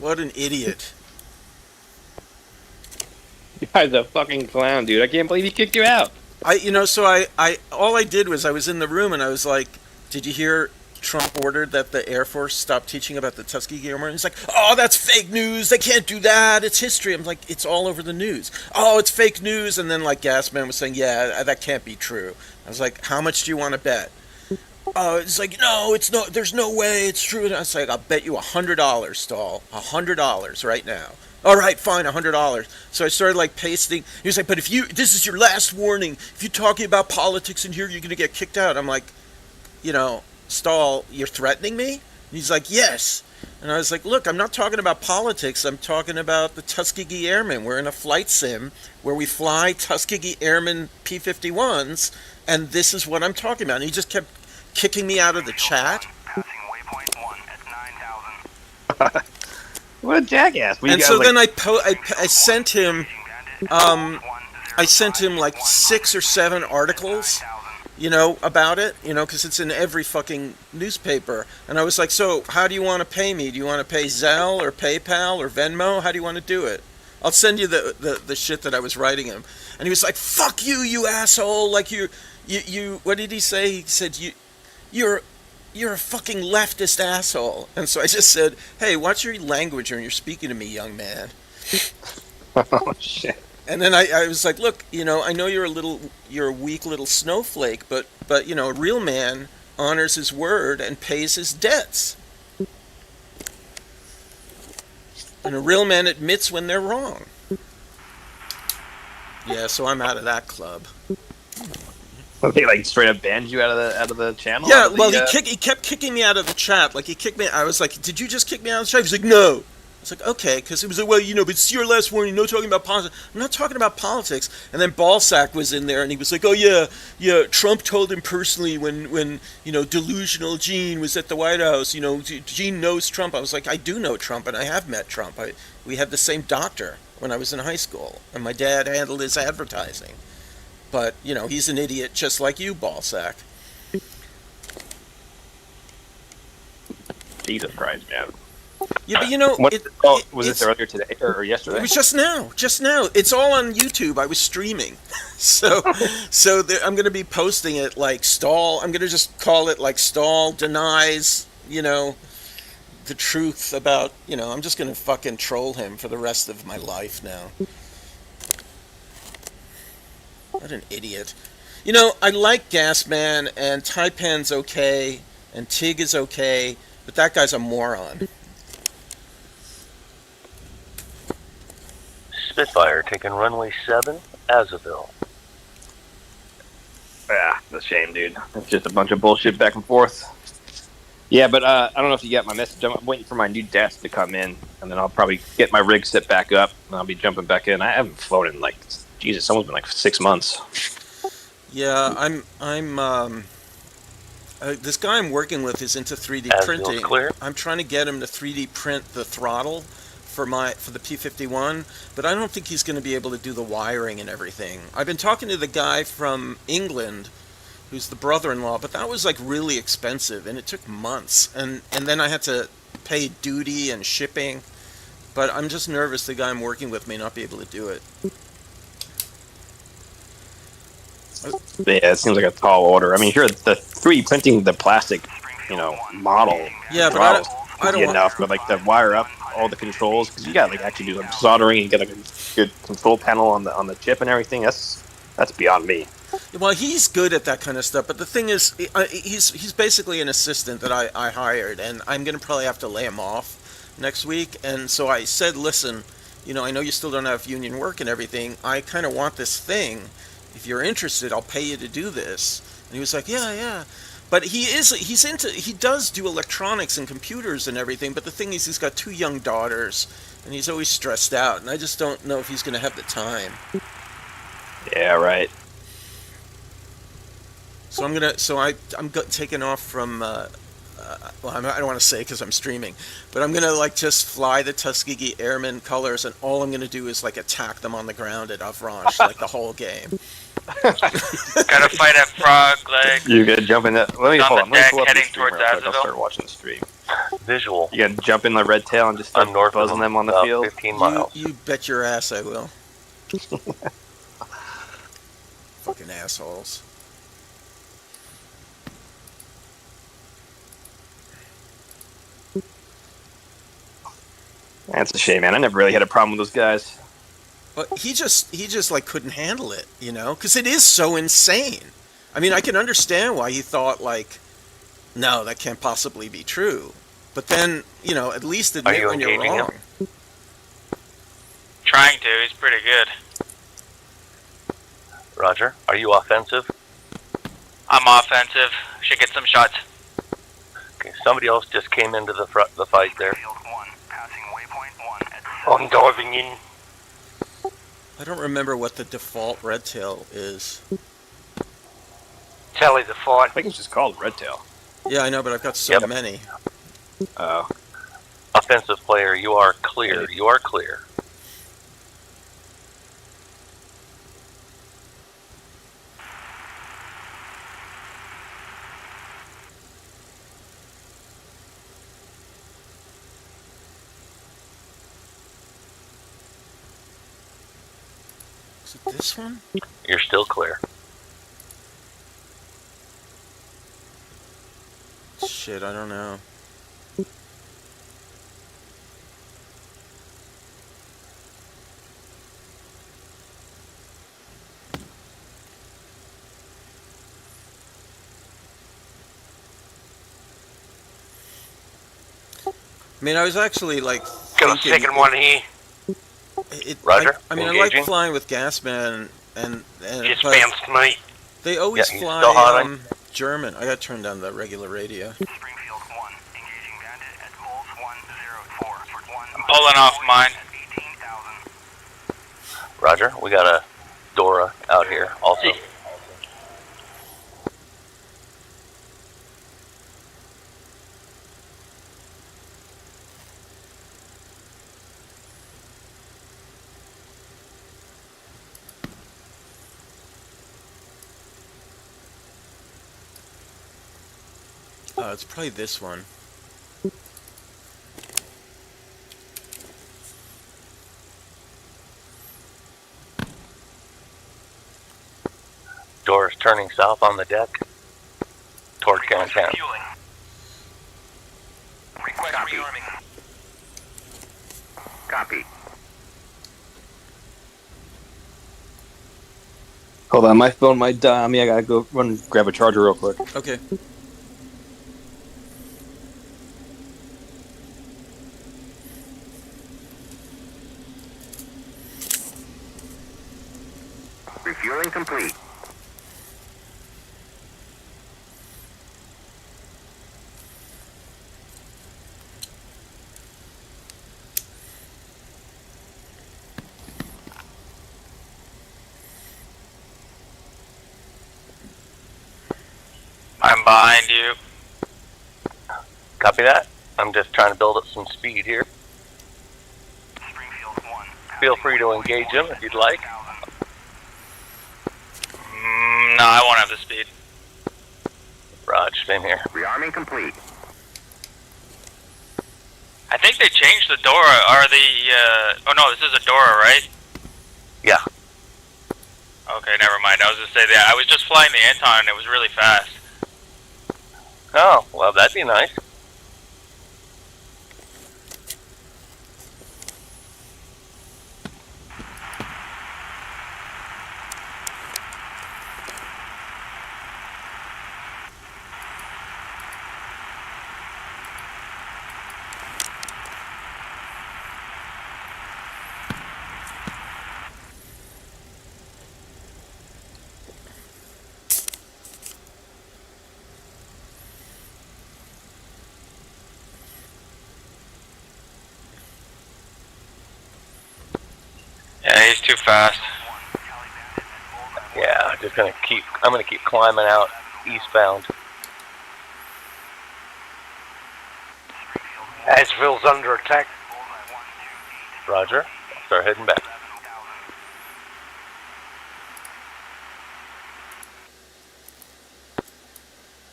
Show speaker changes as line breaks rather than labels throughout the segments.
What an idiot.
You guy's a fucking clown, dude. I can't believe he kicked you out.
All I did was I was in the room and I was like, did you hear Trump ordered that the Air Force stop teaching about the Tuskegee Airmen? He's like, oh, that's fake news. They can't do that. It's history. I'm like, it's all over the news. Oh, it's fake news. And then like Gasman was saying, yeah, that can't be true. I was like, how much do you want to bet? Oh, it's like, no, there's no way it's true. And I was like, I'll bet you $100, Stahl. $100 right now. All right, fine, $100. So I started like pasting. He was like, but this is your last warning. If you're talking about politics in here, you're going to get kicked out. I'm like, Stahl, you're threatening me? And he's like, yes. And I was like, look, I'm not talking about politics. I'm talking about the Tuskegee Airmen. We're in a flight sim where we fly Tuskegee Airmen P-51s, and this is what I'm talking about. And he just kept kicking me out of the chat.
What a jackass!
And so then I sent him, I sent him like 6 or 7 articles, about it, because it's in every fucking newspaper. And I was like, so how do you want to pay me? Do you want to pay Zelle or PayPal or Venmo? How do you want to do it? I'll send you the shit that I was writing him. And he was like, fuck you, you asshole! Like you. What did he say? He said you're a fucking leftist asshole. And so I just said, hey, watch your language when you're speaking to me, young man.
Oh, shit.
And then I was like, look, I know you're a weak little snowflake, but a real man honors his word and pays his debts. And a real man admits when they're wrong. Yeah, so I'm out of that club.
They like straight up banned you out of the channel?
Yeah, well, he kept kicking me out of the chat. Like, he kicked me. I was like, did you just kick me out of the chat? He was like, no. I was like, okay, because it was like, well, but it's your last warning. No talking about politics. I'm not talking about politics. And then Ballsack was in there, and he was like, oh yeah. Trump told him personally when delusional Gene was at the White House. Gene knows Trump. I was like, I do know Trump, and I have met Trump. We had the same doctor when I was in high school, and my dad handled his advertising. But, he's an idiot just like you, Ballsack.
Jesus Christ, man.
Yeah, but
was it earlier today or yesterday?
It was just now. It's all on YouTube. I was streaming. So I'm going to be posting it like Stahl. I'm going to just call it like Stahl denies, the truth about, I'm just going to fucking troll him for the rest of my life now. What an idiot. I like Gasman, and Taipan's okay, and Tig is okay, but that guy's a moron.
Spitfire taking runway 7, Azaville.
Yeah, that's a shame, dude. It's just a bunch of bullshit back and forth. Yeah, but I don't know if you got my message. I'm waiting for my new desk to come in, and then I'll probably get my rig set back up, and I'll be jumping back in. I haven't flown in Jesus, it's almost been like 6 months.
Yeah, I'm this guy I'm working with is into 3D printing.
Clear.
I'm trying to get him to 3D print the throttle for the P-51, but I don't think he's going to be able to do the wiring and everything. I've been talking to the guy from England, who's the brother-in-law, but that was like really expensive, and it took months, and then I had to pay duty and shipping. But I'm just nervous the guy I'm working with may not be able to do it.
Yeah, it seems like a tall order. I mean, here the 3D printing the plastic, model.
Yeah, but I don't
enough, but like to wire up all the controls, because you got to actually do some soldering and get a good control panel on the chip and everything. That's beyond me.
Well, he's good at that kind of stuff, but the thing is, he's basically an assistant that I hired, and I'm going to probably have to lay him off next week. And so I said, listen, I know you still don't have union work and everything. I kind of want this thing. If you're interested, I'll pay you to do this. And he was like, yeah. But he does do electronics and computers and everything, but the thing is, he's got 2 young daughters, and he's always stressed out, and I just don't know if he's going to have the time.
Yeah, right.
So I'm taking off from, I don't want to say because I'm streaming, but I'm going to just fly the Tuskegee Airmen colors, and all I'm going to do is attack them on the ground at Avranches, the whole game.
Gotta fight that frog leg.
You gotta jump in that. Let me hold on. Let me pull up the
heading
stream
towards
real quick. I'll
Azaville.
start watching the stream.
Visual.
You gotta jump in the red tail and just start
I'm north
buzzing
of
them on the
about
field.
15 miles.
You bet your ass I will. Fucking assholes.
That's a shame, man. I never really had a problem with those guys.
But he just like couldn't handle it, you know, because it is so insane. I mean, I can understand why he thought like, no, that can't possibly be true. But then, you know, at least admit
you
when you're
engaging
wrong.
him?
Trying to. He's pretty good.
Roger. Are you offensive?
I'm offensive. Should get some shots.
Okay. Somebody else just came into the fight there.
I'm diving in.
I don't remember what the default red tail is.
Tally the fight.
I think it's just called red tail.
Yeah, I know, but I've got so
Yep.
many.
Oh.
Offensive player, you are clear. You are clear.
Is it this one?
You're still clear.
Shit, I don't know. I mean, I was actually like
Got a
thinking
second one here.
Roger,
I mean, I
engaging.
like flying with Gasman, and
Just
but
bounced me.
they always
Yeah, he's
fly
still hot,
German. I got to turn down the regular radio.
Springfield 1, engaging bandit at Bulls 104 for 1.
I'm pulling off mine.
18,000.
Roger. We got a Dora out here also.
It's probably this one.
Dora's turning south on the deck toward Canton.
Fueling. Request
Copy.
rearming.
Copy.
Hold on, my phone might die on me. I gotta go run and grab a charger real quick.
Okay.
Refueling complete.
I'm behind you.
Copy that. I'm just trying to build up some speed here.
Springfield 1.
Feel free to engage him if you'd like.
No, I won't have the speed.
Raj, same here.
Rearming complete.
I think they changed the Dora, or the, oh no, this is a Dora, right?
Yeah.
Okay, never mind. I was gonna say that. I was just flying the Anton and it was really fast.
Oh, well, that'd be nice.
Yeah, he's too fast.
Yeah, I'm gonna keep climbing out eastbound.
Asheville's under attack.
Roger. I'll start heading back.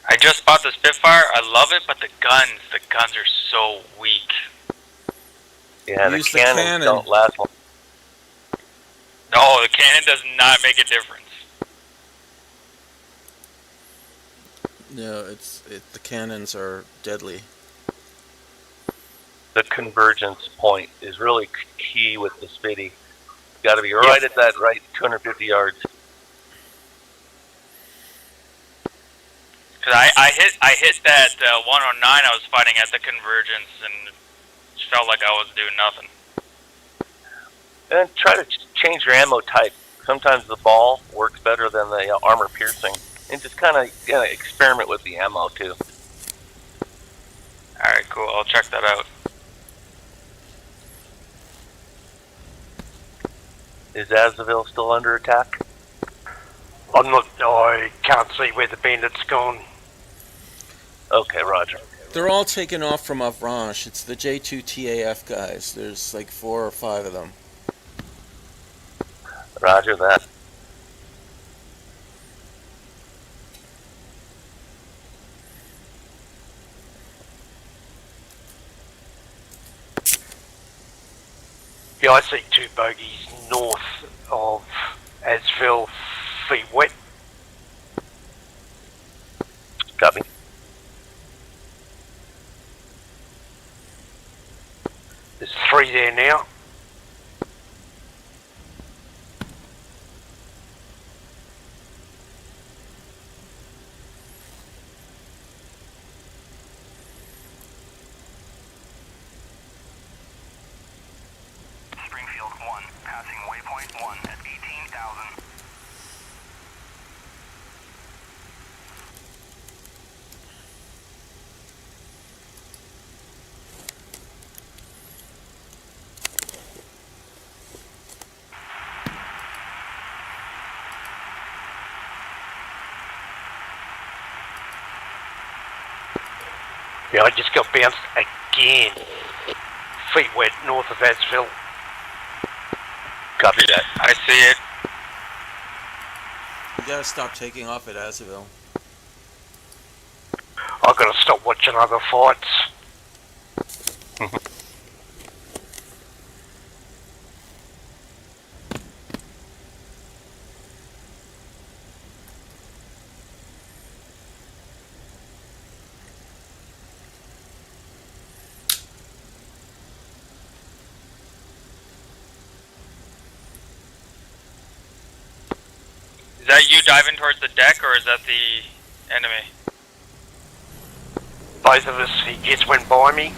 I just spot about the Spitfire. I love it, but the guns are so weak.
Yeah, the
Use the
cannons
cannon.
don't last long.
No, the cannon does not make a difference.
No, the cannons are deadly.
The convergence point is really key with the Spitty. Got to be right at that right 250 yards.
Cause I hit that 109 I was fighting at the convergence and it felt like I was doing nothing.
And try to change your ammo type. Sometimes the ball works better than the armor piercing. And just kind of experiment with the ammo too.
Alright, cool. I'll check that out.
Is Azaville still under attack?
I can't see where the bandit's gone.
Okay, roger.
They're all taken off from Avranches. It's the J2 TAF guys. There's like 4 or 5 of them.
Roger that.
Yeah, I see 2 bogies north of Asville, feet wet.
Copy.
There's 3 there now.
Springfield 1, passing waypoint 1 at 18,000.
Yeah, I just got bounced again. Feet wet north of Asville.
Copy that.
I see it.
You gotta stop taking off at Azaville.
I've got to stop watching other fights.
Is that you diving towards the deck or is that the enemy?
Both of us, he just went by me.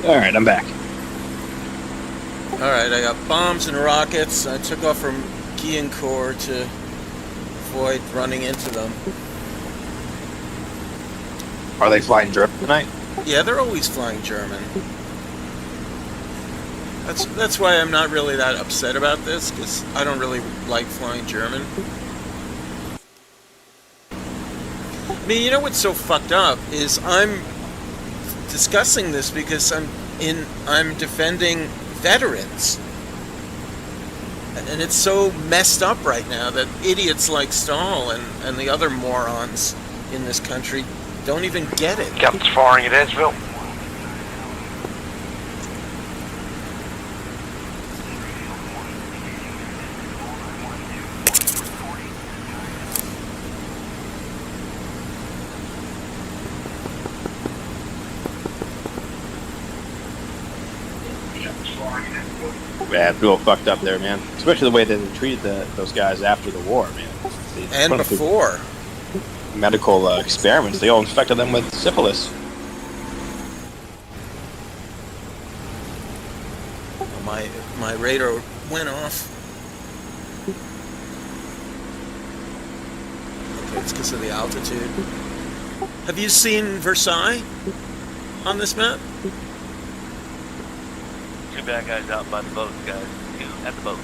All right, I'm back.
All right, I got bombs and rockets. I took off from Guillencourt to avoid running into them.
Are they flying German tonight?
Yeah, they're always flying German. That's why I'm not really that upset about this, because I don't really like flying German. I mean, you know what's so fucked up is I'm discussing this because I'm defending veterans. And it's so messed up right now that idiots like Stahl and the other morons in this country don't even get it.
Guns firing at Asville.
Yeah, it's real fucked up there, man. Especially the way that they treated those guys after the war, man.
And before.
Medical experiments, they all infected them with syphilis.
My radar went off. Okay, it's because of the altitude. Have you seen Versailles on this map?
Two bad guys out by the boats, guys. Two at the boats.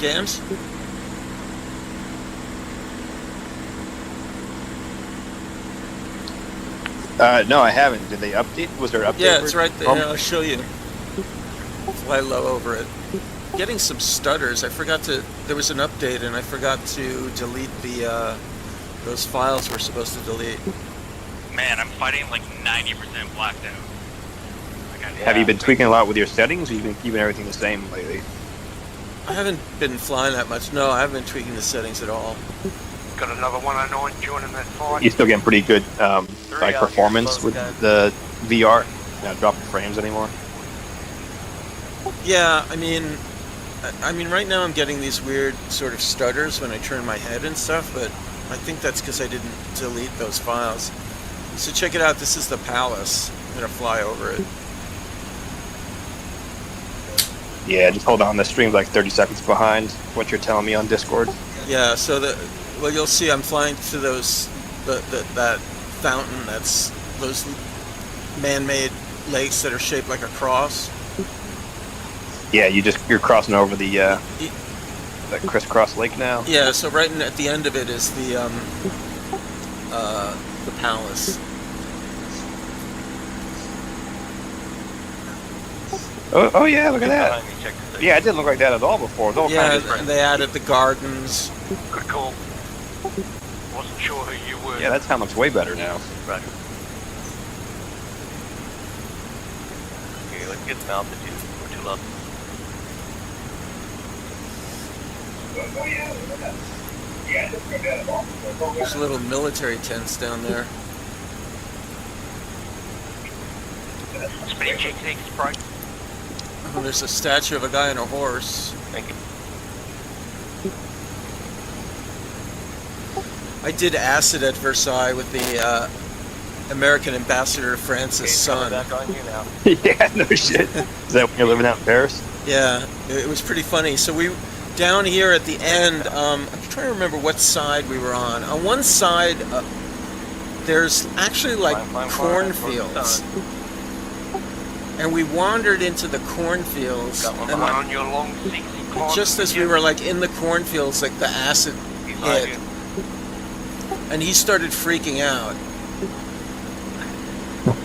Gams?
No, I haven't. Did they update? Was there an update?
Yeah, it's right there.
Oh.
I'll show you. Fly low over it. Getting some stutters. I forgot to. There was an update, and I forgot to delete the those files we're supposed to delete.
Man, I'm fighting like 90% blacked out.
Have you been tweaking a lot with your settings, or you've been keeping everything the same lately?
I haven't been flying that much. No, I haven't been tweaking the settings at all.
Got another 109 joining that fight.
You're still getting pretty good like
out
performance
here,
with
guys.
the VR. Not dropping frames anymore.
Yeah, I mean, right now I'm getting these weird sort of stutters when I turn my head and stuff, but I think that's because I didn't delete those files. So check it out. This is the Palace. I'm gonna fly over it.
Yeah, just hold on. The stream's like 30 seconds behind what you're telling me on Discord.
Yeah. So well, you'll see I'm flying to those that fountain. That's those man-made lakes that are shaped like a cross.
Yeah, you're crossing over the crisscross lake now.
Yeah. So right at the end of it is the Palace.
Oh yeah, look at that.
Behind me, check the thing.
Yeah, it didn't look like that at all before. It was all
Yeah,
kind of different.
and they added the gardens.
Good call. Wasn't sure who you were.
Yeah, that town looks way better now.
Roger. Okay, let's get some altitude. We're too low.
There's little military tents down there.
Spinning check next, Sprite.
Oh, there's a statue of a guy on a horse.
Thank you.
I did acid at Versailles with the American ambassador France's son.
Back on you now.
Yeah, no shit. Is that when you're living out in Paris?
Yeah, it was pretty funny. So we down here at the end. I'm trying to remember what side we were on. On one side, there's actually like cornfields, and we wandered into the cornfields.
Got one
And
One on your long 60 climb.
just as we were like in the cornfields, like the acid
He's behind
hit,
you.
and he started freaking out.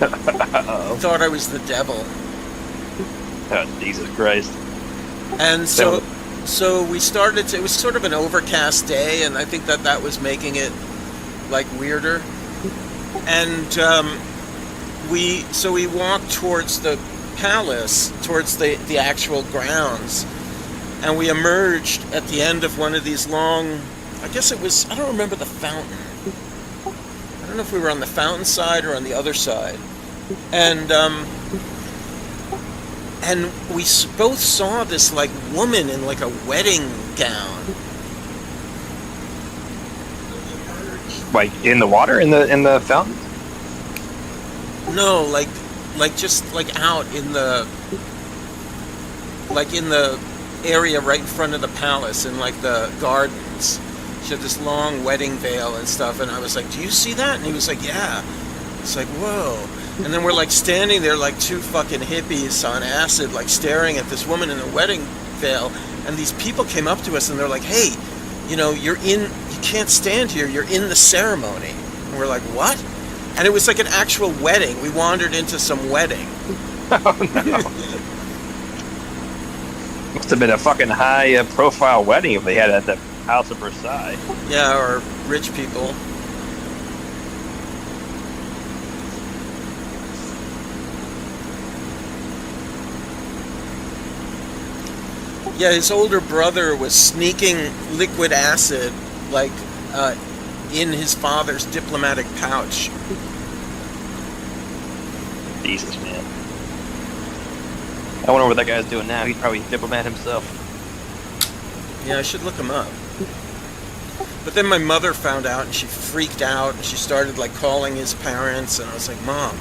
Uh-oh.
Thought I was the devil.
Oh, Jesus Christ.
And so we started to, it was sort of an overcast day, and I think that was making it like weirder. And we walked towards the palace, towards the actual grounds, and we emerged at the end of one of these long, I guess it was, I don't remember the fountain. I don't know if we were on the fountain side or on the other side. And we both saw this like woman in like a wedding gown.
Like in the water, in the fountain?
No, like like just like out in the area right in front of the palace in like the gardens. She had this long wedding veil and stuff, and I was like, "Do you see that?" And he was like, "Yeah." It's like, whoa. And then we're like standing there like two fucking hippies on acid, like staring at this woman in a wedding veil. And these people came up to us and they're like, "Hey, you know, you can't stand here. You're in the ceremony." And we're like, "What?" And it was like an actual wedding. We wandered into some wedding.
Oh no! Must have been a fucking high profile wedding if they had it at the House of Versailles.
Yeah, or rich people. Yeah, his older brother was sneaking liquid acid, like, in his father's diplomatic pouch.
Jesus, man. I wonder what that guy's doing now. He's probably a diplomat himself.
Yeah, I should look him up. But then my mother found out, and she freaked out, and she started, like, calling his parents, and I was like, "Mom,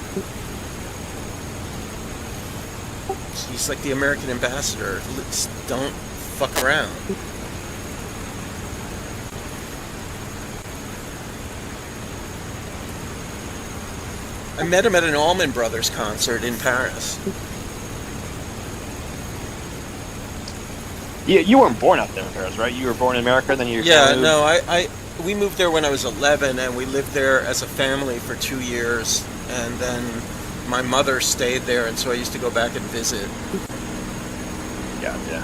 he's like the American ambassador. Don't fuck around." I met him at an Allman Brothers concert in Paris.
You weren't born out there in Paris, right? You were born in America, then you
Yeah, no, we moved there when I was 11, and we lived there as a family for 2 years, and then my mother stayed there, and so I used to go back and visit.
Gotcha.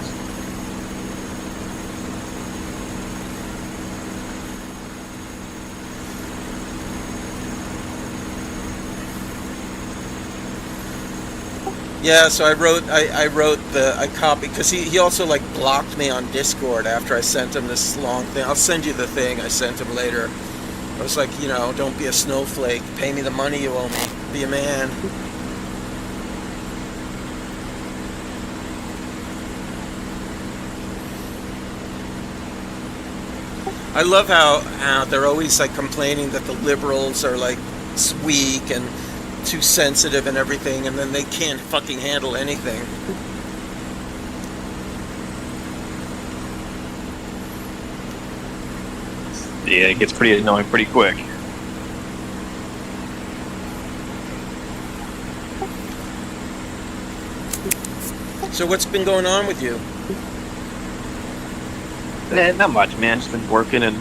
Yeah, so I copied, because he also like blocked me on Discord after I sent him this long thing. I'll send you the thing I sent him later. I was like, you know, don't be a snowflake. Pay me the money you owe me. Be a man. I love how they're always like complaining that the liberals are like weak and too sensitive and everything, and then they can't fucking handle anything.
Yeah, it gets pretty annoying pretty quick.
So what's been going on with you?
Not much, man. Just been working and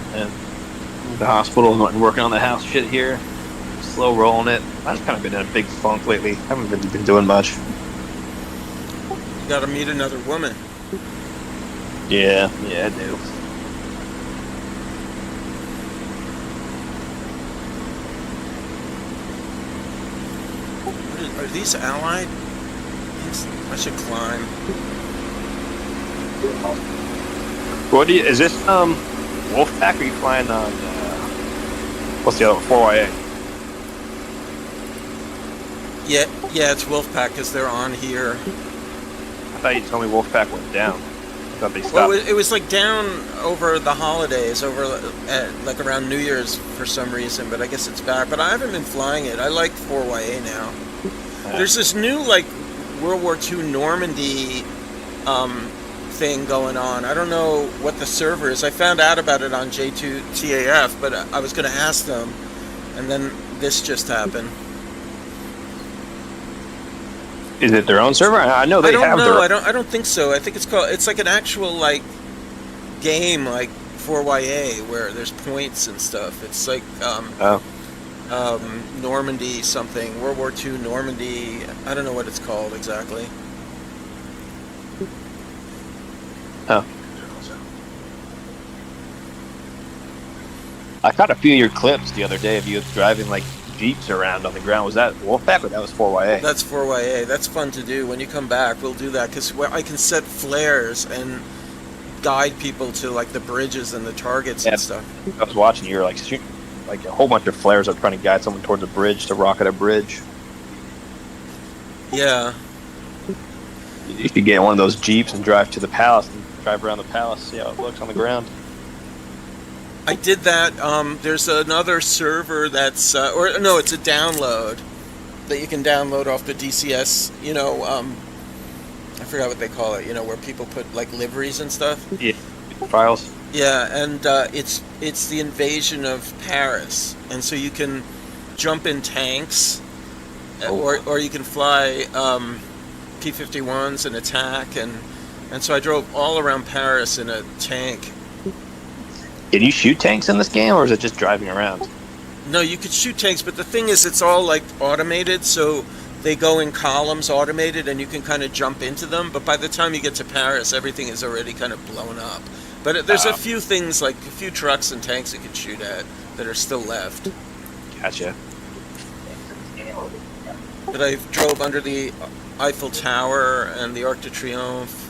the hospital and working on the house shit here. Slow rolling it. I've just kind of been in a big funk lately. Haven't really been doing much.
You gotta meet another woman.
Yeah, I do.
Are these allied? I should climb.
Is this Wolfpack, or are you flying on what's the other 4YA?
Yeah, it's Wolfpack because they're on here.
I thought you told me Wolfpack went down. I thought they stopped.
Well, it was like down over the holidays, over at, like around New Year's for some reason, but I guess it's back. But I haven't been flying it. I like 4YA now. There's this new like World War II Normandy thing going on. I don't know what the server is. I found out about it on J2TAF, but I was going to ask them, and then this just happened.
Is it their own server? I know they have their...
I don't think so. I think it's like an actual like game like 4YA where there's points and stuff. It's like Normandy something, World War II Normandy. I don't know what it's called exactly.
Oh. I caught a few of your clips the other day of you driving like Jeeps around on the ground. Was that Wolfpack or that was 4YA?
That's 4YA. That's fun to do. When you come back, we'll do that because I can set flares and guide people to like the bridges and the targets and stuff.
I was watching you were like shooting like a whole bunch of flares up trying to guide someone towards a bridge to rocket a bridge.
Yeah.
You could get one of those Jeeps and drive to the palace and drive around the palace, see how it looks on the ground.
I did that. There's another server that's, it's a download. that you can download off the DCS. I forgot what they call it. Where people put like liveries and stuff.
Yeah, files.
Yeah, and it's the invasion of Paris, and so you can jump in tanks, or you can fly P-51s and attack, and so I drove all around Paris in a tank.
Can you shoot tanks in this game, or is it just driving around?
No, you could shoot tanks, but the thing is, it's all like automated, so they go in columns, automated, and you can kind of jump into them. But by the time you get to Paris, everything is already kind of blown up. But there's a few things, like a few trucks and tanks you can shoot at that are still left.
Gotcha.
But I drove under the Eiffel Tower and the Arc de Triomphe.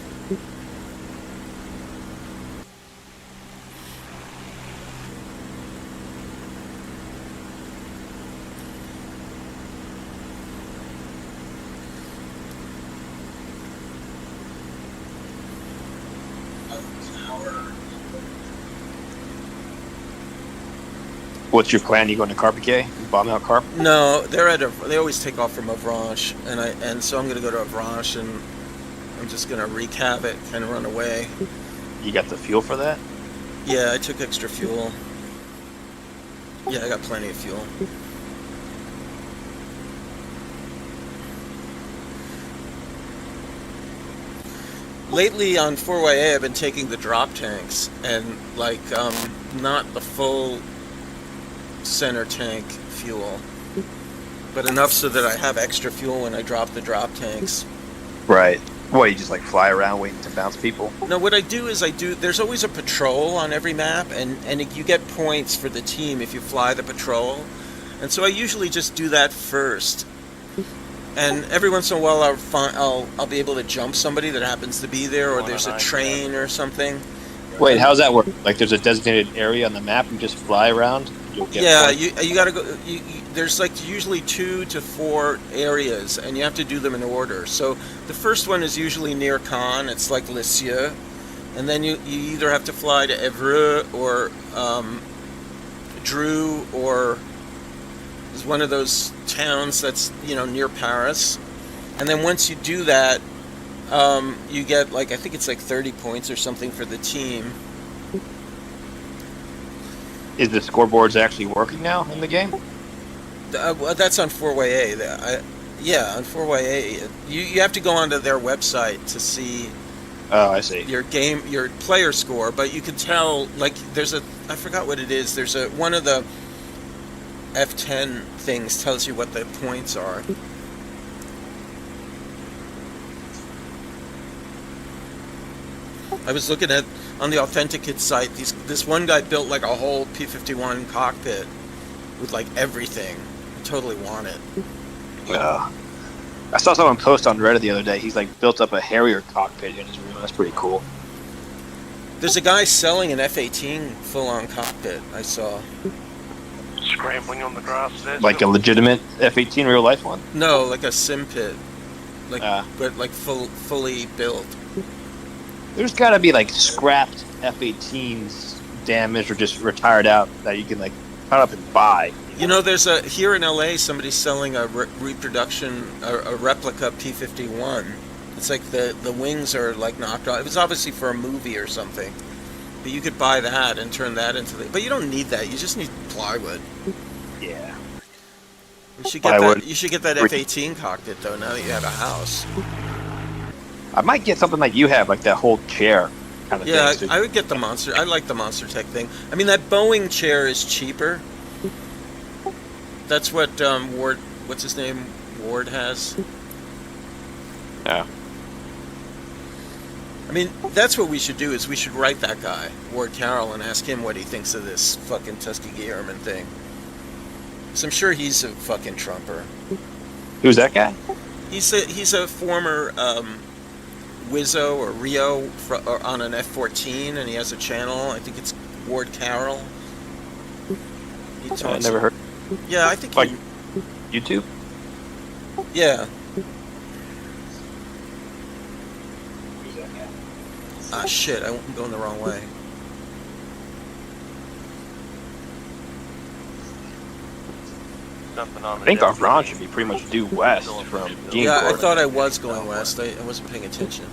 What's your plan? You going to Carpiquet? Bomb out Carp?
No, they always take off from Avranches, and so I'm going to go to Avranches, and I'm just going to wreak havoc and run away.
You got the fuel for that?
Yeah, I took extra fuel. Yeah, I got plenty of fuel. Lately on 4YA, I've been taking the drop tanks, and not the full center tank fuel, but enough so that I have extra fuel when I drop the drop tanks.
Right. What, you just like fly around waiting to bounce people?
No, what I do is there's always a patrol on every map, and you get points for the team if you fly the patrol. And so I usually just do that first. And every once in a while I'll be able to jump somebody that happens to be there, or there's a train or something.
Wait, how does that work? Like there's a designated area on the map, you just fly around? You'll get points?
you gotta go. There's like usually 2 to 4 areas, and you have to do them in order. So the first one is usually near Caen. It's like Lisieux, and then you either have to fly to Evreux or Dreux, or is one of those towns that's near Paris. And then once you do that, you get I think it's 30 points or something for the team.
Is the scoreboards actually working now in the game?
Well, that's on 4YA. Yeah, on 4YA, you have to go onto their website to see.
Oh, I see.
Your player score, but you can tell there's I forgot what it is. There's one of the F10 things tells you what the points are. I was looking at on the Authenticate site. This one guy built a whole P-51 cockpit with everything. I totally want it.
I saw someone post on Reddit the other day. He's built up a Harrier cockpit in his room. That's pretty cool.
There's a guy selling an F-18 full-on cockpit. I saw.
Scrambling on the grass there.
Like a legitimate F-18 real life one?
No, like a sim pit, but fully built.
There's got to be scrapped F-18s, damaged or just retired out that you can cut up and buy.
There's here in LA somebody's selling a reproduction, a replica P-51. It's the wings are knocked off. It was obviously for a movie or something, but you could buy that and turn that into but you don't need that. You just need plywood.
Yeah.
You should get that. You should get that F-18 cockpit though. Now that you have a house.
I might get something like you have, that whole chair kind of thing.
Yeah, I would get the monster. I like the Monster Tech thing. I mean, that Boeing chair is cheaper. That's what Ward. What's his name? Ward has.
Yeah.
I mean, that's what we should do. Is we should write that guy, Ward Carroll, and ask him what he thinks of this fucking Tuskegee Airman thing. Because I'm sure he's a fucking Trumper.
Who's that guy?
He's a former Wizzo or Rio on an F-14, and he has a channel. I think it's Ward Carroll. He talks.
I never heard.
Yeah, I think
YouTube.
Yeah. Ah, shit! I'm going the wrong way.
something on
I
the
think our
deputy.
Ron should be pretty much due west from Game
Yeah, I
Corps.
thought I was going west. I wasn't paying attention.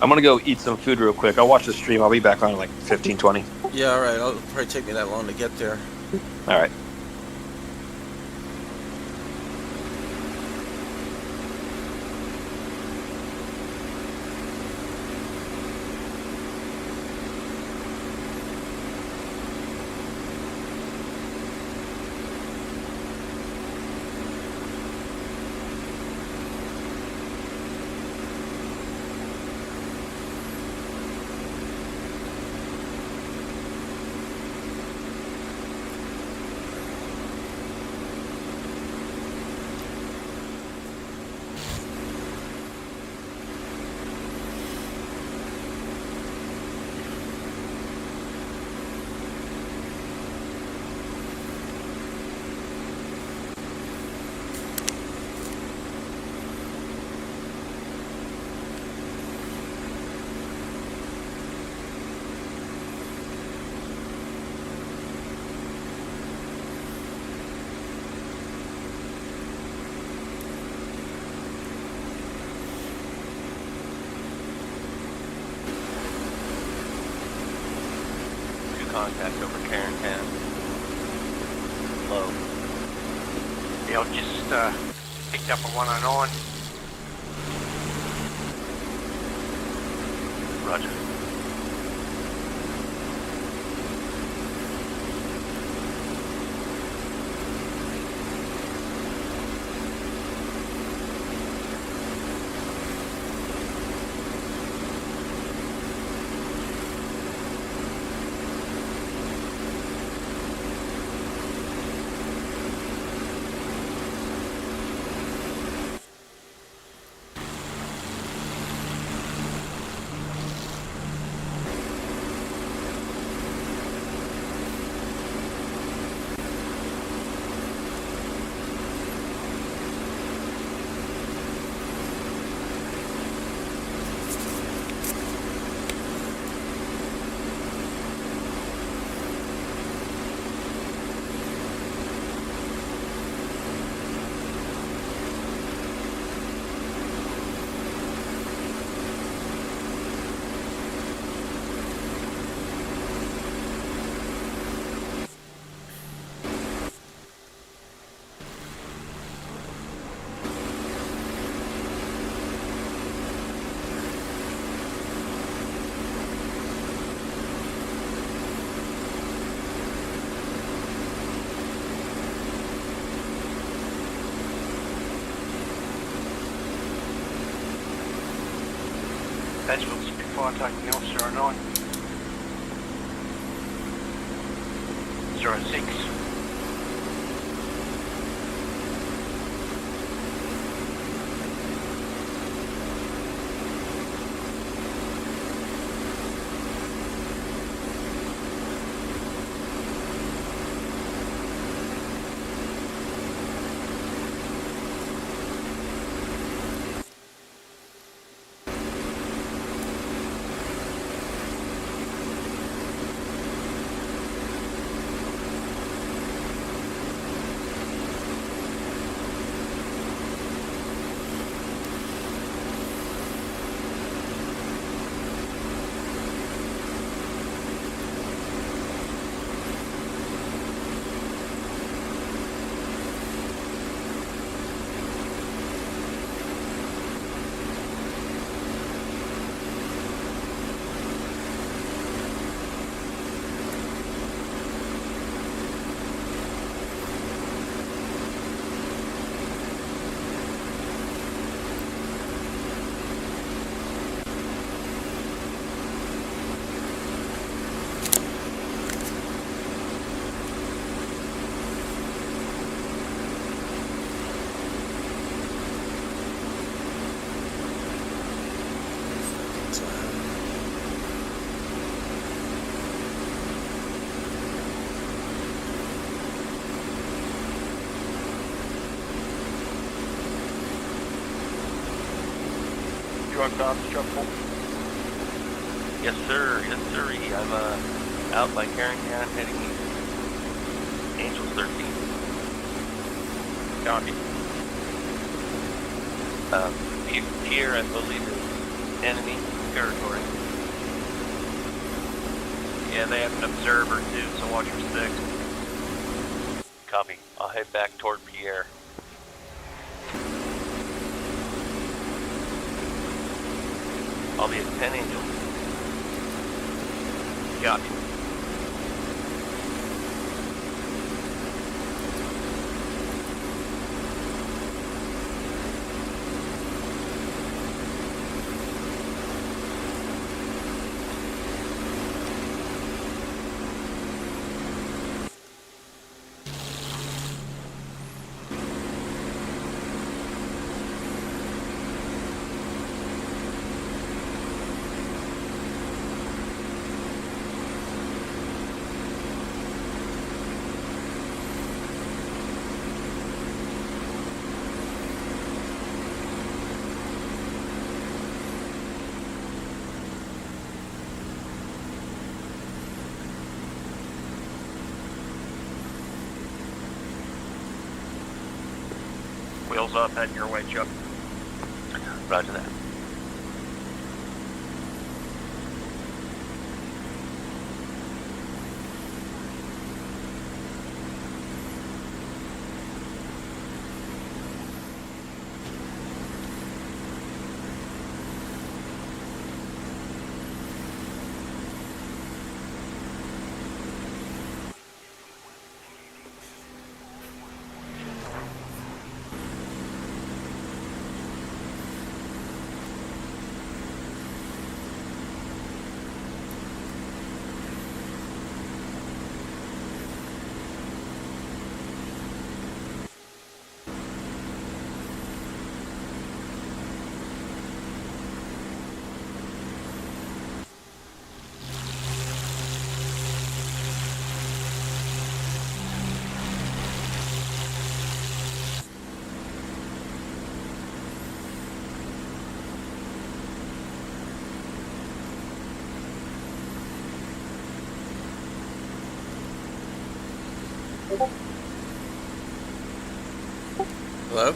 I'm gonna go eat some food real quick. I'll watch the stream. I'll be back on in like 15, 20.
Yeah, all right. It'll probably take me that long to get there.
All right.
Contact over Karen Town. Low.
Yeah, I've just picked up a 109.
Roger.
Baswell's before taking the officer 09. 06.
You are Bob Struffle? Yes, sir. Yes, sir. I'm Out by Carrington, heading east. Angels 13.
Copy.
Pierre, I believe, is enemy territory.
Yeah, they have an observer too, so watch your six.
Copy. I'll head back toward Pierre. I'll be at 10 Angels.
Copy. Wheels up, heading your way, Chuck.
Roger that.
Hello?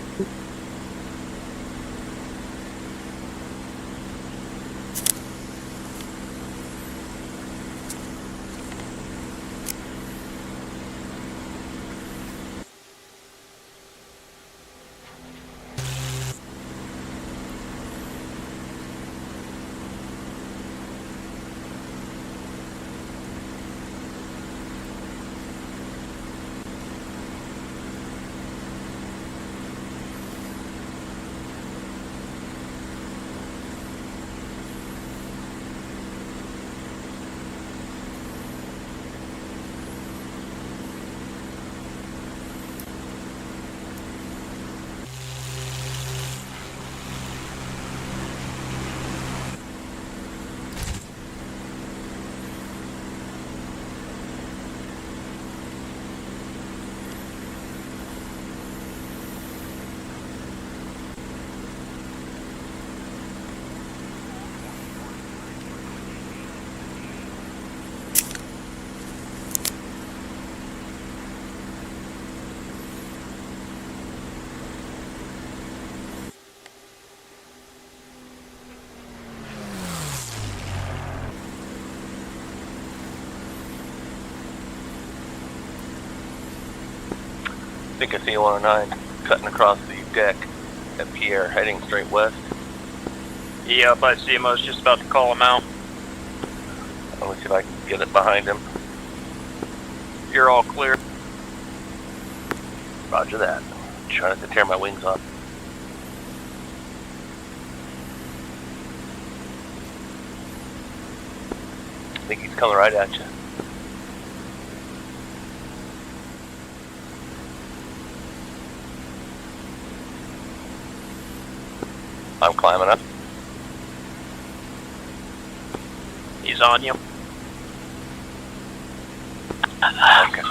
I think I see 109 cutting across the deck at Pierre, heading straight west.
Yep, I see him. I was just about to call him out.
Let me see if I can get it behind him.
You're all clear.
Roger that. Trying not to tear my wings off. I think he's coming right at you. I'm climbing up.
He's on you.
Okay.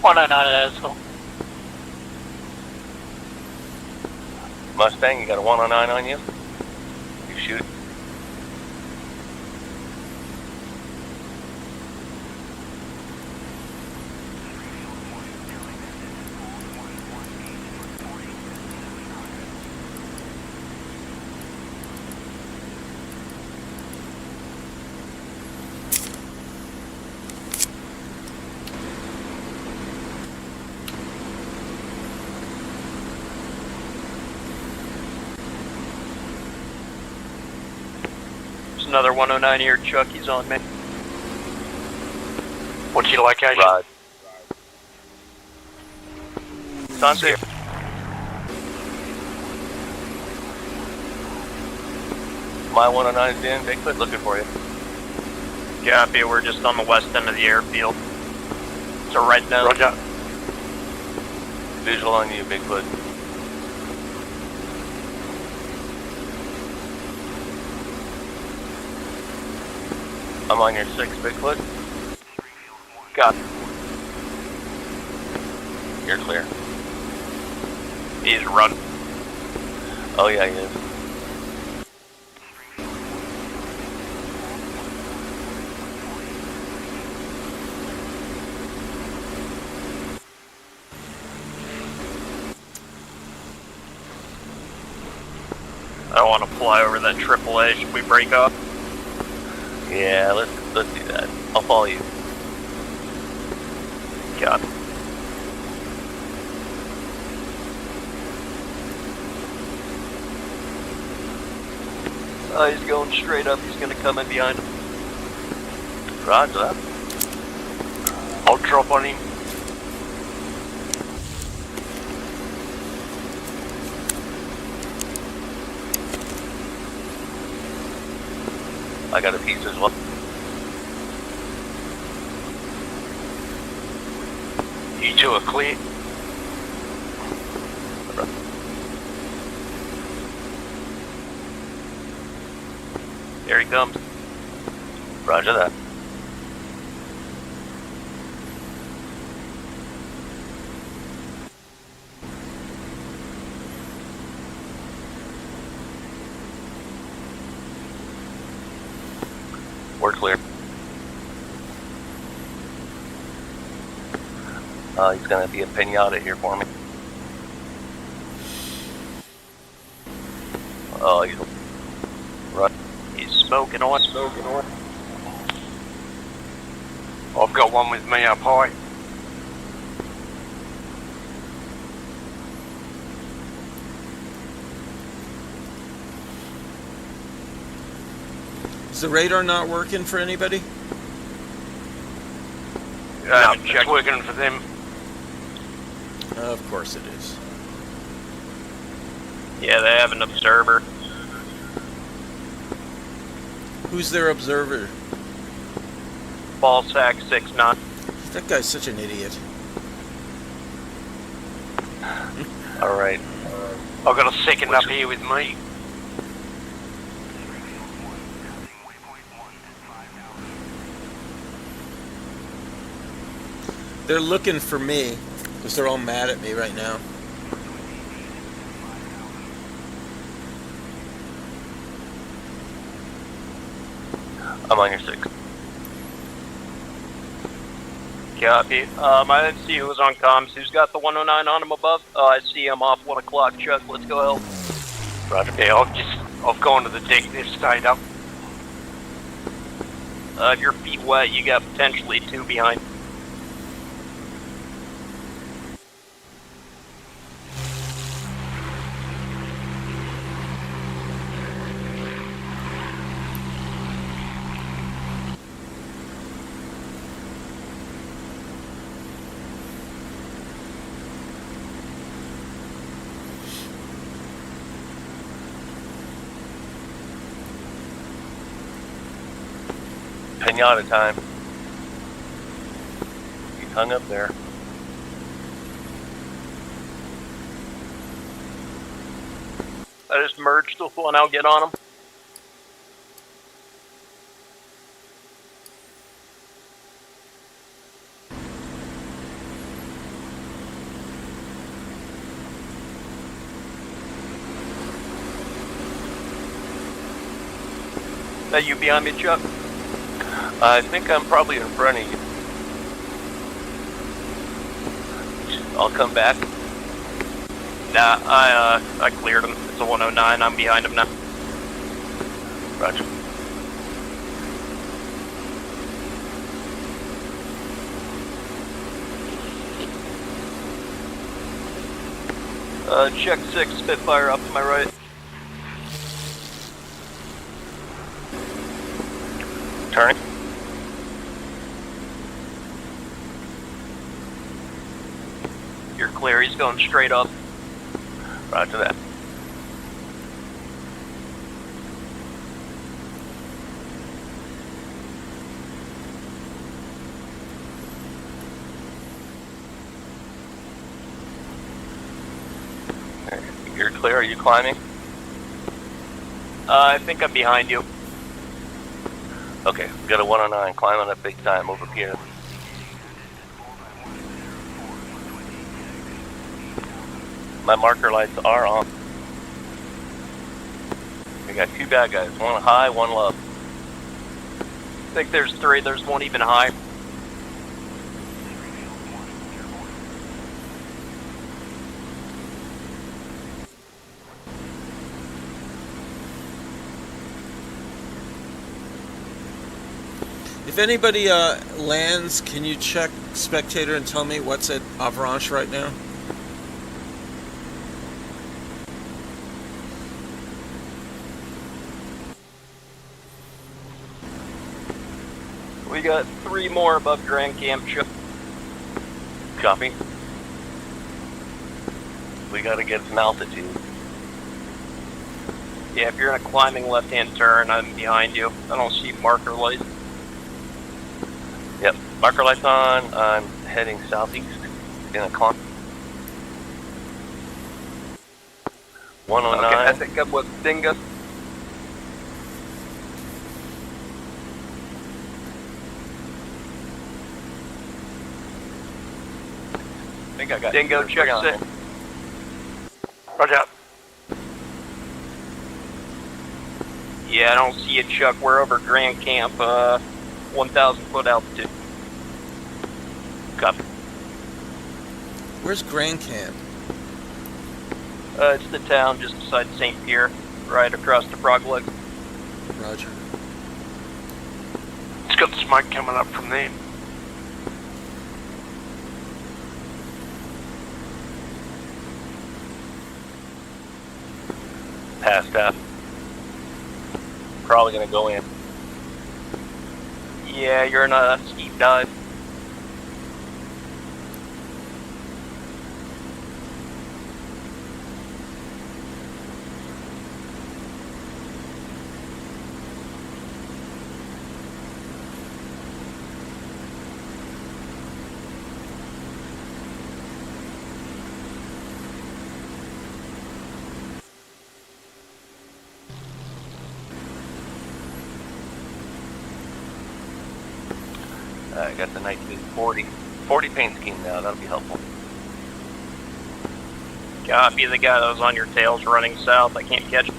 109 at Edsville.
Mustang, you got a 109 on you? You shoot.
Another 109 here, Chuck. He's on me. What's your location?
Rod. Sun's here. My 109's in. Bigfoot looking for you.
Copy, we're just on the west end of the airfield. So right now. Roger.
Visual on you, Bigfoot. I'm on your 6, Bigfoot.
Got it.
You're clear.
He's run.
Oh yeah, he is.
I don't want to fly over that AAA. Should we break up?
Yeah, let's do that. I'll follow you.
Got it. He's going straight up. He's going to come in behind him.
Roger that.
I'll drop on him.
I got a piece as well.
You two are clear. There he comes.
Roger that. We're clear. He's gonna be a pinata here for me. Oh, he's right.
He's smoking on. I've got one with me up high.
Is the radar not working for anybody?
No, it's working for them.
Of course it is.
Yeah, they have an observer.
Who's their observer?
Ball sack 6-9.
That guy's such an idiot.
All right.
I've got a second up here with me.
They're looking for me because they're all mad at me right now.
I'm on your 6.
Copy. I didn't see who was on comms. Who's got the 109 on him above? I see him off 1 o'clock, Chuck. Let's go help. Roger. Yeah, I've gone to the deck. They've stayed up. If your feet wet, you got potentially 2 behind.
Pinata time. He hung up there.
I just merged with one. I'll get on him. That you behind me, Chuck?
I think I'm probably in front of you. I'll come back.
Nah, I cleared him. It's a 109. I'm behind him now.
Roger.
Check 6, Spitfire up to my right.
Turning.
You're clear. He's going straight up.
Roger that. You're clear. Are you climbing?
I think I'm behind you.
Okay, we got a 109 climbing up big time over here. My marker lights are on. We got 2 bad guys, 1 high, 1 low.
I think there's 3. There's 1 even high.
If anybody lands, can you check spectator and tell me what's at Avranches right now?
We got 3 more above Grand Camp.
Copy. We gotta get some altitude.
Yeah, if you're in a climbing left-hand turn, I'm behind you. I don't see marker lights.
Yep, marker lights on. I'm heading southeast in a climb. 109.
Okay, I think I'm with Dingus.
I think I got
Dingo, check
on.
6.
Roger out.
Yeah, I don't see you, Chuck. We're over Grand Camp, 1,000 foot altitude.
Copy.
Where's Grand Camp?
It's the town just beside St. Pierre, right across the Frog Leg.
Roger.
It's got smoke coming up from there.
Passed up. Probably gonna go in.
Yeah, you're in a steep dive.
I got the 1940 paint scheme now. That'll be helpful.
Copy, the guy that was on your tails running south. I can't catch him.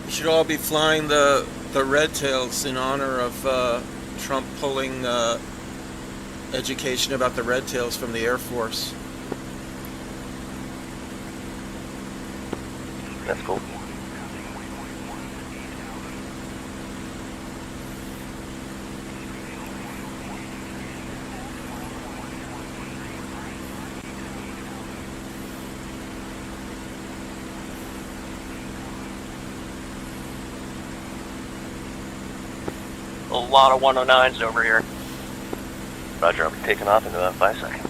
You should all be flying the red tails in honor of Trump pulling education about the red tails from the Air Force.
That's cool.
A lot of 109s over here.
Roger, I'll be taking off in about 5 seconds.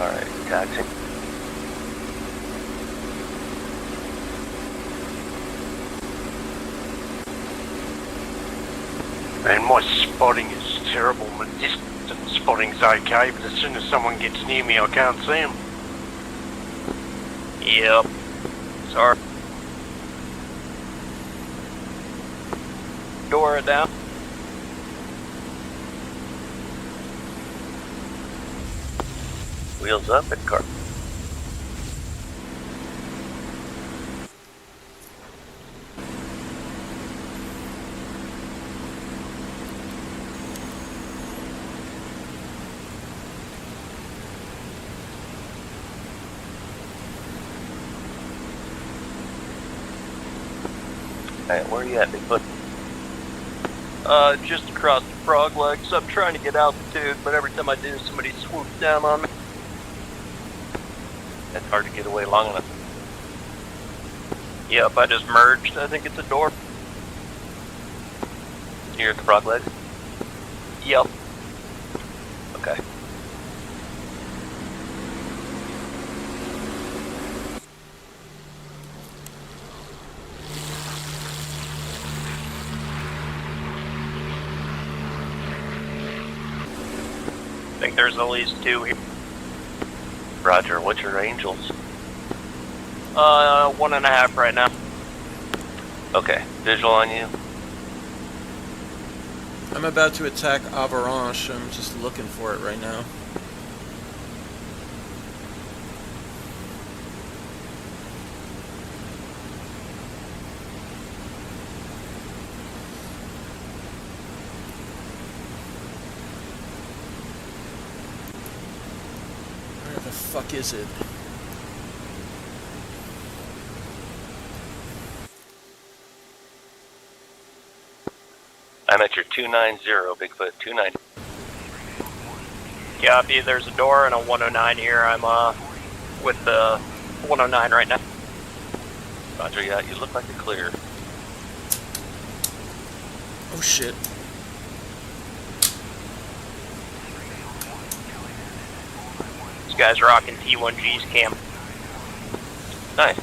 Alright, taxi.
Man, my spotting is terrible. My distance spotting's okay, but as soon as someone gets near me, I can't see them.
Yep. Sorry. Door down.
Wheels up at car. Alright, where are you at, Bigfoot?
Just across the frog legs. I'm trying to get altitude, but every time I do, somebody swoops down on me.
It's hard to get away long enough.
Yep, I just merged. I think it's a door.
You're at the frog legs?
Yep.
Okay.
I think there's at least 2 here.
Roger, what's your angels?
1.5 right now.
Okay, visual on you.
I'm about to attack Avalanche. I'm just looking for it right now. Where the fuck is it?
I'm at your 290, Bigfoot, 290.
Copy, there's a door and a 109 here. I'm with the 109 right now.
Roger, yeah, you look like you're clear.
Oh shit.
This guy's rocking T1G's cam.
Nice.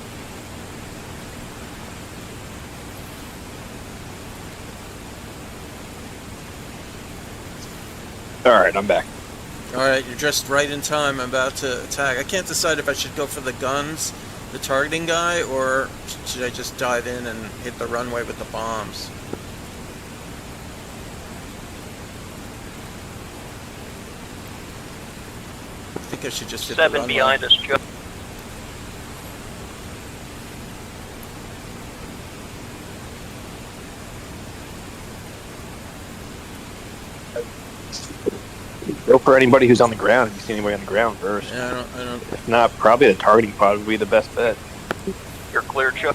Alright, I'm back.
Alright, you're just right in time. I'm about to attack. I can't decide if I should go for the guns, the targeting guy, or should I just dive in and hit the runway with the bombs? I think I should just hit the
7
runway.
behind us, Joe.
Go for anybody who's on the ground. If you see anybody on the ground first.
Yeah, I don't.
If not, probably the targeting pod would be the best bet.
You're clear, Joe.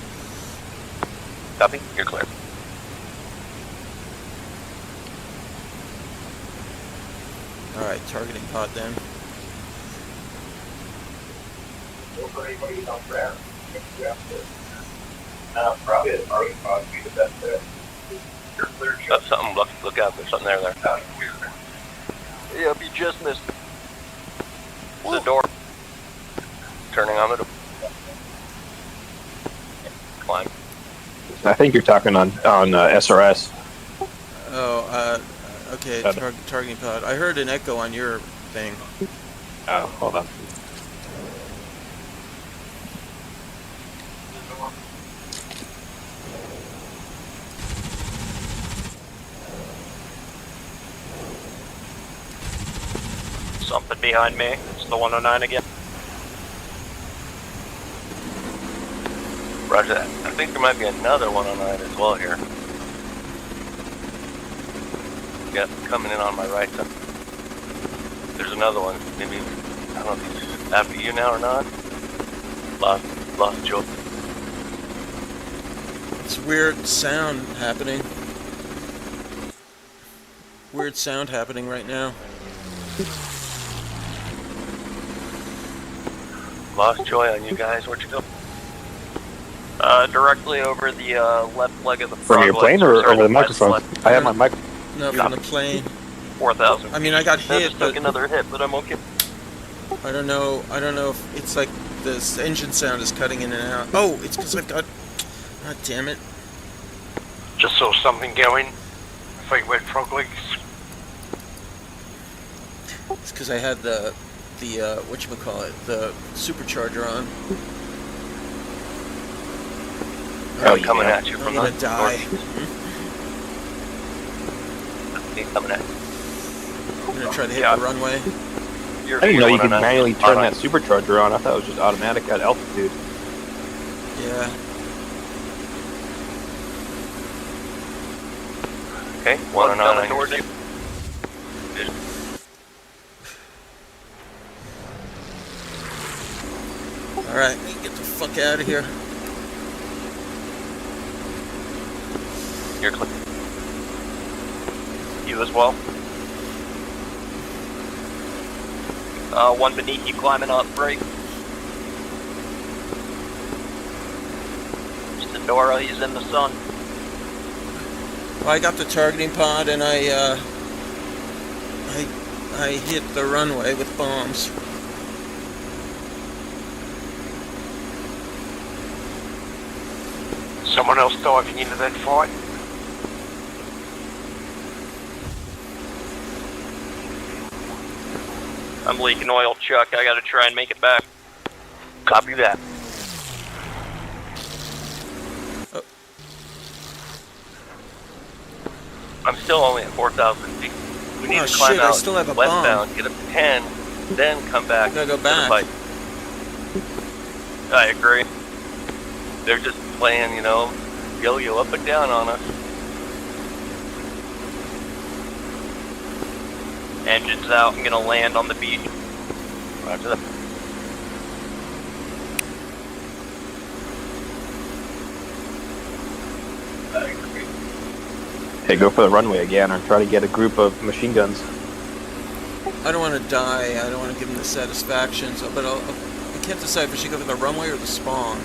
Copy, you're clear.
Alright, targeting pod then.
Go for anybody who's on the ground. Probably the targeting pod would be the best bet. You're clear,
Oh, something, look out, there's something there.
Yep, you just missed. The door.
Turning on the door. Climb.
I think you're talking on SRS.
Oh, okay, targeting pod. I heard an echo on your thing.
Oh, hold on.
Something behind me. It's the 109 again.
Roger that. I think there might be another 109 as well here. Yep, coming in on my right side. There's another one. Maybe, I don't know if he's after you now or not. Lost Joe.
It's weird sound happening. Weird sound happening right now.
Lost Joy on you guys. Where'd you go?
Directly over the left leg of the
From
frog
your
legs.
plane or over the microphone?
Left.
I have my mic.
No, from the plane.
4,000.
I mean, I got
I
hit,
just took
but
another hit, but I'm okay.
I don't know if it's like this engine sound is cutting in and out. Oh, it's because I've got... God damn it.
Just saw something going. Fake wet frog legs.
It's because I had the whatchamacallit, the supercharger on.
Oh, coming at you
I'm
from
gonna
the
die.
He's coming at you.
I'm gonna try to hit
Yeah.
the runway.
You're
I didn't know you could
109.
manually turn that supercharger on. I thought it was just automatic at altitude.
Yeah.
Okay,
One
109
coming
on
towards
your
you.
Alright, get the fuck out of here.
You're clear.
you as well. One beneath you climbing up, break. Sedora, he's in the sun.
Well, I got the targeting pod and I hit the runway with bombs.
Someone else diving into that fight.
I'm leaking oil, Chuck. I gotta try and make it back.
Copy that.
I'm still only at 4,000 feet. We need
Oh,
to climb
shit, I
out
still have a
westbound, get up to 10, then come back
Gotta go
to
back.
the fight. I agree. They're just playing, you know, yo-yo up and down on us. Engines out. I'm gonna land on the beach. Roger that.
Hey, go for the runway again, or try to get a group of machine guns.
I don't want to die. I don't want to give them the satisfaction. So, but I can't decide if I should go for the runway or the spawn.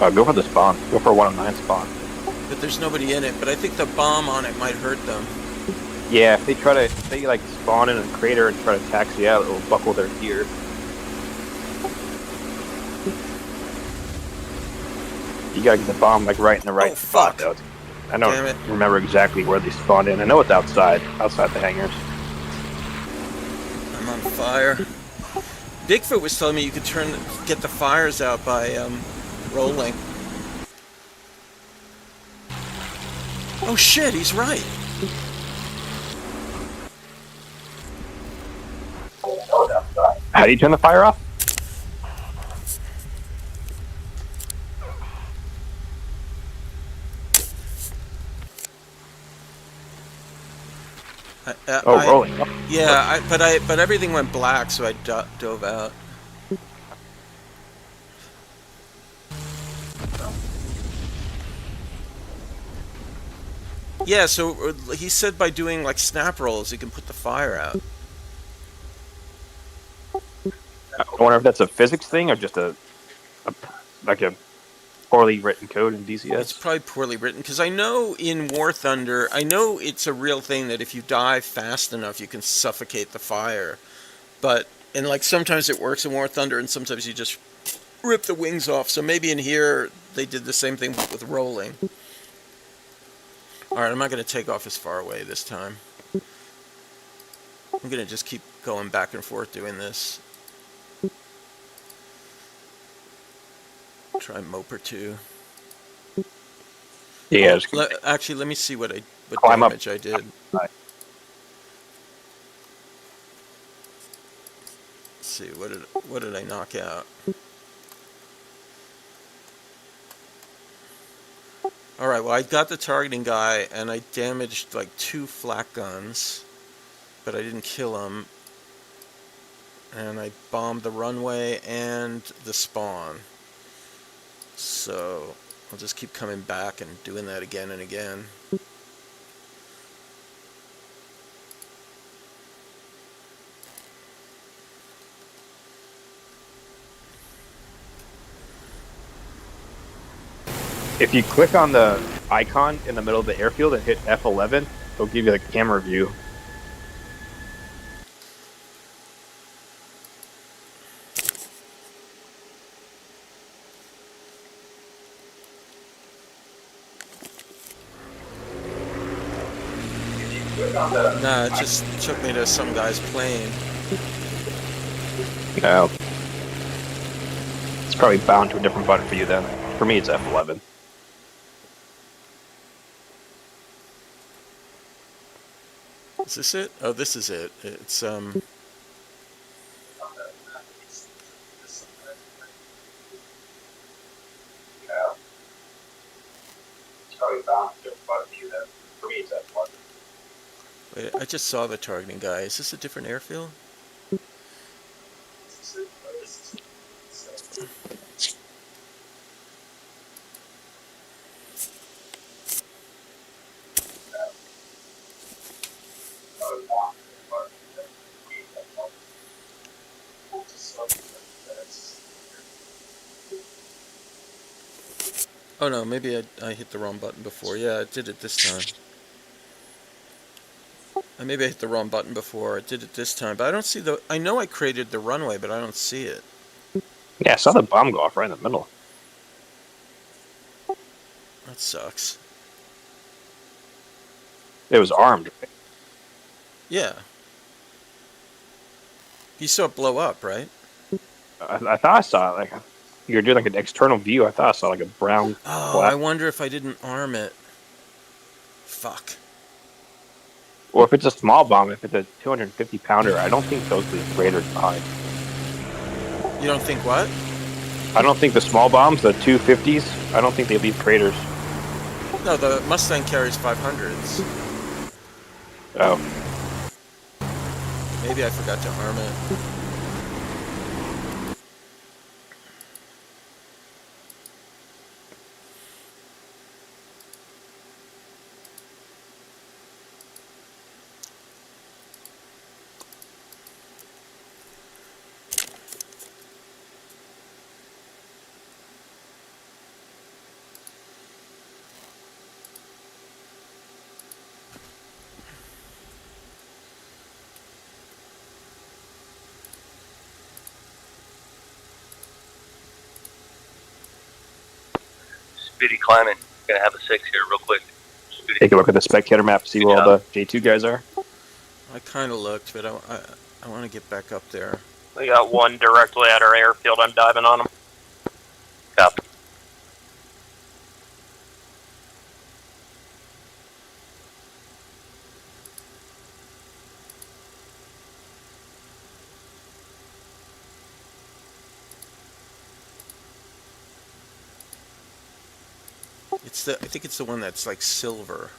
Go for the spawn. Go for a 109 spawn.
But there's nobody in it. But I think the bomb on it might hurt them.
Yeah, if they like spawn in a crater and try to taxi out, it'll buckle their gear. You gotta get the bomb like right in the right spot, though. I don't remember exactly where they spawned in. I know it's outside the hangars.
I'm on fire. Bigfoot was telling me you could get the fires out by rolling. Oh shit, he's right.
How do you turn the fire off? Rolling.
Yeah, but everything went black, so I dove out. Yeah, so he said by doing like snap rolls, you can put the fire out.
I wonder if that's a physics thing or just a poorly written code in DCS.
It's probably poorly written, because I know in War Thunder, I know it's a real thing that if you dive fast enough, you can suffocate the fire. And like sometimes it works in War Thunder, and sometimes you just rip the wings off. So maybe in here they did the same thing with rolling. All right, I'm not going to take off as far away this time. I'm going to just keep going back and forth doing this. Try Moper 2.
Yeah.
Actually, let me see what
climb
damage
up.
I did.
Let's
see, what did I knock out? All right, well, I got the targeting guy, and I damaged like 2 flak guns, but I didn't kill him. And I bombed the runway and the spawn. So I'll just keep coming back and doing that again and again.
If you click on the icon in the middle of the airfield and hit F11, it'll give you the camera view.
Nah, it just took me to some guy's plane.
No. It's probably bound to a different button for you then. For me, it's F11.
Is this it? Oh, this is it. It's Wait, I just saw the targeting guy. Is this a different airfield? Oh no, maybe I hit the wrong button before. Yeah, I did it this time. Maybe I hit the wrong button before. I did it this time, but I don't see the... I know I created the runway, but I don't see it.
Yeah, I saw the bomb go off right in the middle.
That sucks.
It was armed. Right?
Yeah. You saw it blow up, right?
I thought I saw it. Like you were doing like an external view. I thought I saw like a brown.
Oh,
black.
I wonder if I didn't arm it. Fuck.
Or if it's a small bomb, if it's a 250 pounder, I don't think those are the freighters behind.
You don't think what?
I don't think the small bombs, the 250s, I don't think they leave craters.
No, the Mustang carries 500s.
Oh.
Maybe I forgot to arm it.
Speedy climbing. Gonna have a 6 here real quick. Speedy.
Take a look at the spectator map, see where all the J2 guys are.
I kind of looked, but I want to get back up there.
We got one directly at our airfield. I'm diving on him.
Copy.
I think it's the one that's like silver.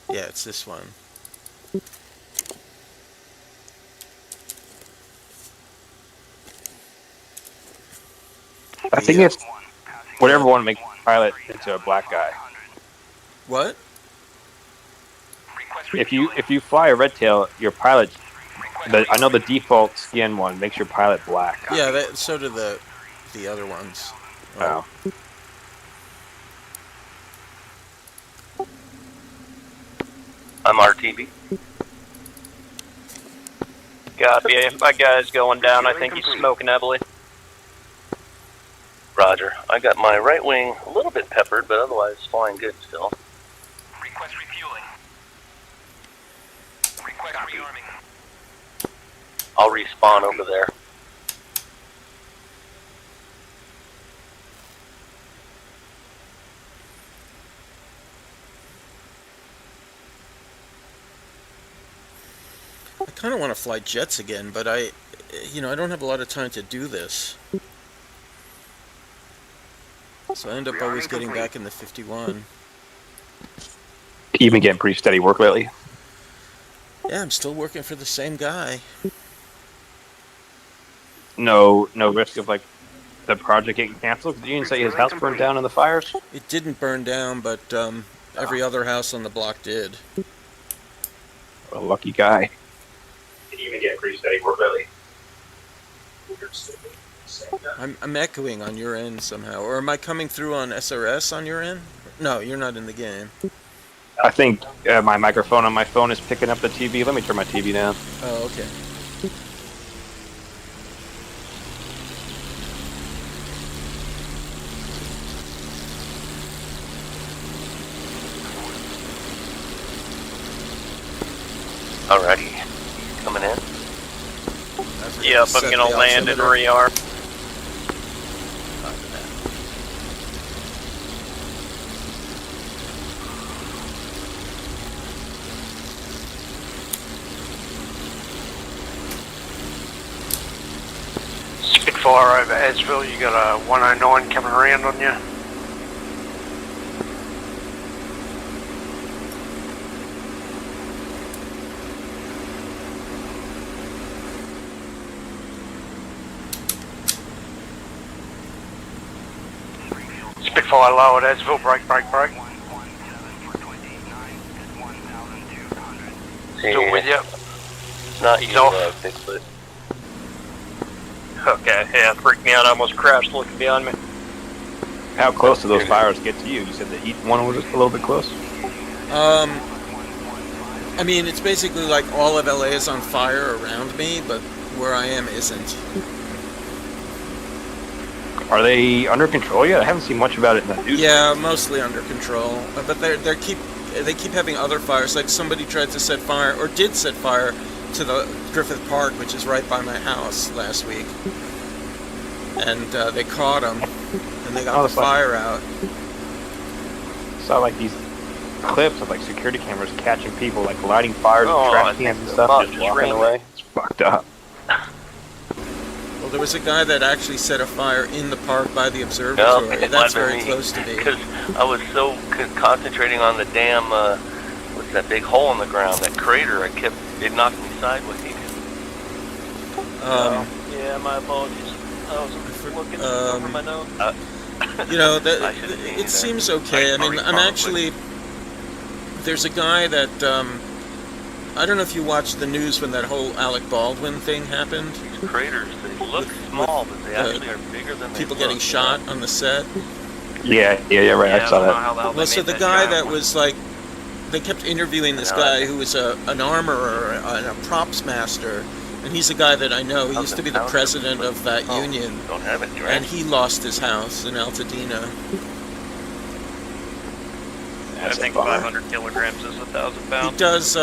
Yeah, it's this one.
I think it's whatever one makes pilot into a black guy.
What?
If you fly a red tail, your pilot, I know the default skin one makes your pilot black.
Yeah, so do the other ones.
Oh.
I'm RTB.
Copy. My guy's going down. I think he's smoking heavily.
Roger. I got my right wing a little bit peppered, but otherwise flying good still.
Request refueling. Request rearming.
I'll respawn over there.
I kind of want to fly jets again, but I don't have a lot of time to do this. So I end up always getting back in the 51.
You've been getting pretty steady work lately.
Yeah, I'm still working for the same guy.
No risk of like the project getting canceled. Did you even say his house burned down in the fires?
It didn't burn down, but every other house on the block did.
What a lucky guy. Did you even get pretty steady work lately?
I'm echoing on your end somehow. Or am I coming through on SRS on your end? No, you're not in the game.
I think my microphone on my phone is picking up the TV. Let me turn my TV down.
Oh, okay.
Alrighty. Coming in.
Yep, I'm gonna land and rearm.
Spitfire over Asville, you got a 109 coming around on you. Spitfire low at Asville, break. Still with you.
Not
He's
you,
off.
Bigfoot.
Okay, yeah, it freaked me out. I almost crashed looking behind me.
How close do those fires get to you? You said the east one was just a little bit close.
I mean, it's basically like all of LA is on fire around me, but where I am isn't.
Are they under control yet? I haven't seen much about it in the news.
Yeah, mostly under control. But they keep having other fires. Like somebody tried to set fire, or did set fire, to the Griffith Park, which is right by my house, last week. And they caught them, and they got the fire out.
Saw like these clips of like security cameras catching people like lighting fires and trash cans and stuff, just walking away. It's fucked up.
Well, there was a guy that actually set a fire in the park by the observatory. That's very close to me.
Because I was so concentrating on the damn, what's that big hole in the ground, that crater, it knocked me sideways.
Yeah, my apologies. I was looking over my nose.
You know, it seems okay. I mean, I'm actually... There's a guy that... I don't know if you watched the news when that whole Alec Baldwin thing happened.
These craters, they look small, but they actually are bigger than
people
they
getting
look.
shot on the set.
Yeah, right. I saw that.
Well, so the guy that was like... They kept interviewing this guy who was an armorer and a props master. And he's a guy that I know. He used to be the president of that union.
Don't have any, right?
And he lost his house in Altadena.
I think 500 kilograms is 1,000 pounds.
He does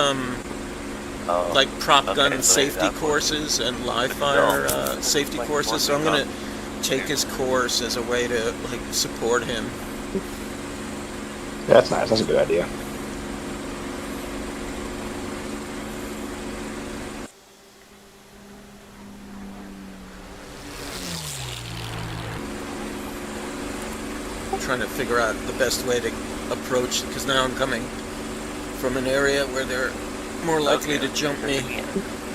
like prop gun safety courses and live fire safety courses. So I'm gonna take his course as a way to like support him.
That's nice. That's a good idea.
Trying to figure out the best way to approach, because now I'm coming from an area where they're more likely to jump me.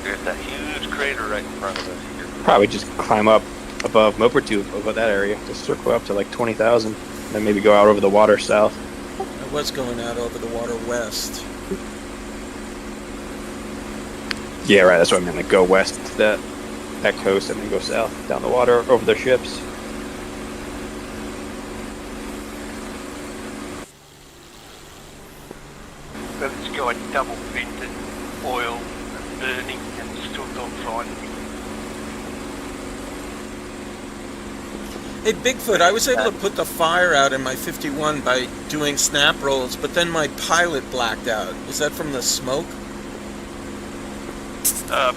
There's that huge crater right in front of us here.
Probably just climb up above Moppertube, above that area. Just circle up to like 20,000. Then maybe go out over the water south.
I was going out over the water west.
Yeah, right. That's what I meant. Like go west to that coast and then go south down the water over their ships.
But it's got double vented oil and burning and still don't frighten me.
Hey Bigfoot, I was able to put the fire out in my 51 by doing snap rolls, but then my pilot blacked out. Is that from the smoke?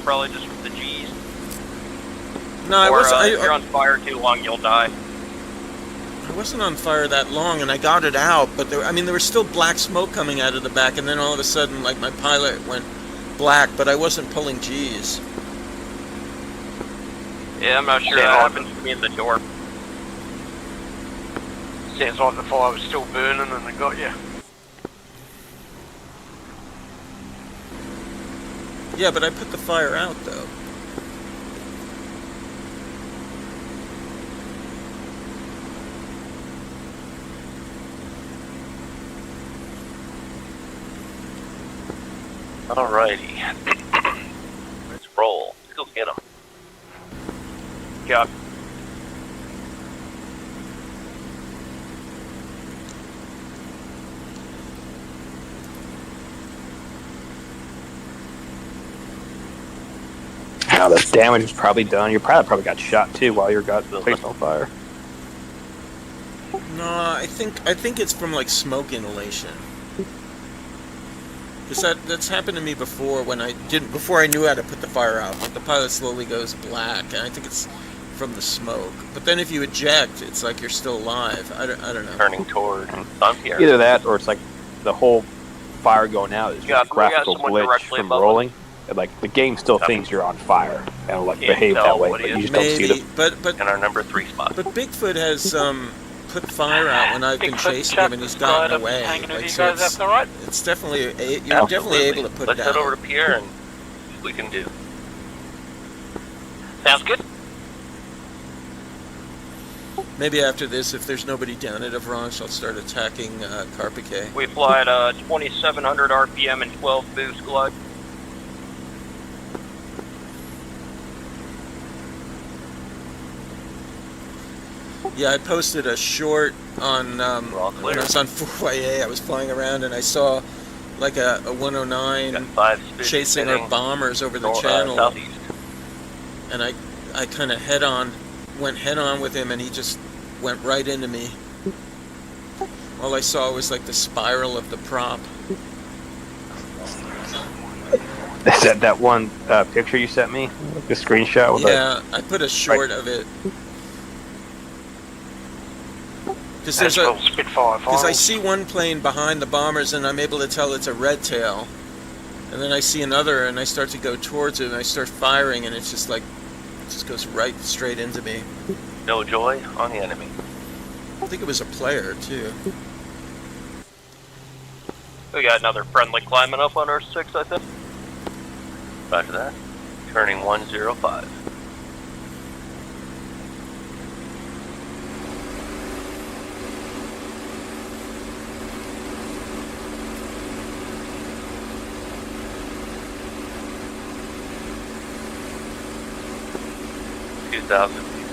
Probably just from the G's.
No, I
Or
wasn't.
if you're on fire too long, you'll die.
I wasn't on fire that long, and I got it out. But there was still black smoke coming out of the back, and then all of a sudden, like my pilot went black, but I wasn't pulling G's.
Yeah, I'm not sure that happened to me in the door.
Sounds like the fire was still burning and they got you.
Yeah, but I put the fire out though.
Alrighty. Let's roll. Let's go get them.
Yeah.
Now the damage is probably done. You probably got shot too while you got placed on fire.
No, I think it's from like smoke inhalation. Because that's happened to me before before I knew how to put the fire out. Like the pilot slowly goes black, and I think it's from the smoke. But then if you eject, it's like you're still alive. I don't know.
Turning toward Sunpierre.
Either that, or it's like the whole fire going out is
Yeah,
a graphical
someone
glitch
directly
from
above
rolling. And, like the game still thinks you're on fire and like behave that way, but you just don't see
Maybe,
the.
but
in our number 3 spot.
But Bigfoot has put fire out when I've been chasing him and he's gotten away. Like, so it's definitely you're definitely able to put
Let's
it
head
out.
over to Pierre and see what we can do.
Sounds good.
Maybe after this, if there's nobody down at Avranches, I'll start attacking Carpiquet.
We fly at 2,700 RPM and 12 boost glide.
Yeah, I posted a short on
We're all
when
clear.
I was on 4YA. I was flying around and I saw like a
Got
109
5 speed
chasing our
heading
bombers over the
north,
channel,
southeast.
and I kind of went head on with him, and he just went right into me. All I saw was like the spiral of the prop.
Is that one picture you sent me? The screenshot with
Yeah, I put a short of it. Because
That's well Spitfire
because I
finals.
see one plane behind the bombers, and I'm able to tell it's a red tail. And then I see another, and I start to go towards it, and I start firing, and it's just like, it just goes right straight into me.
No joy on the enemy.
I think it was a player, too.
We got another friendly climbing up on our 6, I think.
Roger that. Turning 105.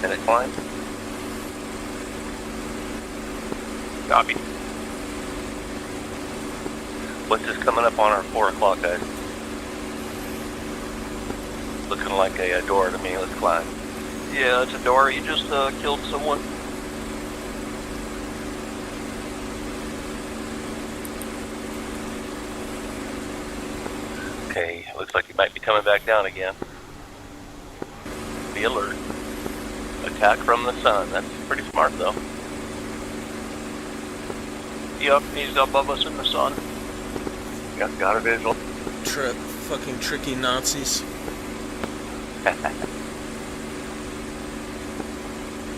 Minute climb.
Copy.
What's this coming up on our 4 o'clock, guys? Looking like a door to me. Let's climb.
Yeah, it's a door. You just killed someone.
Okay, looks like he might be coming back down again. Be alert. Attack from the sun. That's pretty smart, though.
Yep, he's above us in the sun.
Got a visual.
Fucking tricky Nazis.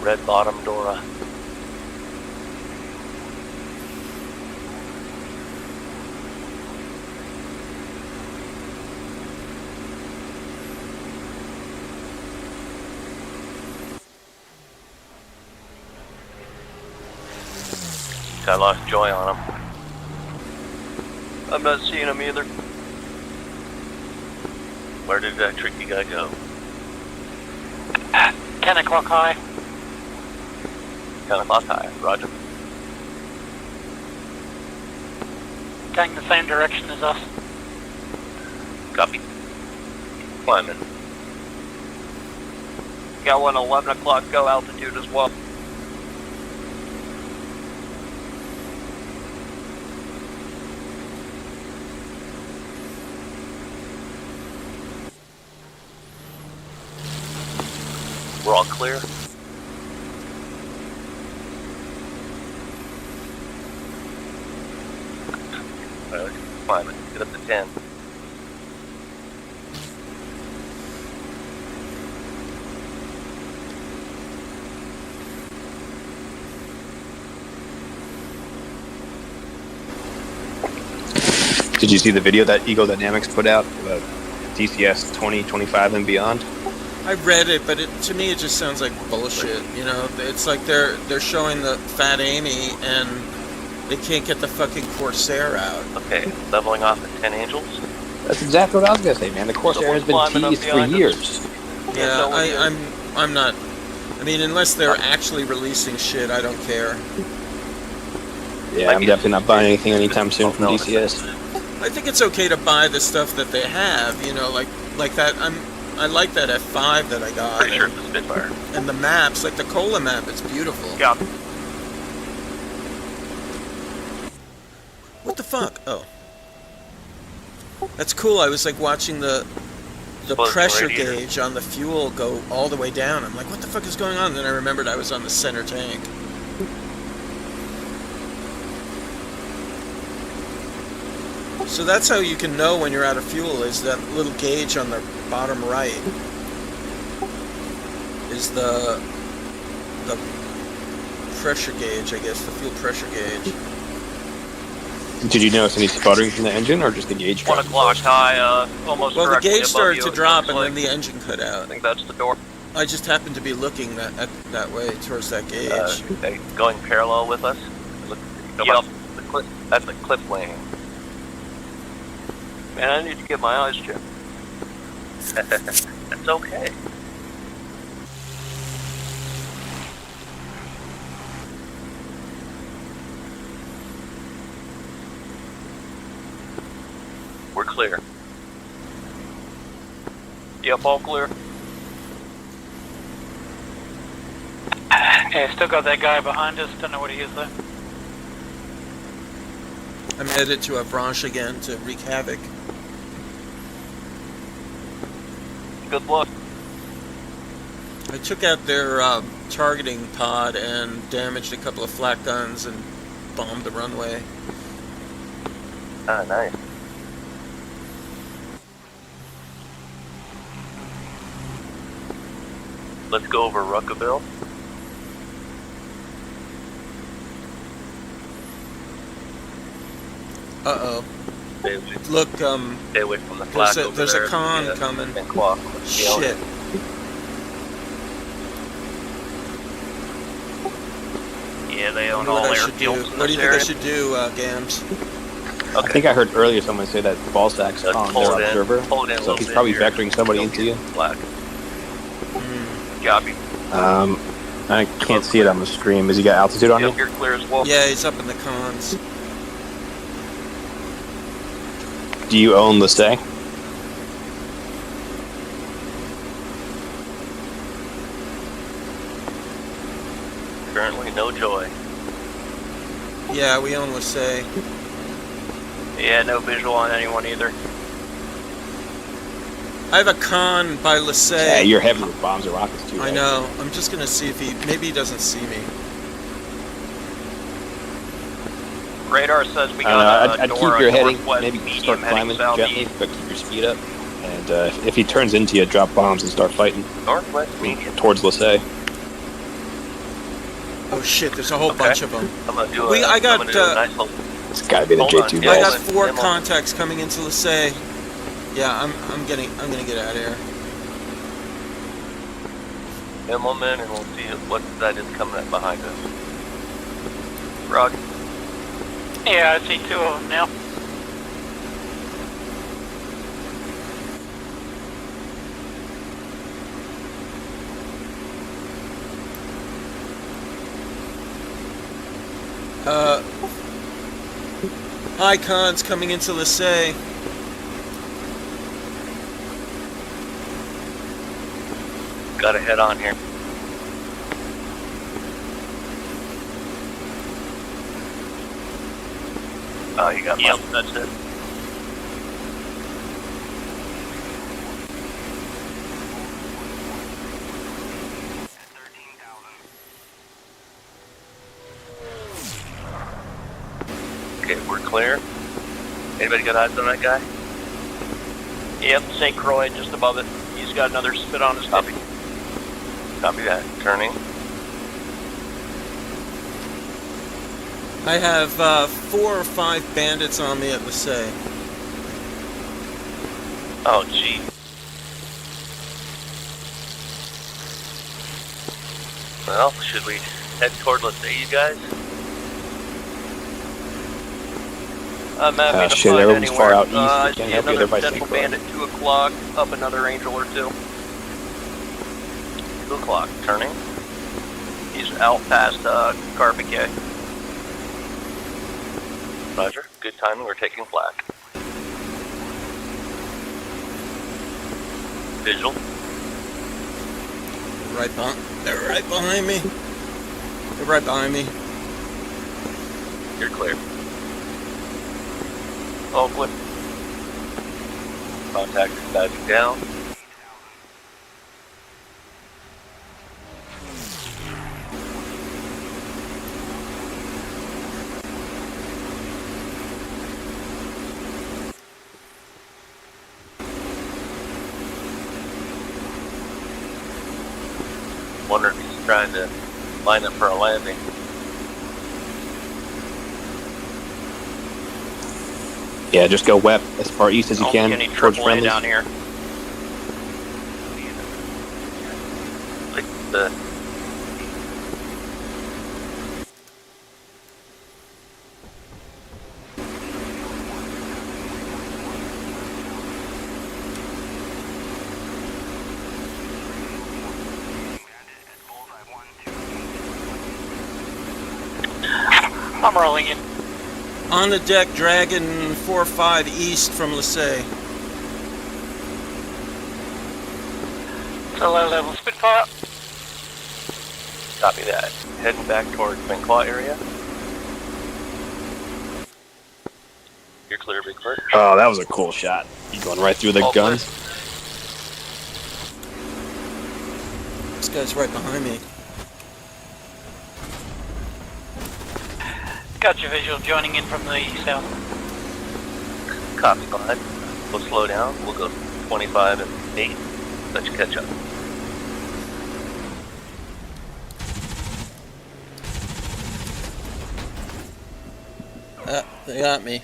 Red bottom Dora. I lost joy on him.
I'm not seeing him either.
Where did that tricky guy go?
10 o'clock high.
10 o'clock high. Roger.
Going the same direction as us.
Copy. Climbing.
Got one 11 o'clock go altitude as well.
We're all clear. Alright, let's climb it. Get up to 10.
Did you see the video that Eagle Dynamics put out about DCS 2025 and beyond?
I read it, but to me it just sounds like bullshit. You know, it's like they're showing the Fat Amy and they can't get the fucking Corsair out.
Okay, leveling off at 10 Angels.
That's exactly what I was gonna say, man. The Corsair has been
Someone's climbing
teased
up
for
behind us.
years.
Yeah,
no idea.
I'm not. I mean, unless they're actually releasing shit, I don't care.
Yeah, I'm definitely not buying anything anytime soon from DCS.
I think it's okay to buy the stuff that they have. You know, like that. I like that F5 that I got.
Pretty sure it's a Spitfire.
And the maps, like the Cola map, it's beautiful.
Yeah.
What the fuck? Oh. That's cool. I was like watching the
Explosion
pressure
radiator.
gauge on the fuel go all the way down. I'm like, what the fuck is going on? And then I remembered I was on the center tank. So that's how you can know when you're out of fuel, is that little gauge on the bottom right. Is the pressure gauge, I guess, the fuel pressure gauge.
Did you notice any sputtering from the engine, or just the gauge
1
drop?
o'clock high, almost
Well, the
directly
gauge
above
started
you,
to
it
drop
looks
and
like.
then the engine cut
I
out.
think that's the door.
I just happened to be looking that way, towards that gauge.
Okay, going parallel with us. Look,
Yep.
the clip, that's the clip lane.
Man, I need to get my eyes checked.
That's okay.
Yep, all clear.
Okay, still got that guy behind us. Don't know what he is though.
I'm headed to Avranches again to wreak havoc.
Good luck.
I took out their targeting pod and damaged a couple of flak guns and bombed the runway.
Ah, nice. Let's go over Ruckaville.
Uh-oh.
Stay
Look,
away from the flak over
there's
there.
a con coming.
And clock.
Shit.
Yeah, they
I
own
wonder
all
what I should do.
airfields in
What do
this
you think I
area.
should do, Gams?
I think I heard earlier someone say that ball sack's
Let's
on
pull
their
it in.
observer,
Pull it in a
so
little
he's
bit
probably
here.
vectoring somebody
Go
into
get
you.
the Flak.
Copy.
I can't see it on the stream. Has he got altitude on you?
Yep, you're clear as well.
Yeah, he's up in the cons.
Do you own Lestay?
Currently, no joy.
Yeah, we own Lassay.
Yeah, no visual on anyone either.
I have a con by Lassay.
Yeah, you're heavy with bombs and rockets too.
I
right?
know. I'm just gonna see if maybe he doesn't see me.
Radar says we
I don't know,
got
I'd
door
keep
on
your heading,
northwest,
maybe
medium
start
heading
climbing
southeast.
gently, but keep your speed up. And if he turns into you, drop bombs and start fighting
Northwest medium.
towards Lassay.
Oh shit! There's a whole
Okay.
bunch of them.
I'm gonna do
I got,
I'm gonna do a nice little.
It's gotta be the
Hold on,
J2
yeah,
I
balls.
got 4
Demo.
contacts coming into Lassay. Yeah, I'm gonna get out of here.
Emblem in, and we'll see what that is coming up behind us.
Roger.
Yeah, I see 2 of them now.
Icons coming into Lassay.
Got a head on here. Oh, you got
Yep,
my.
that's it.
Okay, we're clear. Anybody got eyes on that guy?
Yep, St. Croix just above it. He's got another spit on his
Copy.
tip.
Copy that. Turning.
I have 4 or 5 bandits on me at Lassay.
Oh, gee. Well, should we head toward, let's say, you guys?
I'm happy to
Shit,
find
everyone's
anywhere.
far out east.
I
Can't
see
help you
another
there by
potential
St. Croix.
bandit 2 o'clock, up another angel or 2.
2 o'clock. Turning.
He's out past Carpiquet.
Roger. Good timing. We're taking flak. Visual.
They're right behind me. They're right behind me.
You're clear.
Oakland.
Contact is diving down. Wonder if he's trying to line up for a landing.
Yeah, just go west as far east as you
Don't
can
see any
towards
AAA
friendlies.
down here.
Like the
I'm rolling in.
On the deck, Dragon 4-5 east from Lassay.
It's a low level Spitfire.
Copy that. Heading back towards Claw area. You're clear, Big Bird.
Oh, that was a cool shot. You going right through the
All
guns?
This guy's right behind me.
Got your visual joining in from the south.
Copy, Clyde. We'll slow down. We'll go 25 and 8. Let you catch up.
They got me.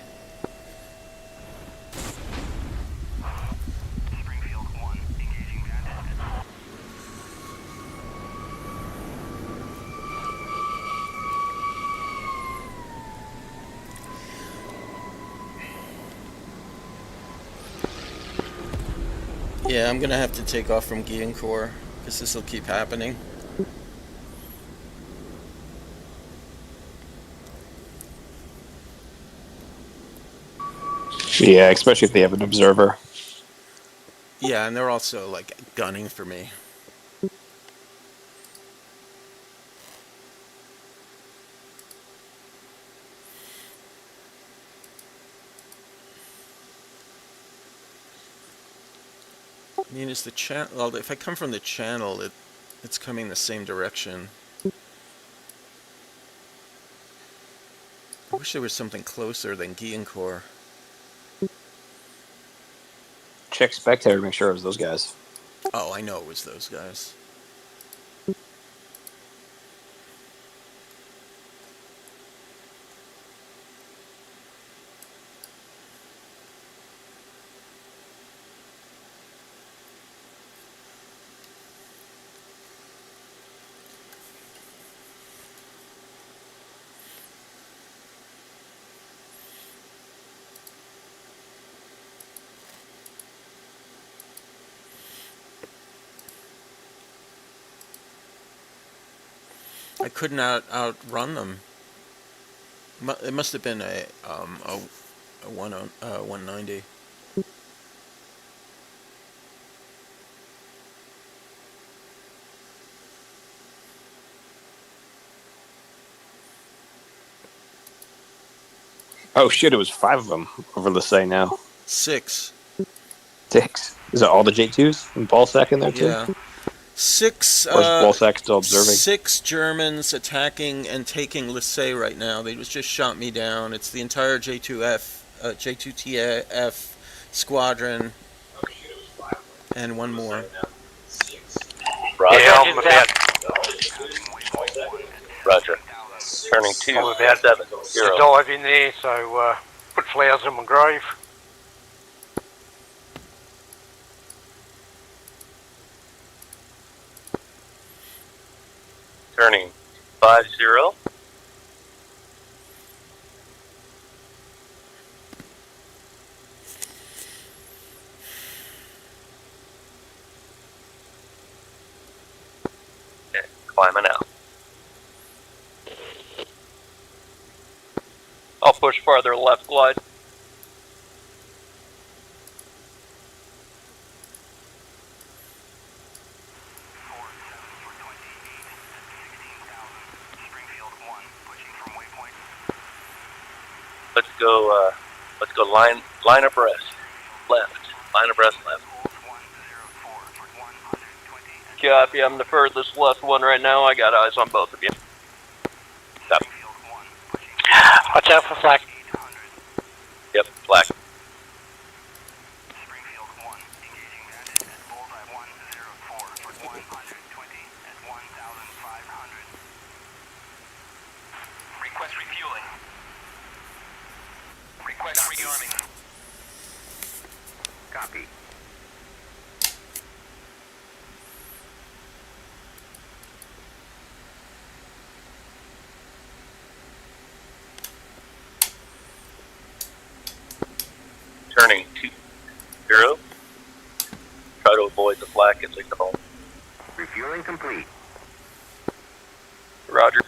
Springfield 1, engaging bandit.
Yeah, I'm gonna have to take off from Guillencourt, because this will keep happening.
Yeah, especially if they have an observer.
Yeah, and they're also, like, gunning for me. I mean, is the channel... Well, if I come from the channel, it's coming the same direction. I wish there was something closer than Guillencourt.
Check spectator to make sure it was those guys.
Oh, I know it was those guys. I couldn't outrun them. It must have been a 190.
Oh shit, it was 5 of them over the say now.
6.
6. Is it all the J2s and Ballsack in there too?
Yeah. 6.
Or is Ballsack still observing?
6 Germans attacking and taking Lycée right now. They just shot me down. It's the entire J2TF squadron, and one more.
Roger.
Yeah, I'm about
Roger. Turning 2,
I'm about
7,
to
0.
dive in there, so put flowers in my grave.
Turning 5-0. Okay, climbing out. I'll push farther left, Glide. Let's go line abreast. Left. Line abreast left. Copy, I'm the furthest left one right now. I got eyes on both of you. Copy.
Watch out for flak.
Yep, black.
Springfield 1, engaging bandit at bullseye 104 for 120 at 1,500. Request refueling. Request rearming. Copy.
Turning 2-0. Try to avoid the flak as they come home.
Refueling complete.
Roger.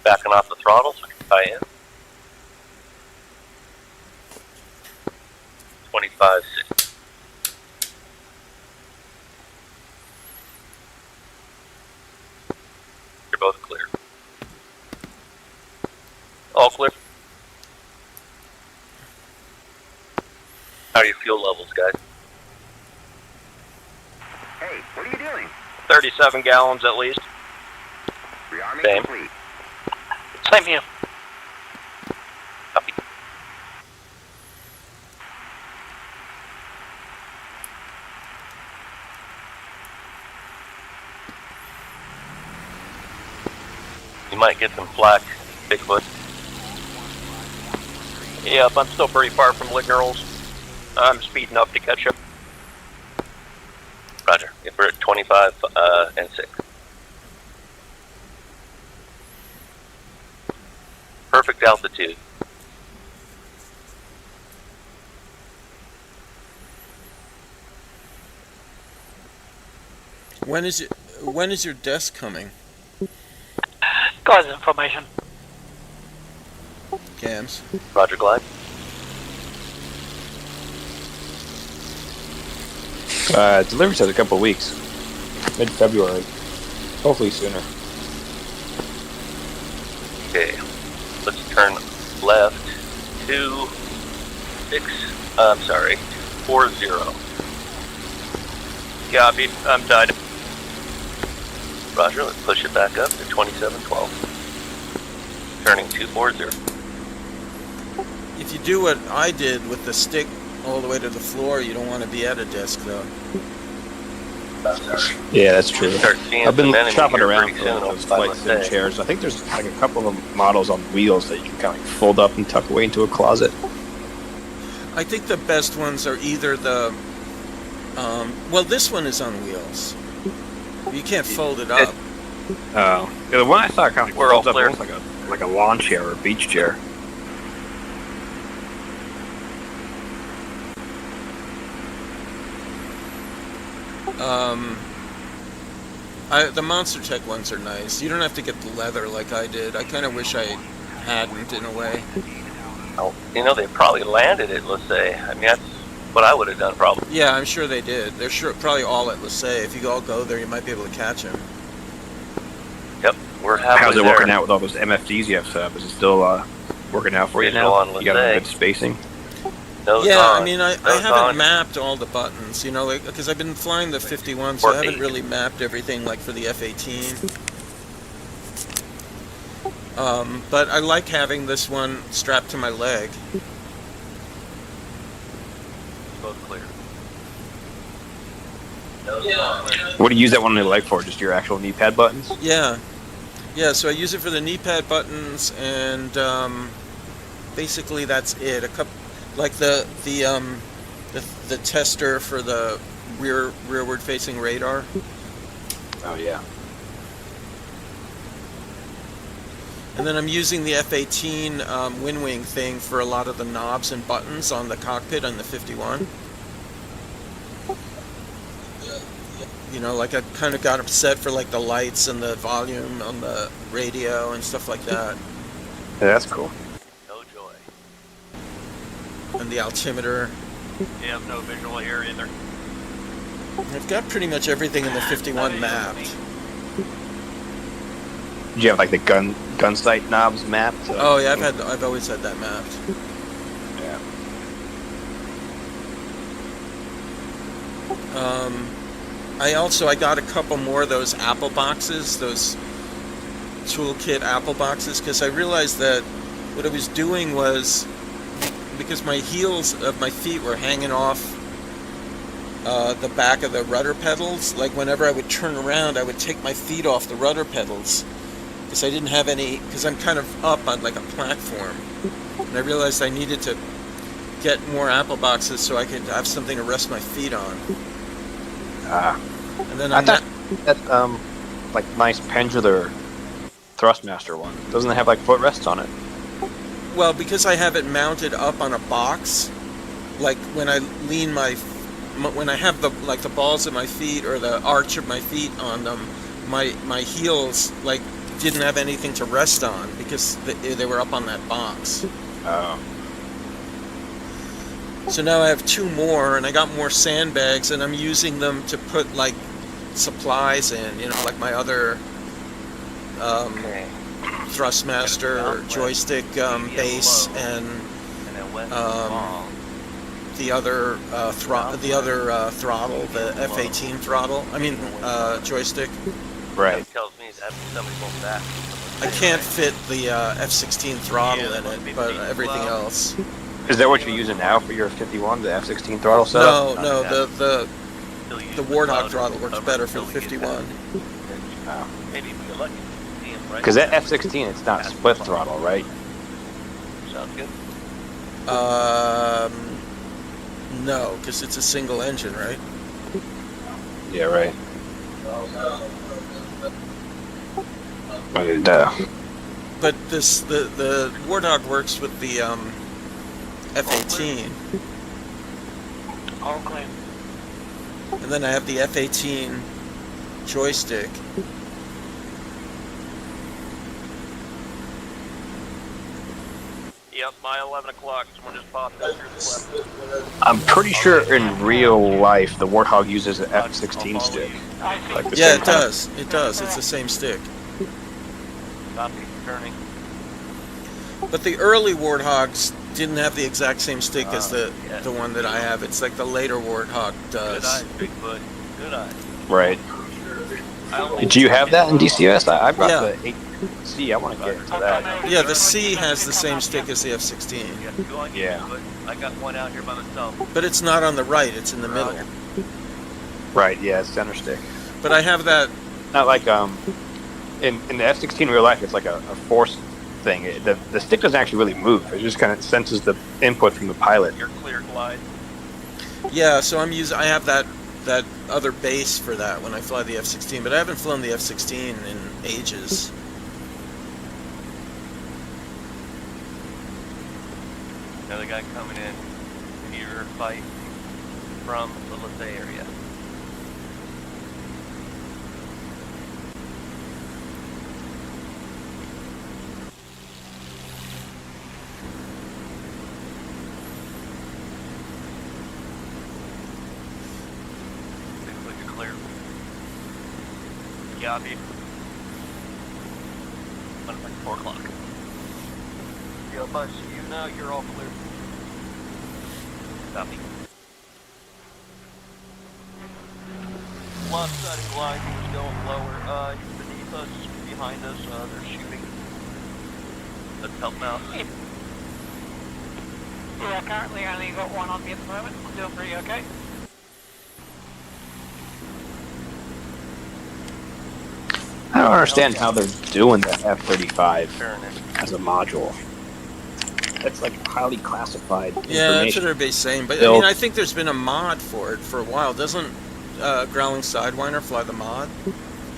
Backing off the throttle so I can tie in. 25-6. You're both clear. All clear. How are your fuel levels, guys?
Hey, what are you doing?
37 gallons at least.
Rearming
Same.
complete.
Same here.
Copy. You might get some flack, Bigfoot.
Yep, I'm still pretty far from Lignarls. I'm speeding up to catch up.
Roger. If we're at 25 and 6. Perfect altitude.
When is your desk coming?
Guys, information.
Gams.
Roger, Glide.
Delivery says a couple of weeks. Mid-February. Hopefully sooner.
Okay. Let's turn left 40.
Copy. I'm tied.
Roger, let's push it back up to 2712. Turning 240.
If you do what I did with the stick all the way to the floor, you don't want to be at a desk though.
Yeah, that's true.
Start seeing
I've been
some enemy
shopping
here
around
pretty
for
soon,
those
I
flight
must
sim
say.
chairs. I think there's like a couple of models on wheels that you can kind of like fold up and tuck away into a closet.
I think the best ones are either the well, this one is on wheels. You can't fold it up.
Oh, yeah, the one I saw kind of
We're all
folds up
clear.
almost like a lawn chair or a beach chair.
The Monster Tech ones are nice. You don't have to get the leather like I did. I kind of wish I hadn't in a way.
Oh, you know, they probably landed it, let's say. I mean, that's what I would have done probably.
Yeah, I'm sure they did. They're probably all at Lassay. If you all go there, you might be able to catch them.
Yep, we're halfway
How's it
there.
working out with all those MFDs you have set up? Is it still working out for you
Still
now?
on
You got
Lassay.
good spacing?
Nose
Yeah,
on.
I mean, I
Nose
haven't
on.
mapped all the buttons, you know, like, because I've been flying the 51, so I
Or
haven't
8.
really mapped everything like for the F-18. But I like having this one strapped to my leg.
Both clear.
What do you use that one on your leg for? Just your actual knee pad buttons?
Yeah, so I use it for the knee pad buttons, and basically that's it. A couple, like the tester for the rearward facing radar.
Oh yeah.
And then I'm using the F-18 wind wing thing for a lot of the knobs and buttons on the cockpit on the 51. You know, like I kind of got them set for like the lights and the volume on the radio and stuff like that.
Yeah, that's cool.
No joy.
And the altimeter.
Yeah, no visual here either.
I've got pretty much everything in the 51 mapped.
Did you have like the gun sight knobs mapped?
Oh yeah, I've always had that mapped.
Yeah.
I got a couple more of those Apple boxes, those toolkit Apple boxes, because I realized that what I was doing was, because my heels of my feet were hanging off the back of the rudder pedals, like whenever I would turn around, I would take my feet off the rudder pedals, because I didn't have any, because I'm kind of up on like a platform, and I realized I needed to get more Apple boxes so I could have something to rest my feet on. And then
I
on
thought that like nice pendular Thrustmaster one doesn't it have like footrests on it?
well, because I have it mounted up on a box, like when I lean when I have the balls of my feet or the arch of my feet on them, my heels like didn't have anything to rest on because they were up on that box.
Oh.
So now I have 2 more, and I got more sandbags, and I'm using them to put like supplies in. You know, like my other
Okay.
Thrustmaster joystick base and
And then west
Um,
long.
the other throttle, the F18 throttle. I mean joystick.
Right.
That tells me that somebody pulled back.
I can't fit the F16 throttle in it, but everything else.
Is that what you're using now for your 51, the F16 throttle setup?
No, the
Still use
Warthog
cloud
throttle works
cover
better for the
until we get
51.
that. Maybe if we get lucky, see him right.
Because that F16, it's not split throttle, right?
Sounds good.
No, because it's a single engine, right?
Yeah, right.
But this the Warthog works with the F18,
All clean.
and then I have the F18 joystick.
Yep, my 11 o'clock. Someone just popped up through the left.
I'm pretty sure in real life the Warthog uses an F16 stick.
I see.
Like the
Yeah,
same
it
kind of-
does. It does. It's the same stick.
Copy. Turning.
But the early Warthogs didn't have the exact same stick as the
yeah.
one that I have. It's like the later Warthog
Good eyes,
does.
Bigfoot. Good eyes.
Right.
I only
Do you have that in DCS? I brought
Yeah.
the 8C. I want to get into that.
Yeah, the C has the same stick as the F16,
You got 2 on you,
Yeah.
Bigfoot. I got one out here by myself.
but it's not on the right. It's in the middle.
Right, yeah, it's center stick.
But I have that.
Not like in the F16 real life, it's like a force thing. The stick doesn't actually really move. It just kind of senses the input from the pilot.
You're clear, Glide.
Yeah, so I have that other base for that when I fly the F16, but I haven't flown the F16 in ages.
Another guy coming in. Your fight from the Lithé area. Bigfoot, you're clear.
Copy.
It's like 4 o'clock.
Yep, I see you now. You're all clear.
Copy.
Left side of Glide is going lower. Beneath us, behind us, they're shooting.
Let's help him out.
Yeah, currently only got one on me at the moment. I'm doing pretty okay.
I don't understand how they're doing the F-35
Turning.
as a module. That's like highly classified
Yeah, that's
information.
what everybody's saying. But I
Bill-
mean, I think there's been a mod for it for a while. Doesn't Growling Sidewinder fly the mod?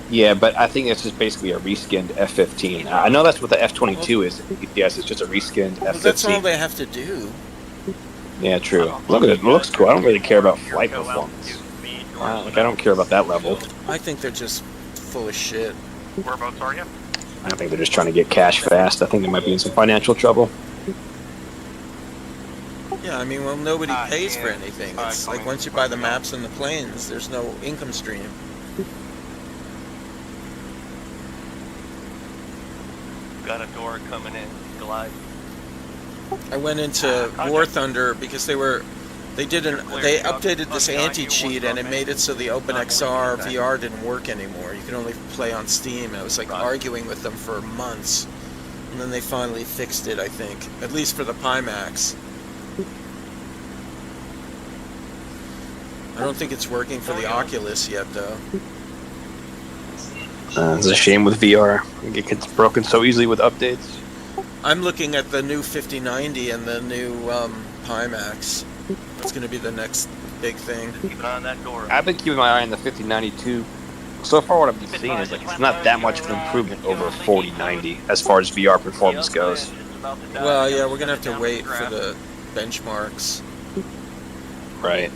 Yeah, but I think it's just basically a reskinned F-15. I know that's what the F-22 is. Yes, it's just a reskinned
Well, that's all
F-15.
they have to do.
Yeah, true. Look at it. It looks cool. I don't really care about flight performance. I don't care about that level.
I think they're just full of shit.
Whereabouts are you?
I think they're just trying to get cash fast. I think they might be in some financial trouble.
Yeah, I mean, well, nobody pays for anything. It's like once you buy the maps and the planes, there's no income stream.
Got a door coming in. Glide.
I went into War Thunder because they updated this anti-cheat and it made it so the OpenXR VR didn't work anymore. You could only play on Steam. I was like arguing with them for months, and then they finally fixed it. I think, at least for the Pimax. I don't think it's working for the Oculus yet, though.
It's a shame with VR. It gets broken so easily with updates.
I'm looking at the new 5090 and the new Pimax. That's going to be the next big thing.
Keep an eye on that door.
I've been keeping my eye on the 5092. So far, what I've been seeing is like it's not that much of an improvement over 4090 as far as VR performance goes.
Well, yeah, we're going to have to wait for the benchmarks.
Right.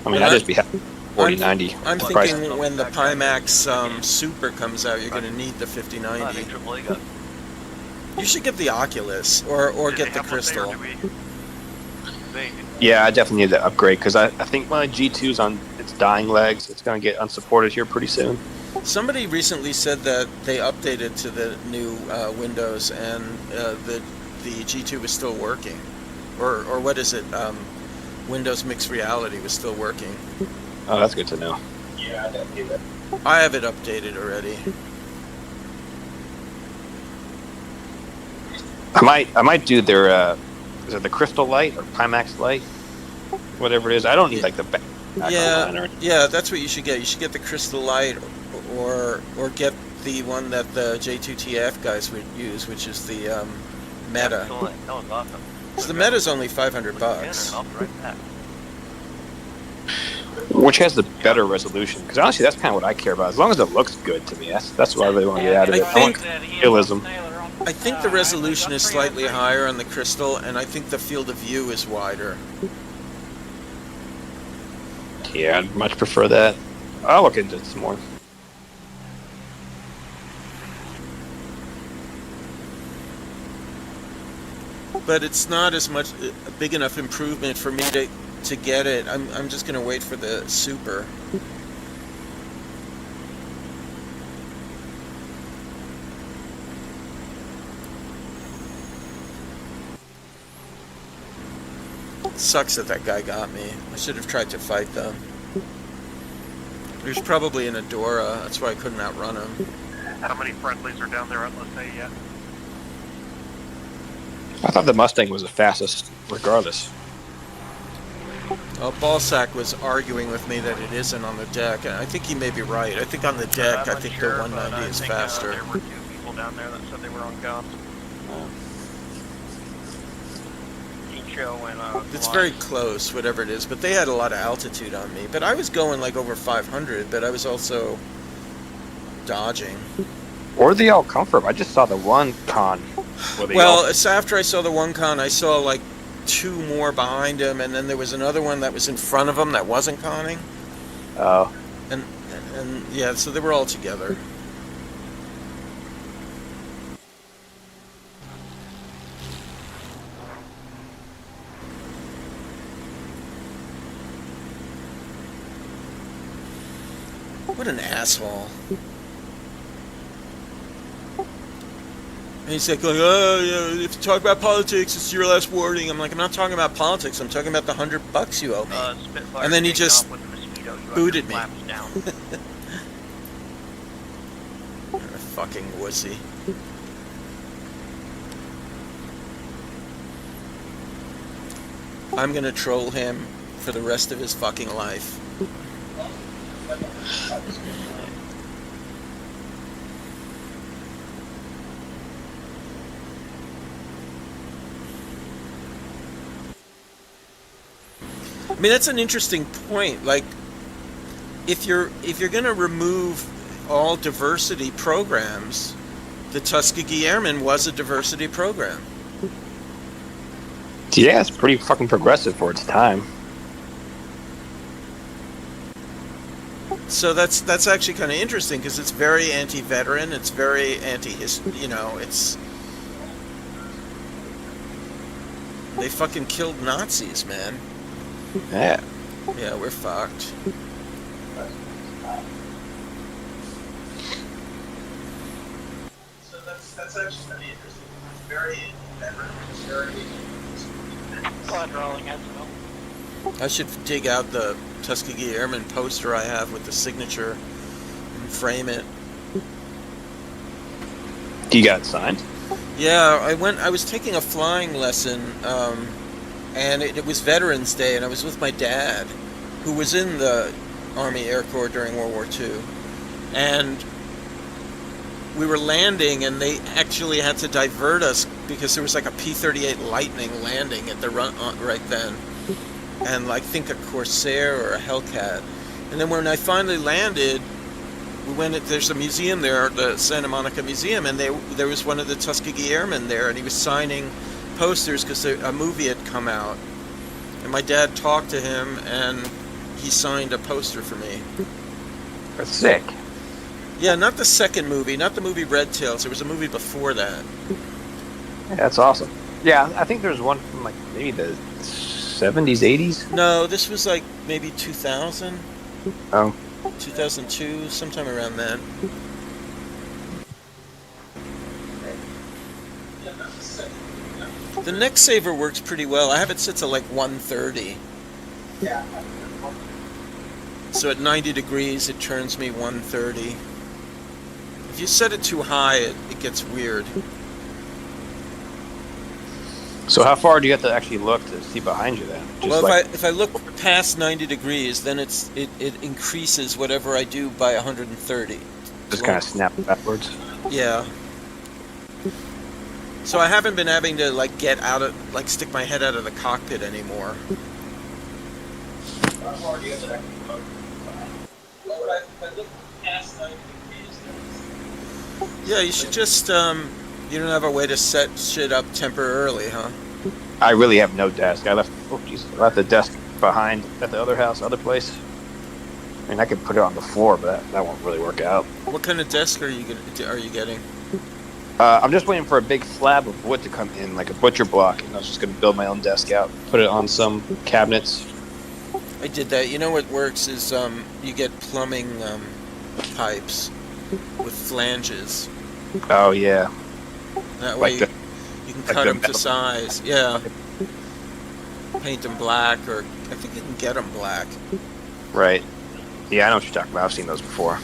I mean, I'd just be happy. 4090.
I'm
price.
thinking when the Pimax Super comes out, you're going to need the
I
5090.
think AAA got
You should get the Oculus or get the Crystal.
Yeah, I definitely need to upgrade because I think my G2's on its dying legs. It's going to get unsupported here pretty soon.
Somebody recently said that they updated to the new Windows and the G2 was still working, or what is it? Windows Mixed Reality was still working.
Oh, that's good to know. Yeah, I definitely need that.
I have it updated already.
I might do their is it the Crystal Light or Pimax Light, whatever it is. I don't need like the back.
Yeah, that's what you should get. You should get the Crystal Light, or get the one that the J2TF guys would use, which is the Meta.
Excellent. That was awesome.
So the Meta's only $500.
I'll be right back.
Which has the better resolution? Because honestly, that's kind of what I care about. As long as it looks good to me, that's what I really want to get out of it.
I think-
I want realism.
I think the resolution is slightly higher on the Crystal, and I think the field of view is wider.
Yeah, I'd much prefer that. I'll look into it some more.
But it's not as much a big enough improvement for me to get it. I'm just gonna wait for the Super. Sucks that guy got me. I should have tried to fight them. There's probably an Adora. That's why I couldn't outrun him.
How many friendlies are down there on Let's say yet?
I thought the Mustang was the fastest, regardless.
Well, Ballsack was arguing with me that it isn't on the deck, and I think he may be right. I think on the deck, I think the 190 is faster.
There were 2 people down there that said they were on comms.
It's very close, whatever it is, but they had a lot of altitude on me. But I was going like over 500, but I was also dodging.
Or they all come from? I just saw the one con.
Well, it's after I saw the one con, I saw like 2 more behind him, and then there was another one that was in front of him that wasn't conning.
Oh.
And yeah, so they were all together. What an asshole. And he's like, oh, yeah, if you talk about politics, it's your last warning. I'm like, I'm not talking about politics. I'm talking about the $100 you owe me. And then he just booted me. Fucking wussy. I'm gonna troll him for the rest of his fucking life. I mean, that's an interesting point. Like, if you're gonna remove all diversity programs, the Tuskegee Airmen was a diversity program.
Yeah, it's pretty fucking progressive for its time.
So that's actually kind of interesting because it's very anti-veteran. It's very anti-history. You know, it's they fucking killed Nazis, man.
Yeah.
Yeah, we're fucked. So that's actually kind of interesting. It's very anti-veteran. It's very.
Glad rolling as well.
I should dig out the Tuskegee Airmen poster I have with the signature and frame it.
You got it signed?
Yeah, I was taking a flying lesson, and it was Veterans Day, and I was with my dad, who was in the Army Air Corps during World War II. And we were landing, and they actually had to divert us because there was like a P-38 Lightning landing at the run right then. And like think a Corsair or a Hellcat. And then when I finally landed, we went. There's a museum there, the Santa Monica Museum, and there was one of the Tuskegee Airmen there, and he was signing posters because a movie had come out. And my dad talked to him, and he signed a poster for me.
That's sick.
Yeah, not the second movie, not the movie Red Tails. There was a movie before that.
Yeah, that's awesome. Yeah, I think there's one from like maybe the 70s, 80s?
No, this was like maybe 2000,
Oh.
2002, sometime around then. The neck saver works pretty well. I have it set to like 130. So at 90 degrees, it turns me 130. If you set it too high, it gets weird.
So how far do you have to actually look to see behind you then? Just
Well,
like,
if I look past 90 degrees, then it increases whatever I do by 130.
just kind of snap backwards?
Yeah. So I haven't been having to like get out of like stick my head out of the cockpit anymore. Yeah, you should just you don't have a way to set shit up temporarily, huh?
I really have no desk. I left the desk behind at the other place. I mean, I could put it on the floor, but that won't really work out.
What kind of desk are you getting?
I'm just waiting for a big slab of wood to come in, like a butcher block, and I was just going to build my own desk out, put it on some cabinets.
I did that. You know what works is you get plumbing pipes with flanges.
Oh yeah,
That way
Like
you can
like
cut
the
them to
metal-
size. Yeah. Paint them black, or I think you can get them black.
right. Yeah, I know what you're talking about. I've seen those before.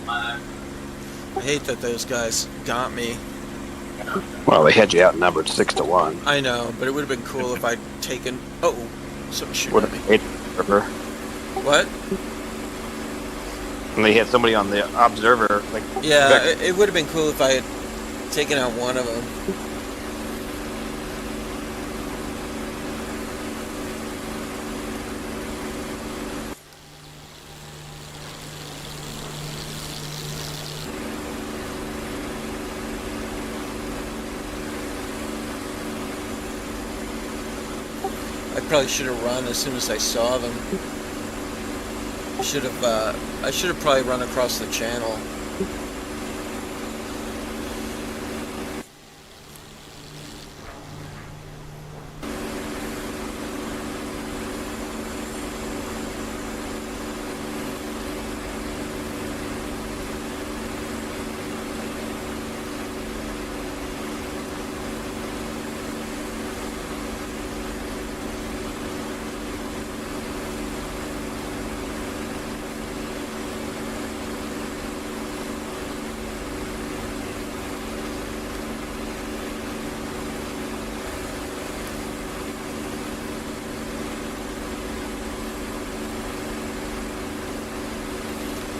I hate that those guys got me.
Well, they had you outnumbered 6-1.
I know, but it would have been cool if I'd taken. Oh, something shooting
Would
at me.
have hated River.
What?
And they had somebody on the observer, like
Yeah, it would have been cool if I had taken out one of them. I probably should have run as soon as I saw them. I should have probably run across the channel.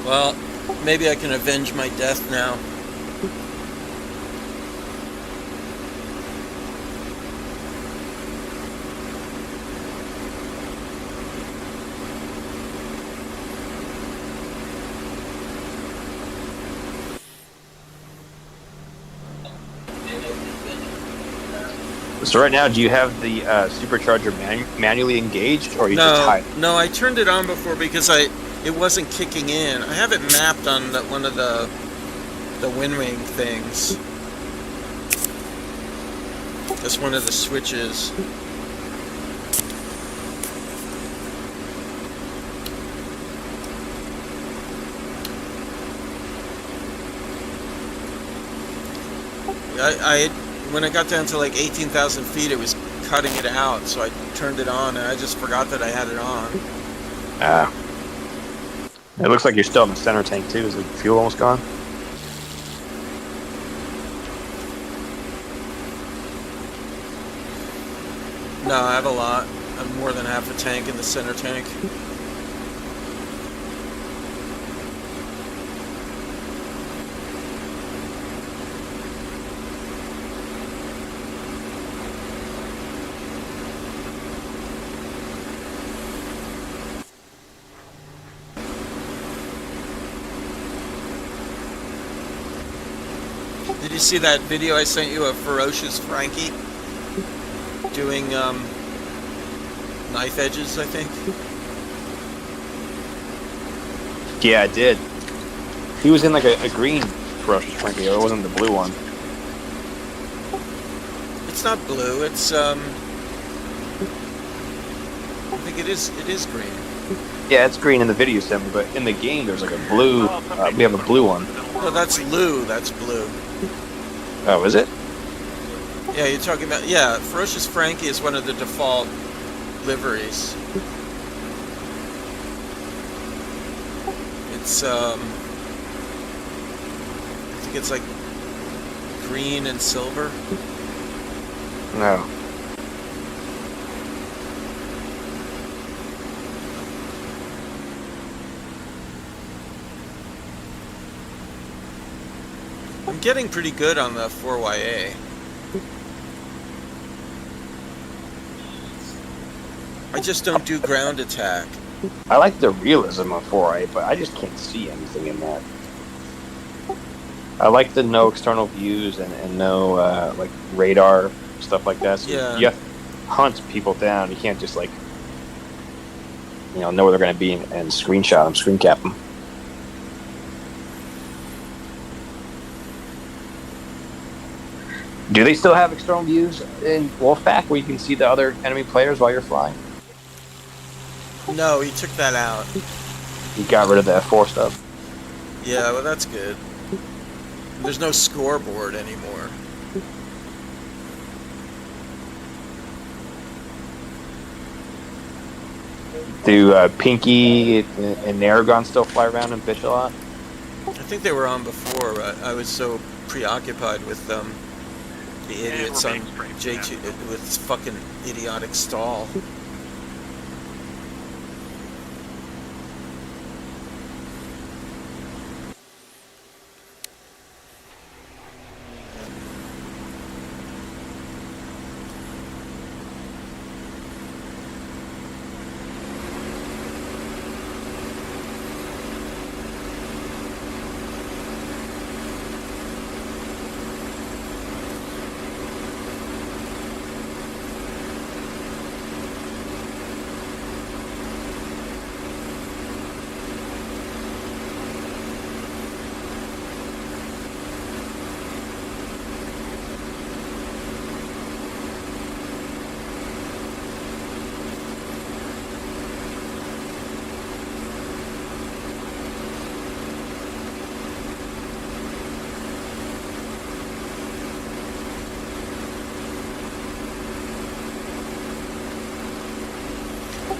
Well, maybe I can avenge my death now.
So right now, do you have the supercharger manually engaged, or are you just hiding?
No, I turned it on before because it wasn't kicking in. I have it mapped on one of the wind wing things. That's one of the switches. When I got down to like 18,000 feet, it was cutting it out, so I turned it on, and I just forgot that I had it on.
It looks like you're still in the center tank too. Is the fuel almost gone?
No, I have a lot. I'm more than half a tank in the center tank. Did you see that video I sent you of Ferocious Frankie doing knife edges, I think?
Yeah, I did. He was in like a green ferocious Frankie. It wasn't the blue one.
It's not blue. It's I think it is green.
Yeah, it's green in the video sent me, but in the game there's like a blue. We have a blue one.
No, that's Lou. That's blue.
Oh, is it?
Yeah, you're talking about, yeah, Ferocious Frankie is one of the default liveries. It's, I think it's like green and silver.
No.
I'm getting pretty good on the 4YA. I just don't do ground attack.
I like the realism of 4A, but I just can't see anything in that. I like the no external views and no like radar stuff like that. So
Yeah.
you have to hunt people down. You can't just like know where they're going to be and screenshot them, screen cap them. Do they still have external views in Wolfpack where you can see the other enemy players while you're flying?
No, he took that out.
You got rid of the F4 stuff.
Yeah, well, that's good. There's no scoreboard anymore.
Do Pinky and Narragon still fly around and bitch a lot?
I think they were on before, but I was so preoccupied with the idiots on J2 with this fucking idiotic stall.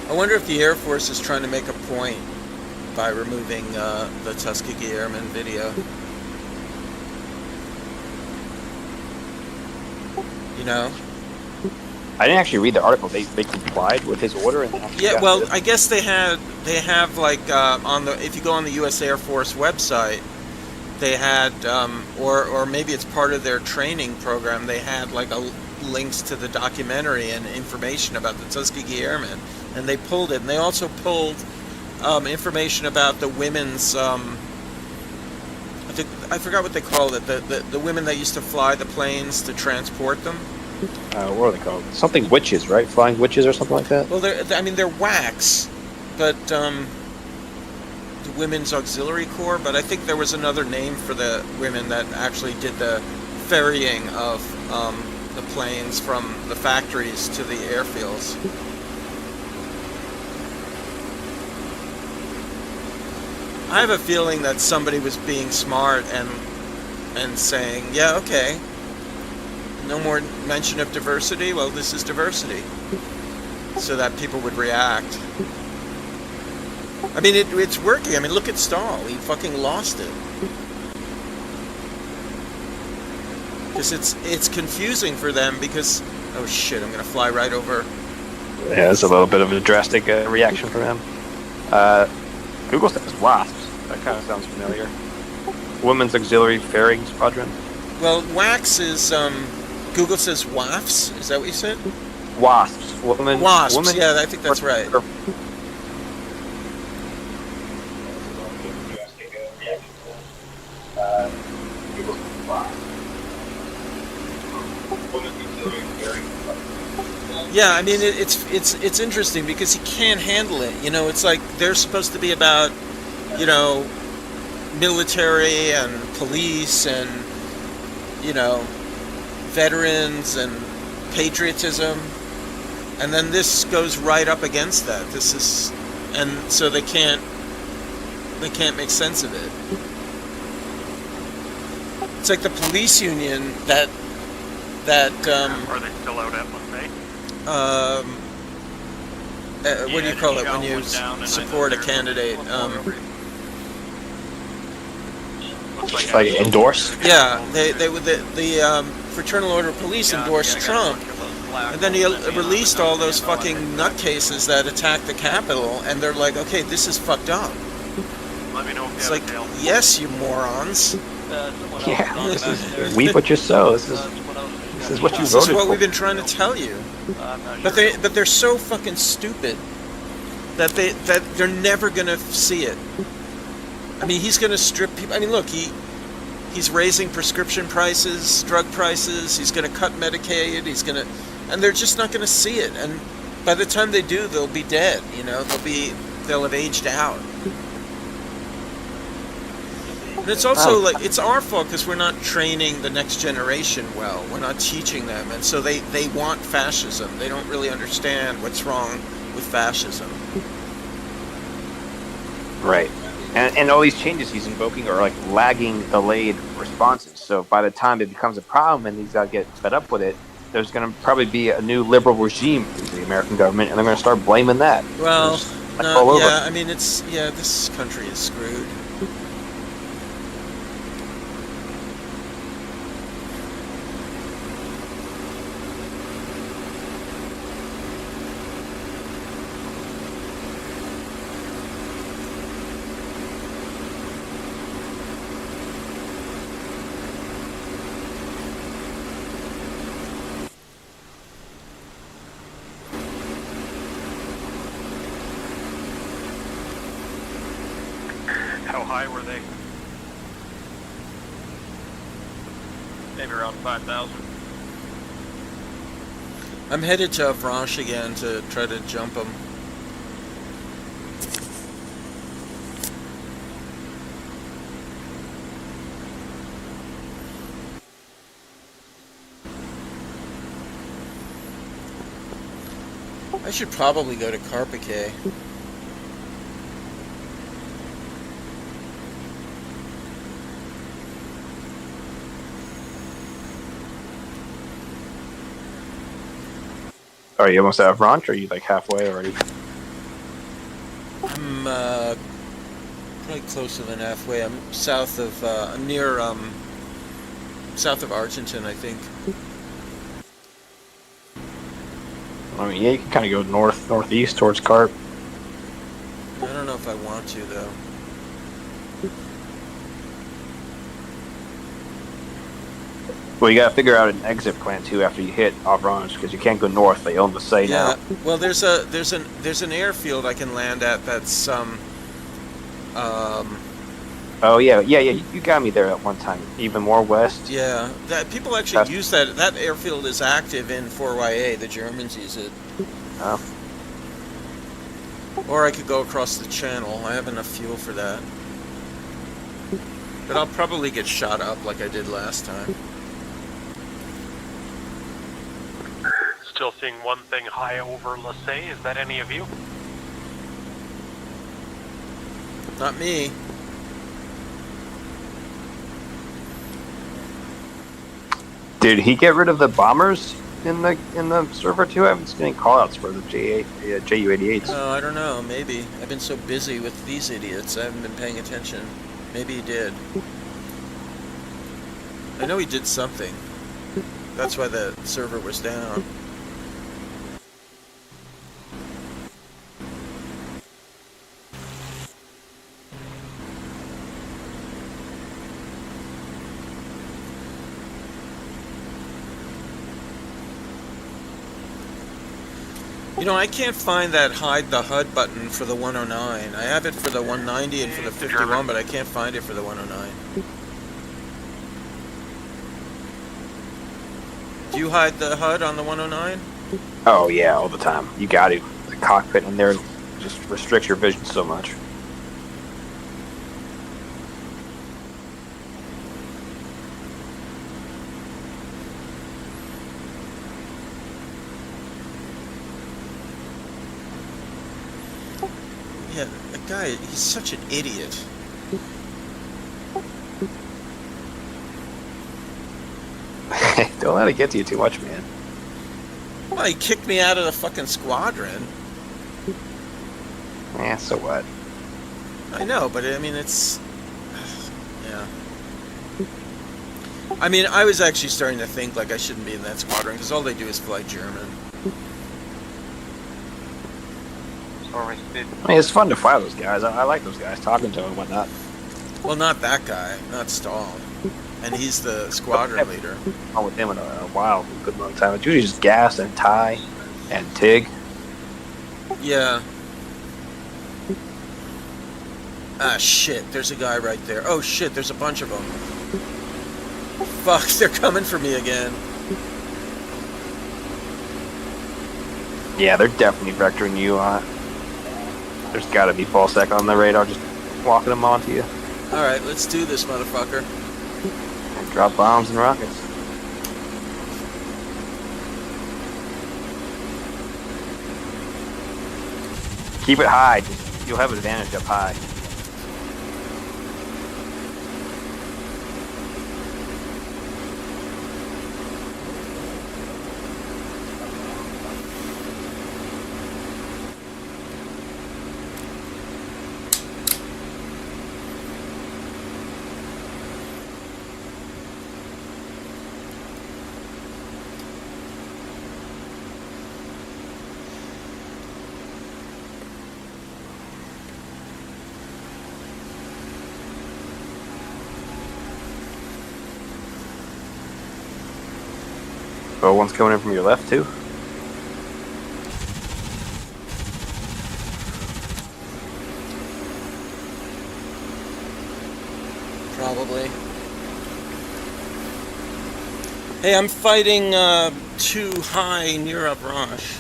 I wonder if the Air Force is trying to make a point by removing the Tuskegee Airmen video. You know?
I didn't actually read the article. They complied with his order and actually
Yeah,
got
well,
this.
I guess they have like on the, if you go on the U.S. Air Force website, they had or maybe it's part of their training program. They had like links to the documentary and information about the Tuskegee Airmen, and they pulled it. And they also pulled information about the women's. I forgot what they called it. The women that used to fly the planes to transport them.
What are they called? Something witches, right? Flying witches or something like that?
Well, they're WACs, but the Women's Auxiliary Corps. But I think there was another name for the women that actually did the ferrying of the planes from the factories to the airfields. I have a feeling that somebody was being smart and saying, yeah, okay, no more mention of diversity. Well, this is diversity, so that people would react. I mean, it's working. I mean, look at Stahl. He fucking lost it. Because it's confusing for them because, oh shit, I'm gonna fly right over.
Yeah, it's a little bit of a drastic reaction from him. Google says WASPs. That kind of sounds familiar. Women's Auxiliary Ferrying Squadron.
Well, WACS is Google says WAFs. Is that what you said?
WASPs.
WASPs. Yeah, I think that's right. Yeah, I mean it's interesting because he can't handle it. You know, it's like they're supposed to be about you know, military and police and, you know, veterans and patriotism. And then this goes right up against that. This is, and so they can't make sense of it. It's like the police union that
Are they still out at Moulin?
what do you call it when you support a candidate?
Like endorse?
Yeah, they would the Fraternal Order of Police endorsed Trump, and then he released all those fucking nutcases that attacked the Capitol, and they're like, okay, this is fucked up.
Let me know if
It's
you
like, yes, you morons.
Yeah, this is reap what you sow. This is what you
This
voted
is what
for.
we've been trying to tell you. But they're so fucking stupid that they're never gonna see it. I mean, he's gonna strip people. I mean, look, he's raising prescription prices, drug prices. He's gonna cut Medicaid. And they're just not gonna see it. And by the time they do, they'll be dead. You know, they'll have aged out. And it's also like, it's our fault because we're not training the next generation well. We're not teaching them. And so they want fascism. They don't really understand what's wrong with fascism.
Right. And all these changes he's invoking are like lagging, delayed responses. So by the time it becomes a problem and these guys get fed up with it, there's going to probably be a new liberal regime in the American government, and they're going to start blaming that.
Well,
all over.
yeah, I mean, this country is screwed.
How high were they? Maybe around 5,000.
I'm headed to Avranches again to try to jump them. I should probably go to Carpiquet.
Are you almost at Avranches, or are you like halfway already?
I'm probably closer than halfway. I'm south of near south of Argenton, I think.
I mean, yeah, you can kind of go northeast towards Carp.
I don't know if I want to though.
Well, you got to figure out an exit plan too after you hit Avranches, because you can't go north. They own the site
Yeah.
now.
Well, there's an airfield I can land at that's
Oh yeah. You got me there at one time. Even more west.
yeah, that people actually use that. That airfield is active in 4YA. The Germans use it.
Oh.
Or I could go across the channel. I have enough fuel for that. But I'll probably get shot up like I did last time.
Still seeing one thing high over Lassay. Is that any of you?
Not me.
Did he get rid of the bombers in the server too? I haven't seen any callouts for the JU-88s.
Oh, I don't know. Maybe. I've been so busy with these idiots, I haven't been paying attention. Maybe he did. I know he did something. That's why the server was down. You know, I can't find that hide the HUD button for the 109. I have it for the 190 and for the 51, but I can't find it for the 109. Do you hide the HUD on the 109?
Oh yeah, all the time. You got to. The cockpit in there just restricts your vision so much.
Yeah, that guy, he's such an idiot.
Don't let it get to you too much, man.
Well, he kicked me out of the fucking squadron.
Yeah, so what?
I know, but I mean, it's... Yeah. I mean, I was actually starting to think, like, I shouldn't be in that squadron, because all they do is fly German.
I mean, it's fun to fly those guys. I like those guys, talking to them and whatnot.
Well, not that guy, not Stahl. And he's the squadron leader.
I'm with him in a while, a good long time. It's usually just Gas and Ty and Tig.
Yeah. Ah, shit, there's a guy right there. Oh, shit, there's a bunch of them. Fuck, they're coming for me again.
Yeah, they're definitely vectoring you on. There's got to be Falsec on the radar, just walking them onto you.
Alright, let's do this, motherfucker.
And drop bombs and rockets. Keep it high. You'll have an advantage up high. Oh, one's coming in from your left, too.
Probably. Hey, I'm fighting too high near up Rosh.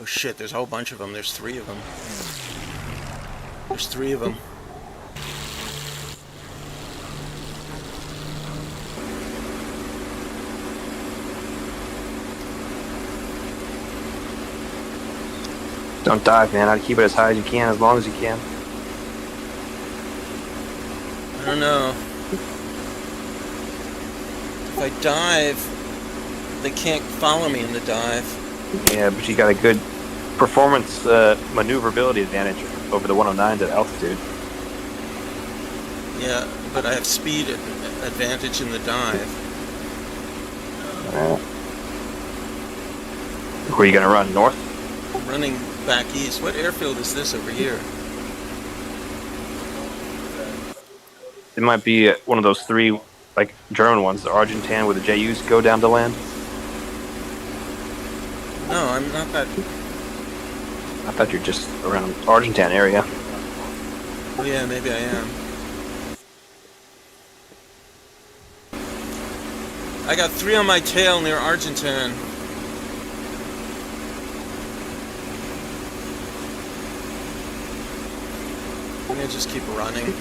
Oh shit, there's a whole bunch of them. There's 3 of them. There's 3 of them.
Don't dive, man. I'd keep it as high as you can, as long as you can.
I don't know. If I dive, they can't follow me in the dive.
Yeah, but you got a good performance maneuverability advantage over the 109s at altitude.
Yeah, but I have speed advantage in the dive.
Where are you going to run? North?
I'm running back east. What airfield is this over here?
It might be one of those 3, like, German ones, the Argentan where the JUs go down to land.
No, I'm not that...
I thought you're just around Argentan area.
Oh yeah, maybe I am. I got 3 on my tail near Argentan. I'm gonna just keep running.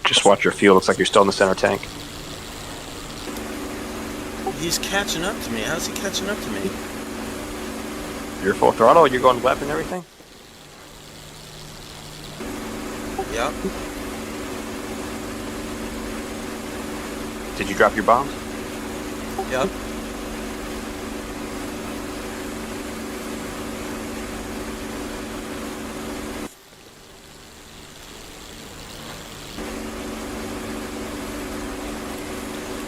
Just watch your fuel. Looks like you're still in the center tank.
He's catching up to me. How's he catching up to me?
You're full throttle? You're going left and everything?
Yep.
Did you drop your bombs?
Yep.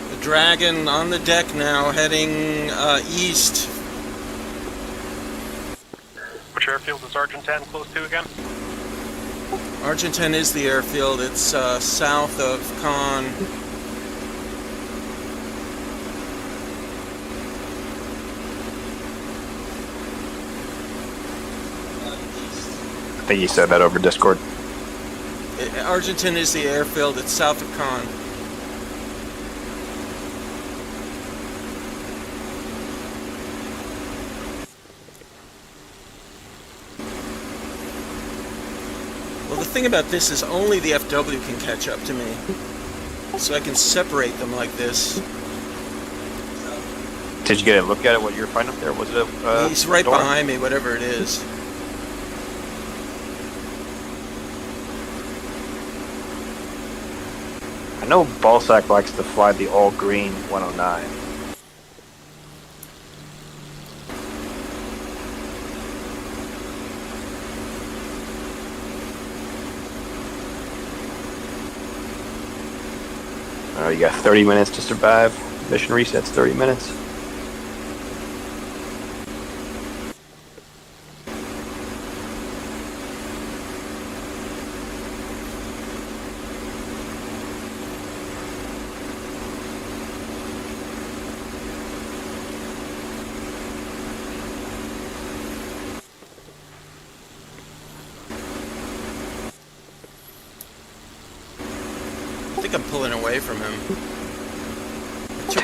The Dragon on the deck now, heading east.
Which airfield is Argentan close to again?
Argentan is the airfield. It's south of Caen.
I think you said that over Discord.
Argentan is the airfield. It's south of Caen. Well, the thing about this is only the FW can catch up to me. So I can separate them like this.
Did you get a look at it? What you're finding up there? Was it a?
He's right
storm?
behind me, whatever it is.
I know Ballsack likes to fly the all green 109. You got 30 minutes to survive. Mission resets 30 minutes.
I think I'm pulling away from him. I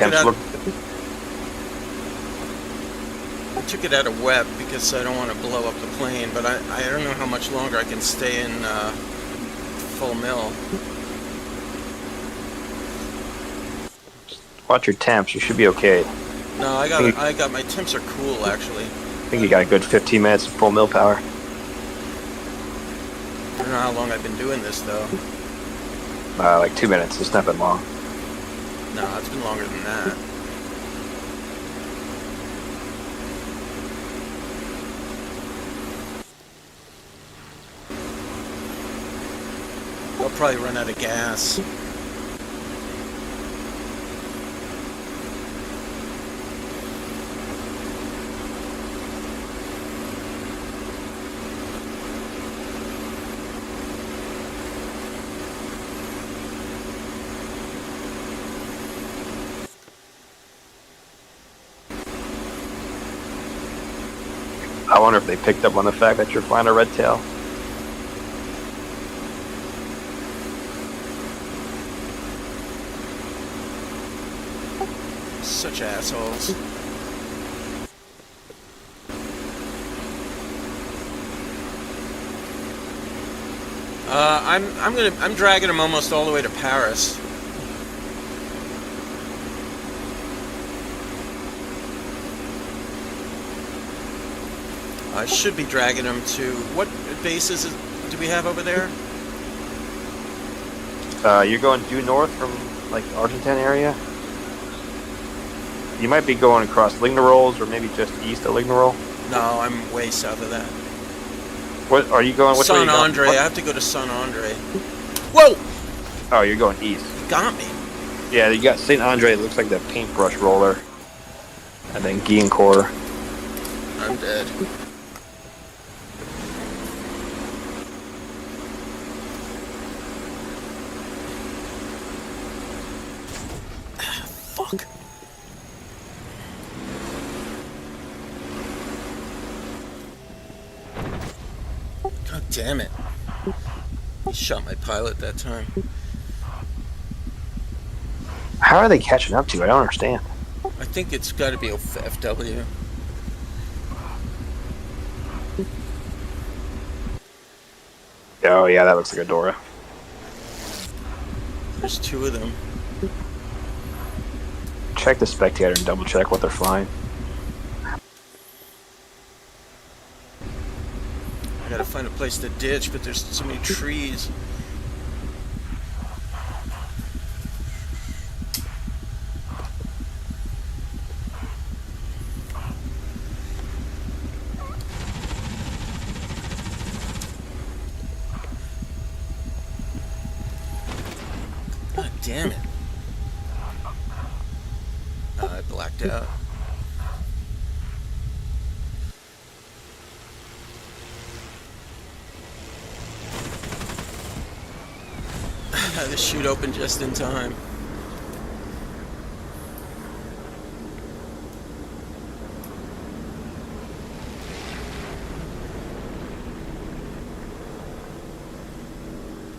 took it out of web because I don't want to blow up the plane, but I don't know how much longer I can stay in full mill.
Watch your temps. You should be okay.
No, I got my temps are cool actually.
I think you got a good 15 minutes of full mill power.
I don't know how long I've been doing this though.
Like 2 minutes. It's not been long.
No, it's been longer than that. I'll probably run out of gas.
I wonder if they picked up on the fact that you're flying a red tail.
Such assholes. I'm dragging him almost all the way to Paris. I should be dragging him to what bases do we have over there?
You're going due north from like Argentine area. You might be going across Lignerolles or maybe just east of Lignerolles.
No, I'm way south of that.
What are you going? Which way are
San
you going?
Andre. I have to go to San Andre. Whoa!
Oh, you're going east.
Got me.
Yeah, you got St. Andre. It looks like the paintbrush roller. And then Guillencourt.
I'm dead. Fuck. God damn it. He shot my pilot that time.
How are they catching up to you? I don't understand.
I think it's got to be FW.
Oh, yeah, that looks like a Dora.
There's two of them.
Check the spectator and double check what they're flying.
I gotta find a place to ditch, but there's so many trees. God damn it. I blacked out. The chute opened just in time.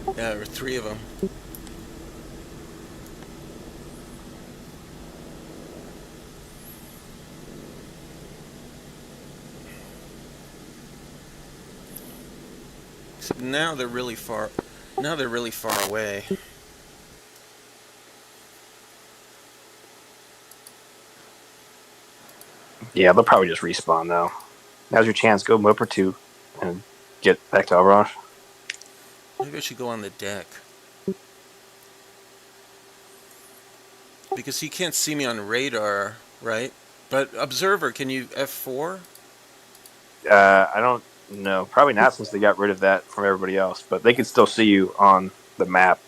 Yeah, there were three of them. Now they're really far. Now they're really far away.
Yeah, they'll probably just respawn though. Now's your chance. Go Mope or two and get back to Alvarado.
Maybe I should go on the deck. Because he can't see me on radar, right? But observer, can you F4?
I don't know. Probably not since they got rid of that from everybody else. But they can still see you on the map.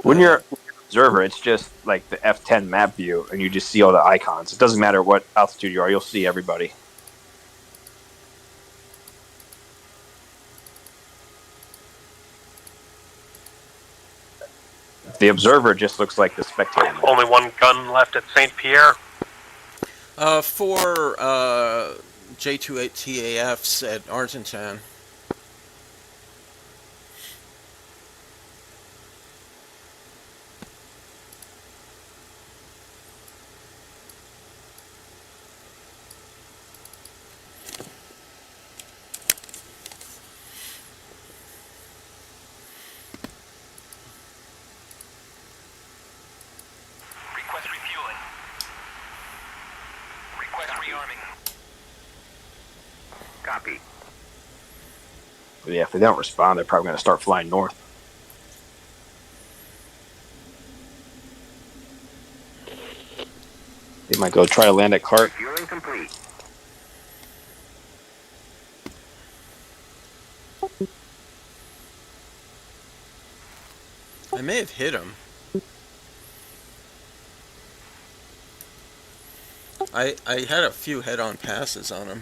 When you're observer, it's just like the F10 map view, and you just see all the icons. It doesn't matter what altitude you are; you'll see everybody. The observer just looks like the spectator.
Only one gun left at St. Pierre.
Four J28TAFs at Argentan.
Request refueling. Request rearming. Copy.
Yeah, if they don't respond, they're probably going to start flying north. They might go try to land at Cart.
Refueling complete.
I may have hit him. I had a few head-on passes on him.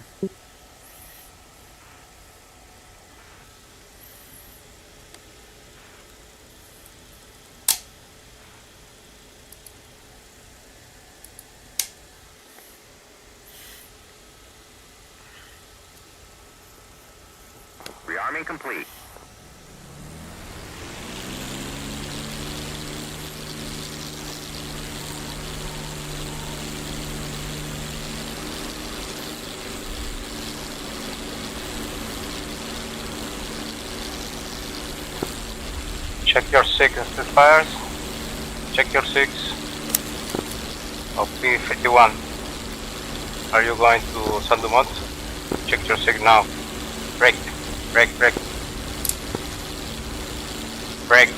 Rearming complete.
Check your 6 fires. Check your 6. Of P51. Are you going to San Dumont? Check your 6 now. Break. Break. Break. Break.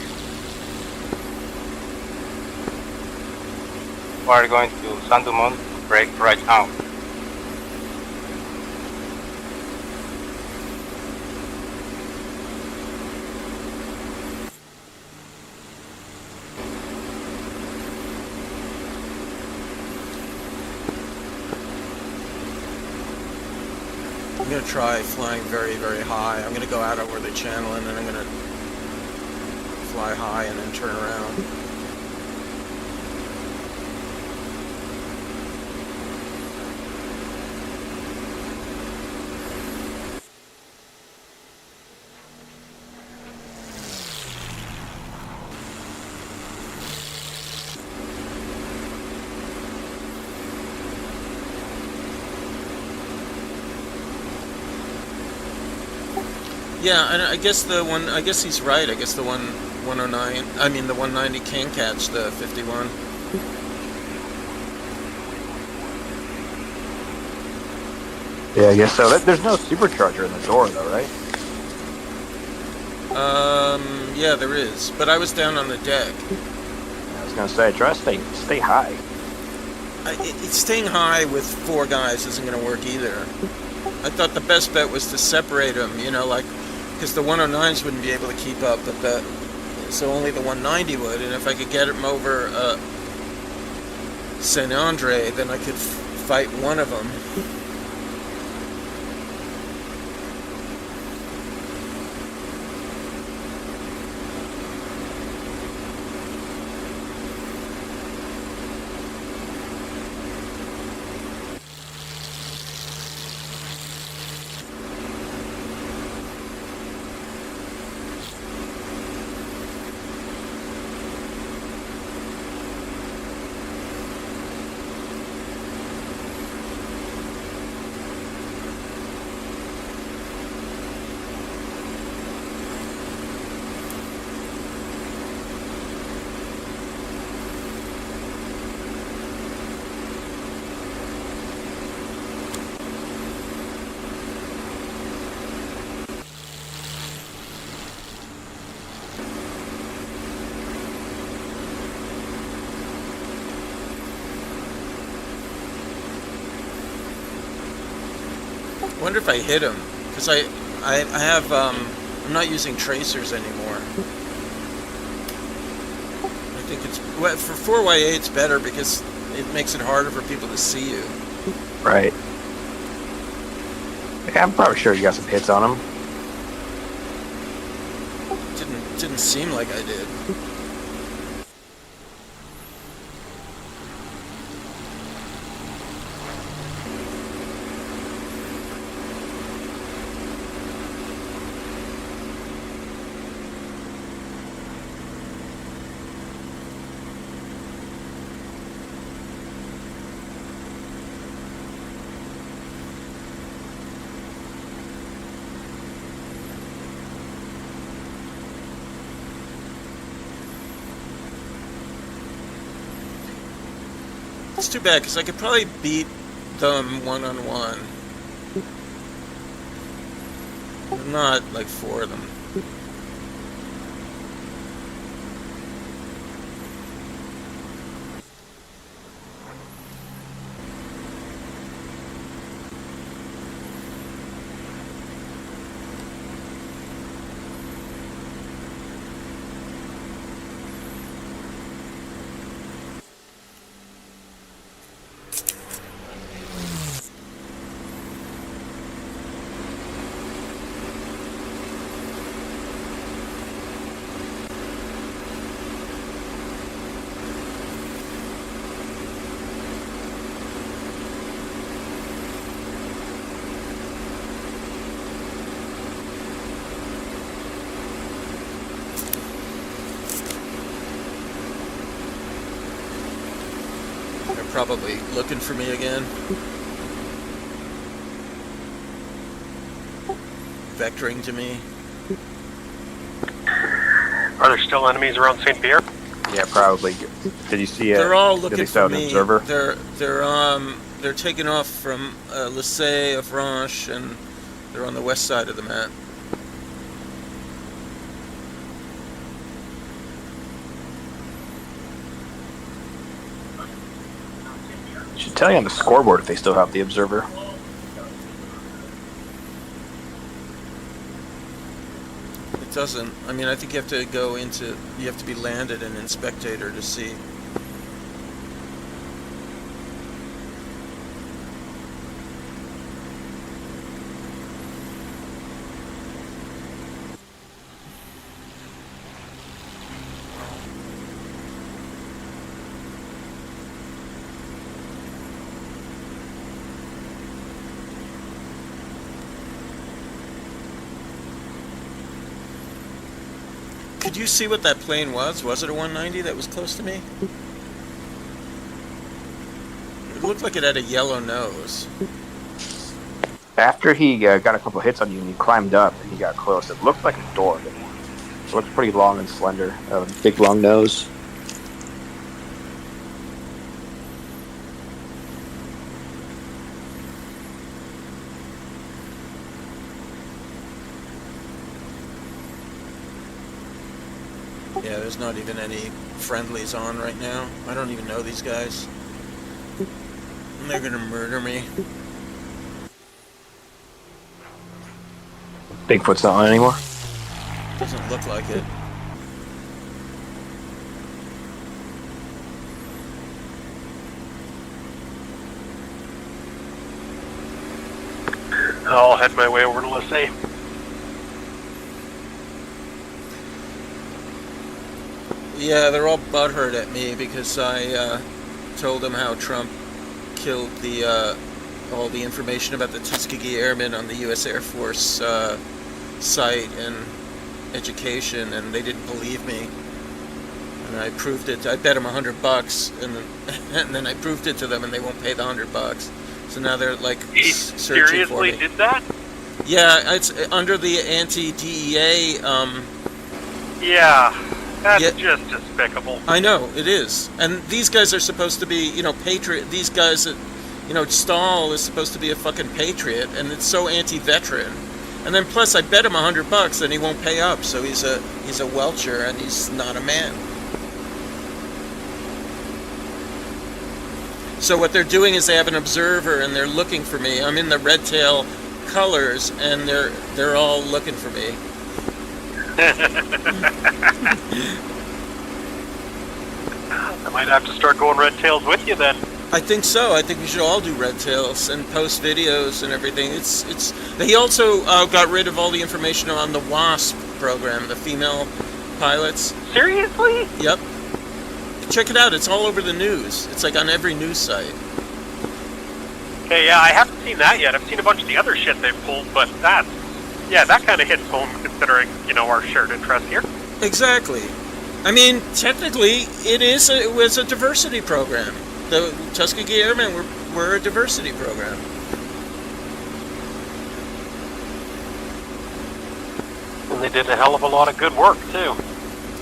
We are going to San Dumont. Break right now.
I'm going to try flying very, very high. I'm going to go out over the channel and then I'm going to fly high and then turn around. Yeah, and I guess he's right. I guess the 109, I mean the 190 can catch the 51.
Yeah, I guess so. There's no supercharger in the door, though, right?
Yeah, there is. But I was down on the deck.
I was gonna say, try to stay high.
It's staying high with four guys isn't going to work either. I thought the best bet was to separate them, you know, like, because the 109s wouldn't be able to keep up, but so only the 190 would, and if I could get them over Saint Andre, then I could fight one of them. I wonder if I hit him, because I have, I'm not using tracers anymore. I think it's, well, for 4YA it's better because it makes it harder for people to see you.
Right. Yeah, I'm probably sure you got some hits on him.
Didn't seem like I did. It's too bad, because I could probably beat them one-on-one. Not, like, four of them. Probably looking for me again. Vectoring to me.
Are there still enemies around St. Pierre?
Yeah, probably. Did you see it?
They're all
Did
looking
they
for
saw an
me.
observer?
They're taking off from Lycée of Ranche, and they're on the west side of the map.
Should tell you on the scoreboard if they still have the observer.
It doesn't. I mean, I think you have to go into. You have to be landed and in spectator to see. Could you see what that plane was? Was it a 190 that was close to me? It looked like it had a yellow nose.
After he got a couple hits on you and you climbed up and he got close, it looked like a door. It looked pretty long and slender. Big long nose.
Yeah, there's not even any friendlies on right now. I don't even know these guys. And they're gonna murder me.
Bigfoot's not on anymore.
Doesn't look like it.
I'll head my way over to Lycée.
Yeah, they're all butthurt at me because I told them how Trump killed the all the information about the Tuskegee Airmen on the U.S. Air Force site and education, and they didn't believe me. And I proved it. I bet them $100, and then I proved it to them, and they won't pay the $100. So now they're like
He
searching
seriously
for me.
did that?
Yeah, it's under the anti-DEA.
Yeah, that's
Yeah.
just despicable.
I know, it is. And these guys are supposed to be, patriot. These guys that, Stahl is supposed to be a fucking patriot, and it's so anti-veteran. And then plus I bet him $100 and he won't pay up, so he's a welcher and he's not a man. So what they're doing is they have an observer and they're looking for me. I'm in the red tail colors, and they're all looking for me.
I might have to start going red tails with you then.
I think so. I think we should all do red tails and post videos and everything. It's. He also got rid of all the information on the WASP program, the female pilots.
Seriously?
Yep. Check it out. It's all over the news. It's like on every news site.
Okay, yeah, I haven't seen that yet. I've seen a bunch of the other shit they've pulled, but that kind of hits home considering, our shared interest here.
Exactly. I mean, technically, it was a diversity program. The Tuskegee Airmen were a diversity program.
And they did a hell of a lot of good work, too.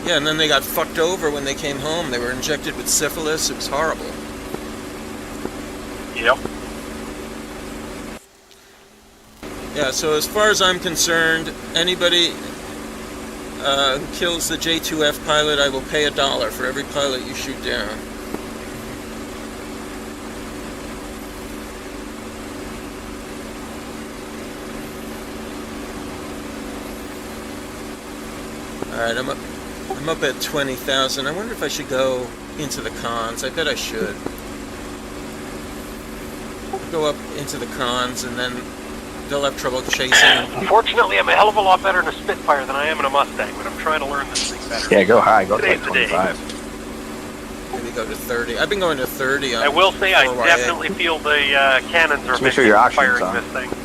Yeah, and then they got fucked over when they came home. They were injected with syphilis. It was horrible.
Yep.
Yeah, so as far as I'm concerned, anybody who kills the J2F pilot, I will pay $1 for every pilot you shoot down. Alright, I'm up at 20,000. I wonder if I should go into the cons. I bet I should. I'll go up into the cons and then they'll have trouble chasing.
Unfortunately, I'm a hell of a lot better in a Spitfire than I am in a Mustang, but I'm trying to learn this thing better.
Yeah, go high. Go to
Today's
like
the day.
25.
Maybe go to 30. I've been going to 30 on
I will say I
4YA.
definitely feel the cannons are
Just make sure your
firing
oxygen's on.
this thing.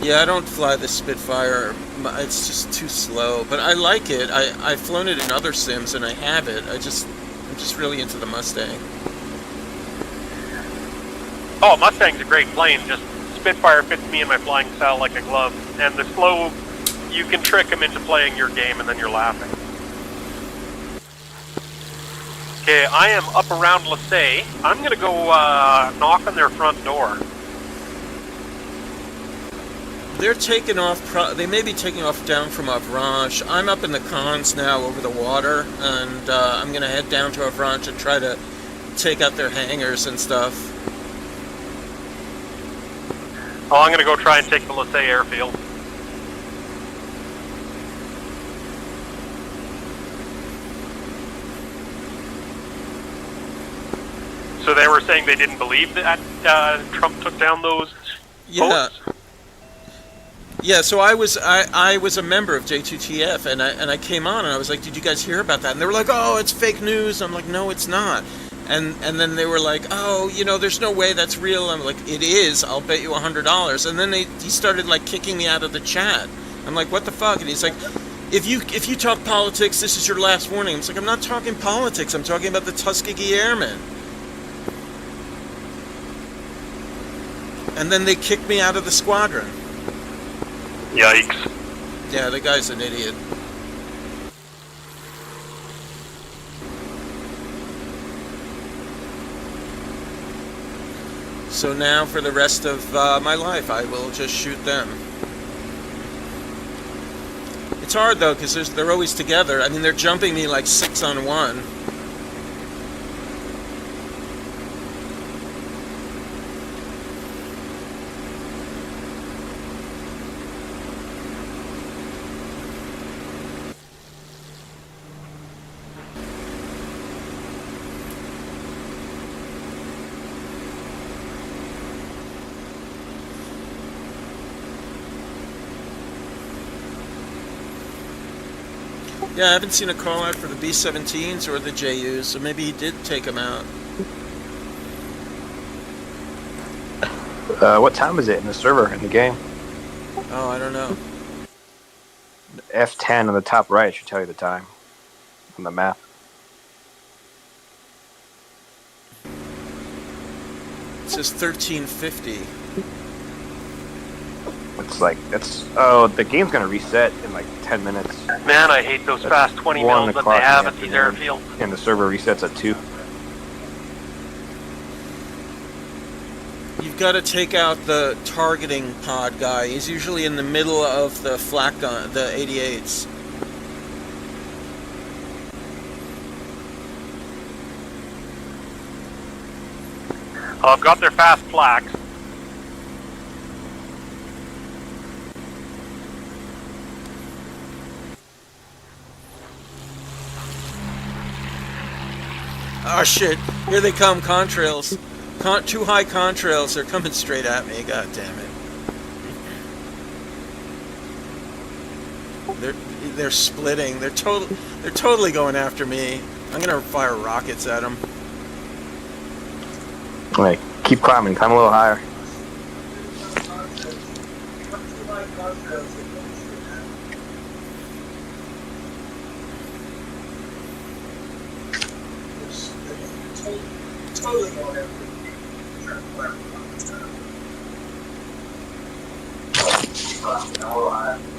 Yeah, I don't fly the Spitfire. It's just too slow. But I like it. I've flown it in other sims and I have it. I'm just really into the Mustang.
Oh, Mustang's a great plane. Just Spitfire fits me in my flying style like a glove. And the slow, you can trick them into playing your game and then you're laughing. Okay, I am up around Lasay. I'm going to go knock on their front door.
They're taking off. They may be taking off down from Avranches. I'm up in the cons now over the water, and I'm going to head down to Avranches and try to take out their hangars and stuff.
Oh, I'm going to go try and take the Lasay airfield. So they were saying they didn't believe that Trump took down those
Yeah.
boats?
Yeah, so I was a member of J2TF, and I came on and I was like, "Did you guys hear about that?" And they were like, "Oh, it's fake news." I'm like, "No, it's not." And then they were like, "Oh, there's no way that's real." I'm like, "It is. I'll bet you $100." And then he started like kicking me out of the chat. I'm like, "What the fuck?" And he's like, "If you talk politics, this is your last warning." I'm like, "I'm not talking politics. I'm talking about the Tuskegee Airmen." And then they kicked me out of the squadron.
Yikes.
Yeah, the guy's an idiot. So now for the rest of my life, I will just shoot them. It's hard though, because they're always together. I mean, they're jumping me like 6-on-1. Yeah, I haven't seen a call out for the B-17s or the JUs, so maybe he did take them out.
What time is it in the server, in the game?
Oh, I don't know.
F10 on the top right should tell you the time on the map.
It says 1350.
The game's gonna reset in like 10 minutes.
Man, I hate those fast 20 mils that they have at these airfields.
And the server resets at 2.
You've got to take out the targeting pod guy. He's usually in the middle of the flak gun, the 88s.
I've got their fast flags.
Oh shit! Here they come, contrails. Two high contrails. They're coming straight at me. God damn it! They're splitting. They're totally going after me. I'm gonna fire rockets at them.
All right, keep climbing. Climb a little higher.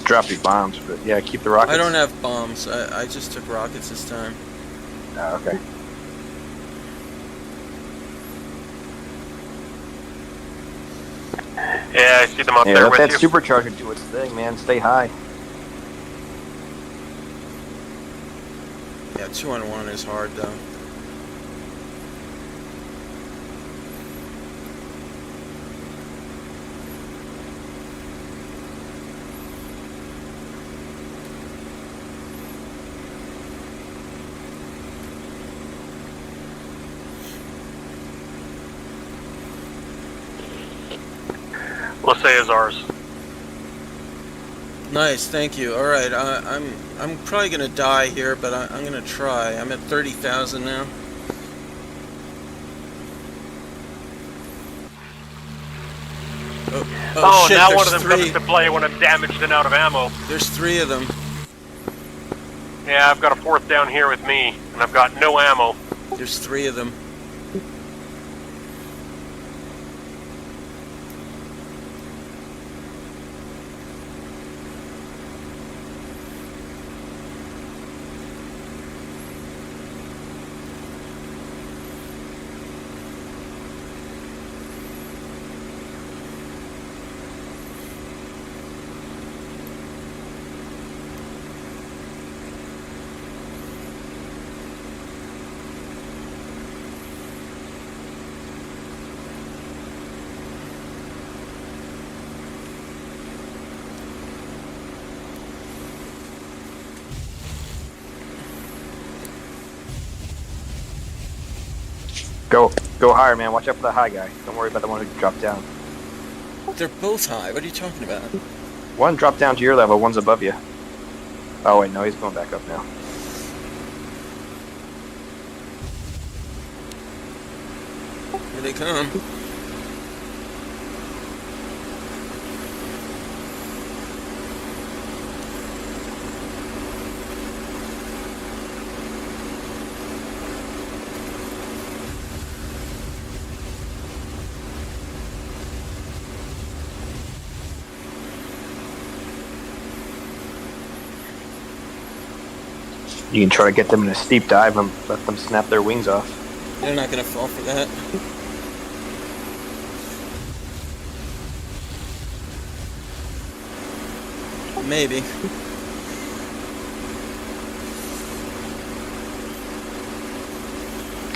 Drop these bombs, but yeah, keep the rockets.
I don't have bombs. I just took rockets this time.
Oh, okay.
Yeah, I see them up
Yeah,
there
let
with
that
you.
supercharger do its thing, man. Stay high.
Yeah, 2-on-1 is hard though.
Let's say is ours.
Nice, thank you. All right, I'm probably gonna die here, but I'm gonna try. I'm at 30,000 now.
Oh,
shit,
now
there's
one of them
three.
comes to play when I'm damaged and out of ammo.
There's 3 of them.
Yeah, I've got a 4th down here with me, and I've got no ammo.
There's 3 of them.
Go higher, man. Watch out for the high guy. Don't worry about the one who dropped down.
They're both high. What are you talking about?
One dropped down to your level, one's above you. Oh wait, no, he's going back up now.
Here they come.
You can try to get them in a steep dive and let them snap their wings off.
They're not gonna fall for that. Maybe.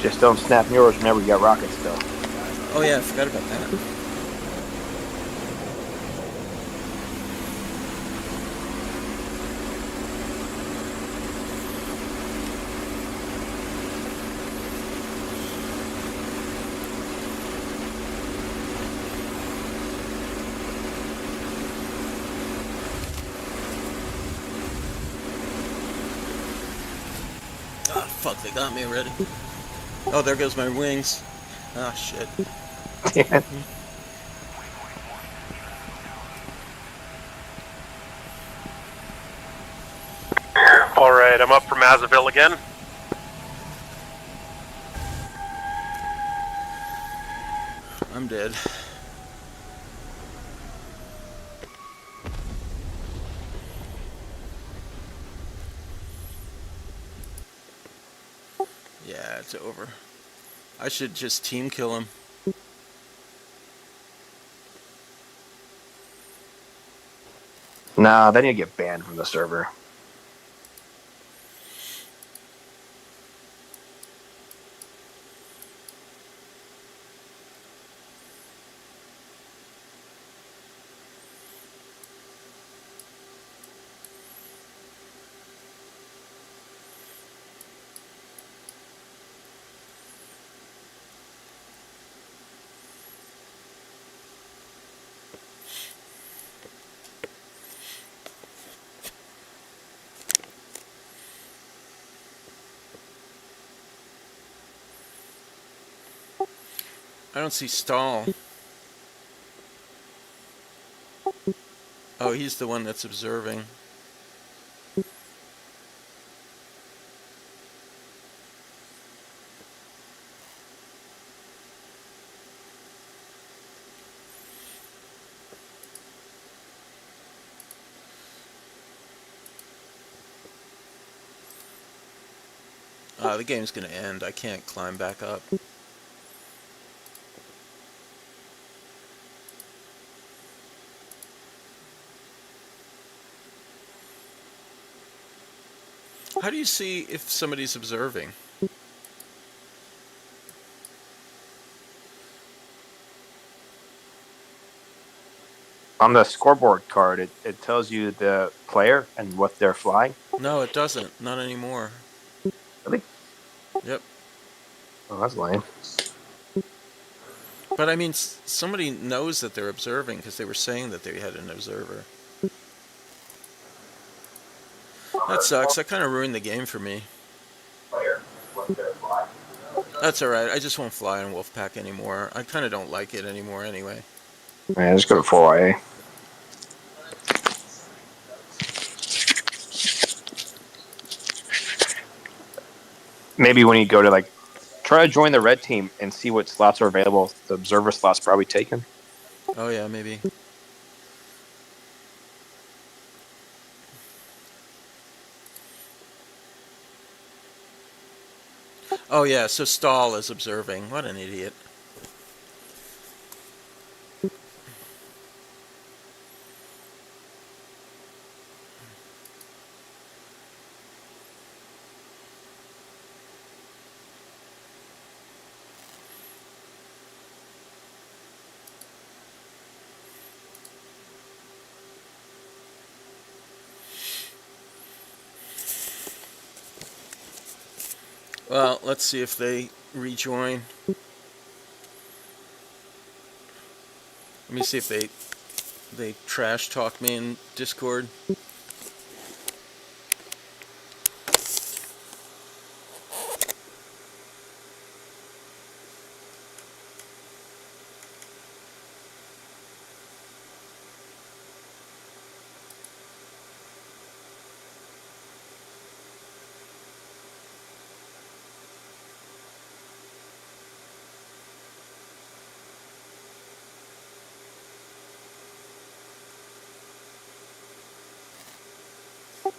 Just don't snap yours whenever you got rockets, though.
Oh yeah, I forgot about that. Oh fuck, they got me already. Oh, there goes my wings. Ah, shit.
Alright, I'm up for Mazaville again.
I'm dead. Yeah, it's over. I should just team kill him.
Nah, then you get banned from the server.
I don't see Stahl. Oh, he's the one that's observing. The game's gonna end. I can't climb back up. How do you see if somebody's observing?
On the scoreboard card, it tells you the player and what they're flying.
No, it doesn't. Not anymore.
Really?
Yep.
Oh, that's lame.
But I mean, somebody knows that they're observing because they were saying that they had an observer. That sucks. That kind of ruined the game for me. That's alright. I just won't fly in Wolfpack anymore. I kind of don't like it anymore anyway.
Man, just go to 4IA. Maybe when you go to like, try to join the red team and see what slots are available. The observer slot's probably taken.
Oh yeah, maybe. Oh yeah, so Stahl is observing. What an idiot. Well, let's see if they rejoin. Let me see if they trash talk me in Discord.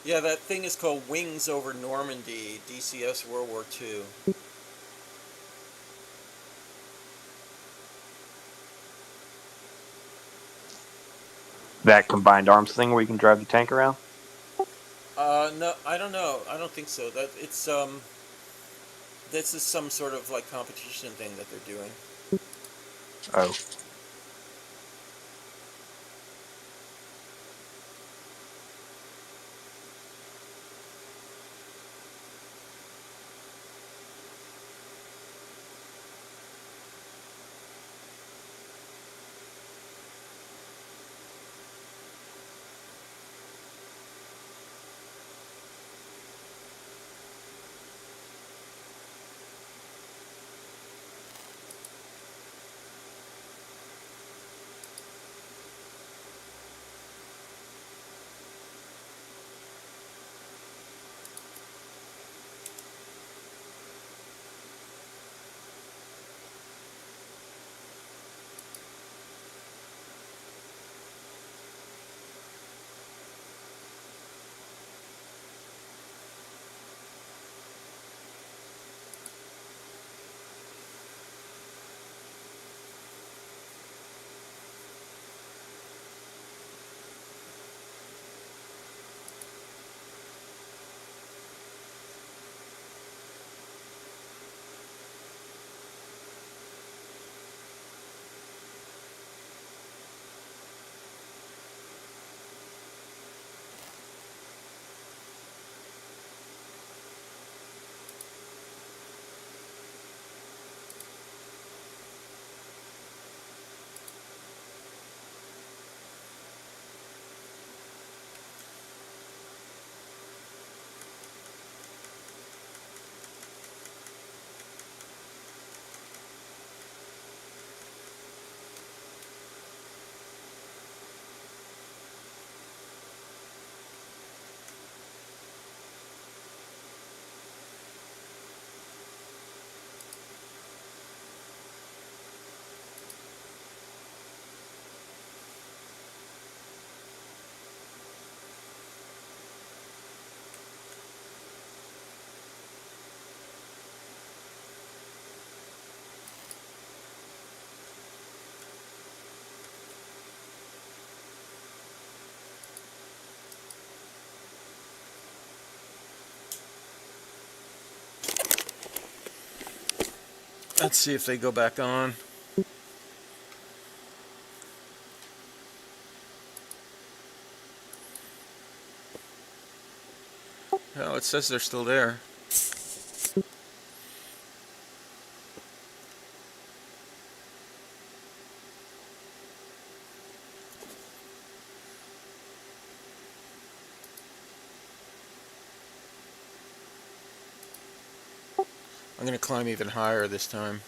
Yeah, that thing is called Wings Over Normandy, DCS World War II.
That combined arms thing where you can drive the tank around.
No, I don't know. I don't think so. This is some sort of like competition thing that they're doing.
Oh.
Let's see if they go back on. Oh, it says they're still there. I'm going to climb even higher this time.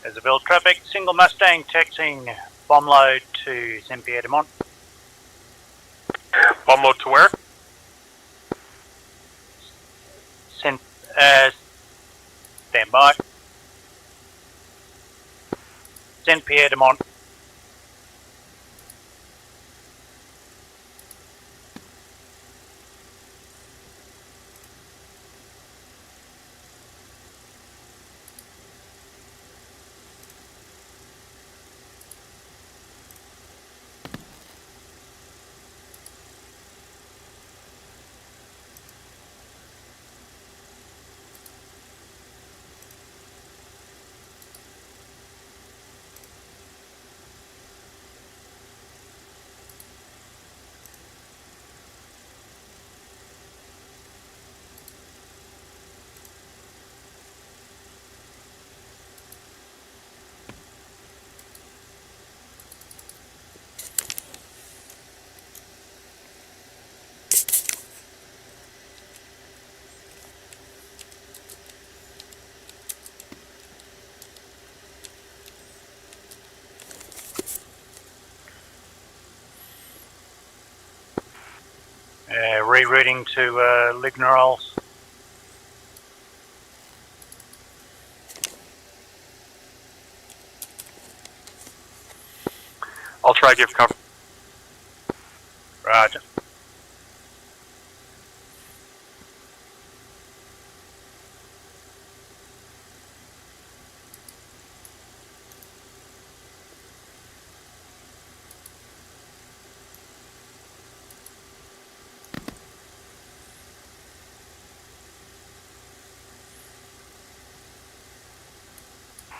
Isabel traffic, single Mustang taxiing bomb load to Saint Pierre de Mont.
Bomb load to where?
Stand by. Saint Pierre de Mont. Rerouting to Lignerolles.
I'll try to give cover.
Roger.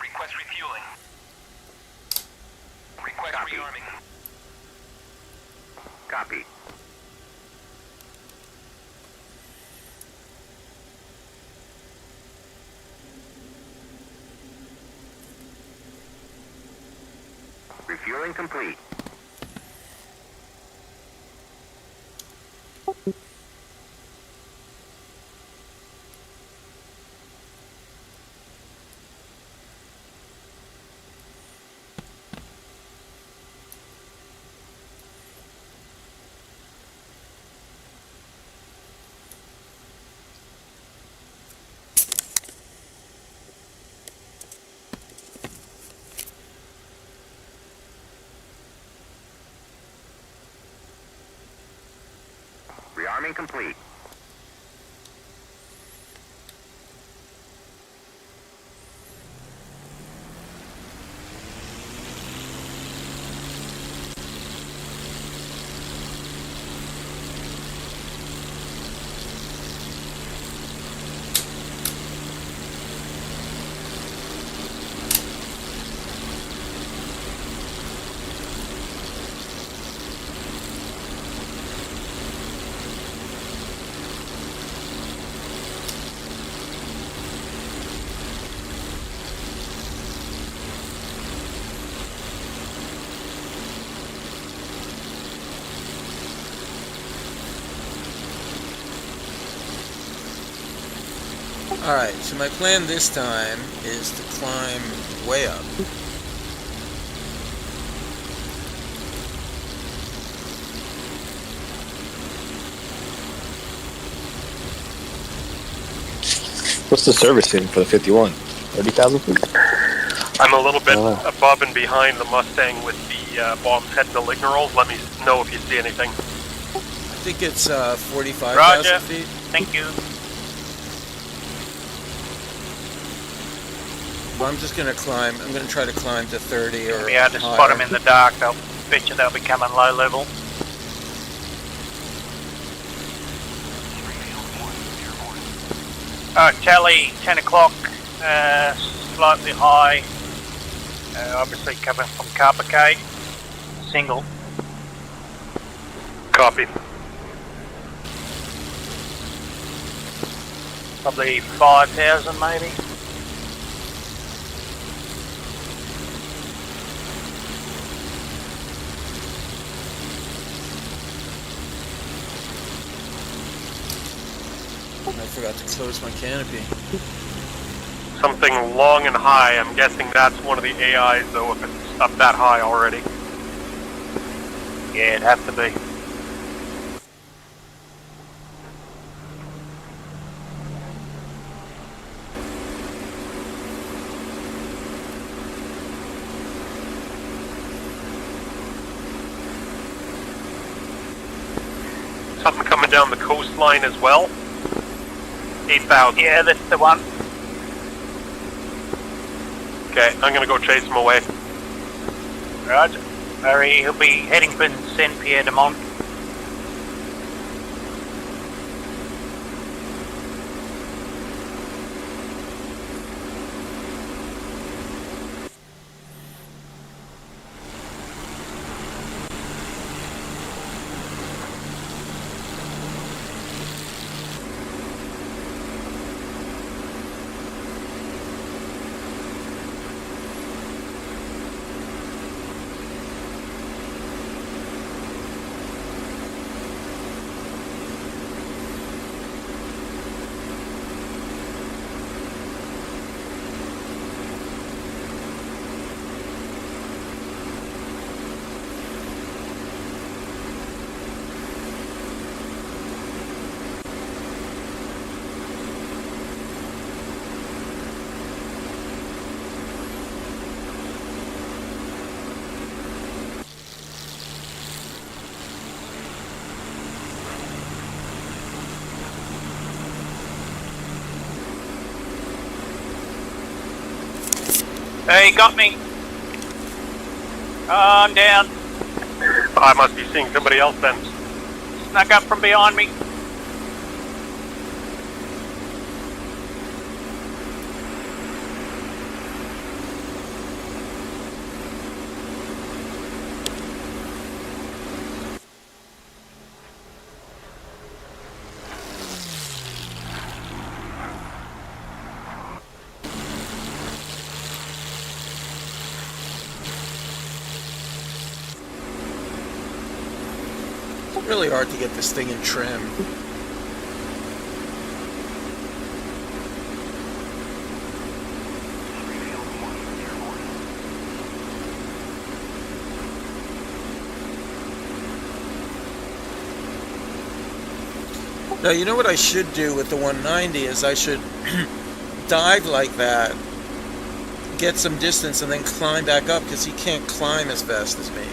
Request refueling. Request rearming. Copy. Refueling complete. Rearming complete.
Alright, so my plan this time is to climb way up.
What's the service in for the 51? 30,000 feet?
I'm a little bit above and behind the Mustang with the bombs heading to Lignerals. Let me know if you see anything.
I think it's 45,000
Roger.
feet.
Thank you.
Well, I'm just gonna climb. I'm gonna try to climb to 30 or
Be able to
higher.
spot them in the dark. They'll bet you they'll be coming low level. Alright, Charlie, 10 o'clock, slightly high. Obviously coming from Carpacate. Single.
Copy.
Probably 5,000 maybe.
I forgot to close my canopy.
Something long and high. I'm guessing that's one of the AIs, though, if it's up that high already.
Yeah, it'd have to be.
Something coming down the coastline as well. 8,000.
Yeah, that's the one.
Okay, I'm gonna go chase him away.
Roger. Hurry, he'll be heading for Saint Pierre de Mont. Hey, got me. I'm down.
I must be seeing somebody else then.
Snuck up from behind me.
It's really hard to get this thing in trim. Now, you know what I should do with the 190 is I should dive like that, get some distance, and then climb back up, because he can't climb as fast as me.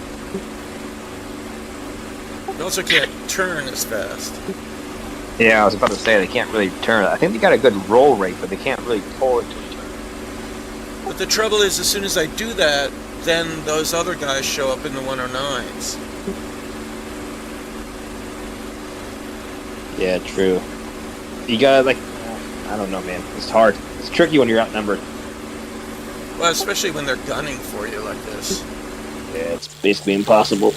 He also can't turn as fast.
Yeah, I was about to say they can't really turn. I think they got a good roll rate, but they can't really pull it to a turn.
But the trouble is, as soon as I do that, then those other guys show up in the 109s.
Yeah, true. You gotta, like, I don't know, man. It's hard. It's tricky when you're outnumbered.
Well, especially when they're gunning for you like this.
Yeah, it's basically impossible.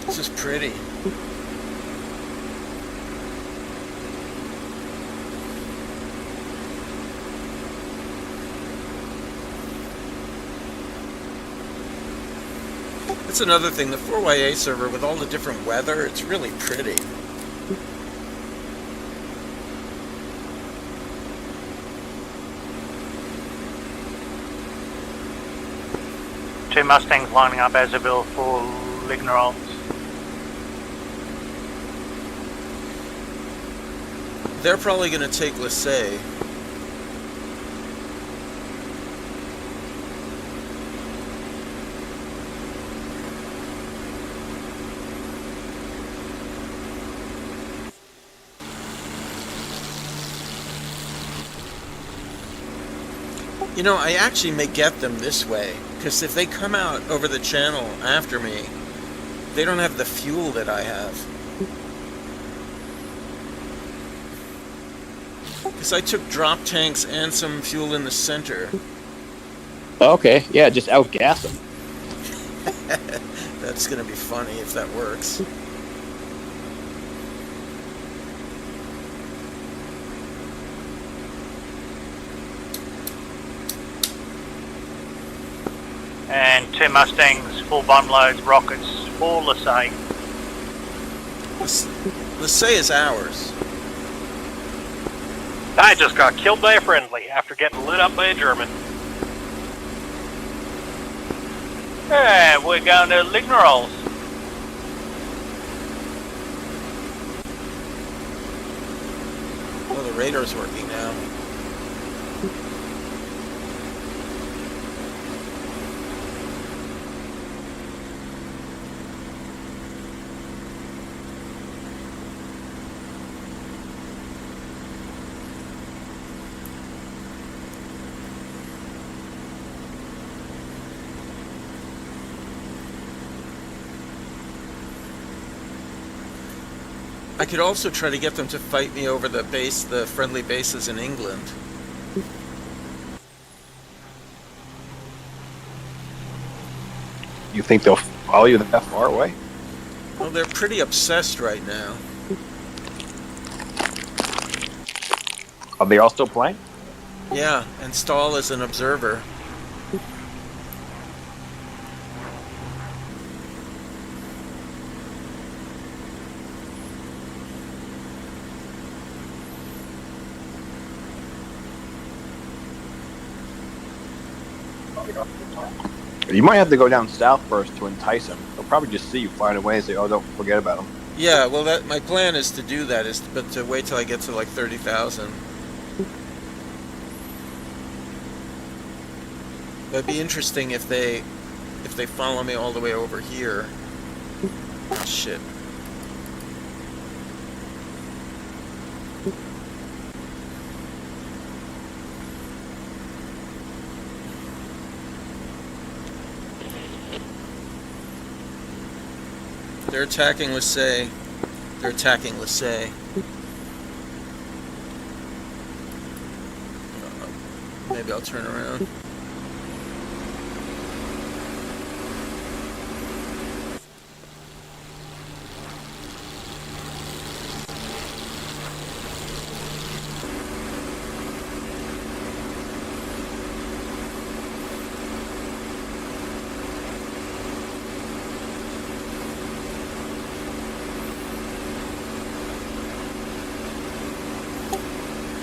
This is pretty. That's another thing. The 4YA server with all the different weather, it's really pretty.
Two Mustangs lining up Azabille for Lignerolles.
They're probably going to take Lissay. You know, I actually may get them this way, because if they come out over the channel after me, they don't have the fuel that I have. Because I took drop tanks and some fuel in the center.
Okay, yeah, just outgas them.
That's going to be funny if that works.
And two Mustangs, full bomb loads, rockets for Lissay.
Lissay is ours.
I just got killed by a friendly after getting lit up by a German.
And we're going to Lignerolles.
Oh, the radar's working now. I could also try to get them to fight me over the base, the friendly bases in England.
You think they'll follow you that far away?
Well, they're pretty obsessed right now.
Are they all still playing?
Yeah, and Stahl is an observer.
You might have to go down south first to entice them. They'll probably just see you flying away and say, "Oh, don't forget about them."
Yeah, well, that my plan is to do that, but to wait till I get to like 30,000. It'd be interesting if they follow me all the way over here. Shit. They're attacking Lissay. They're attacking Lissay. Maybe I'll turn around.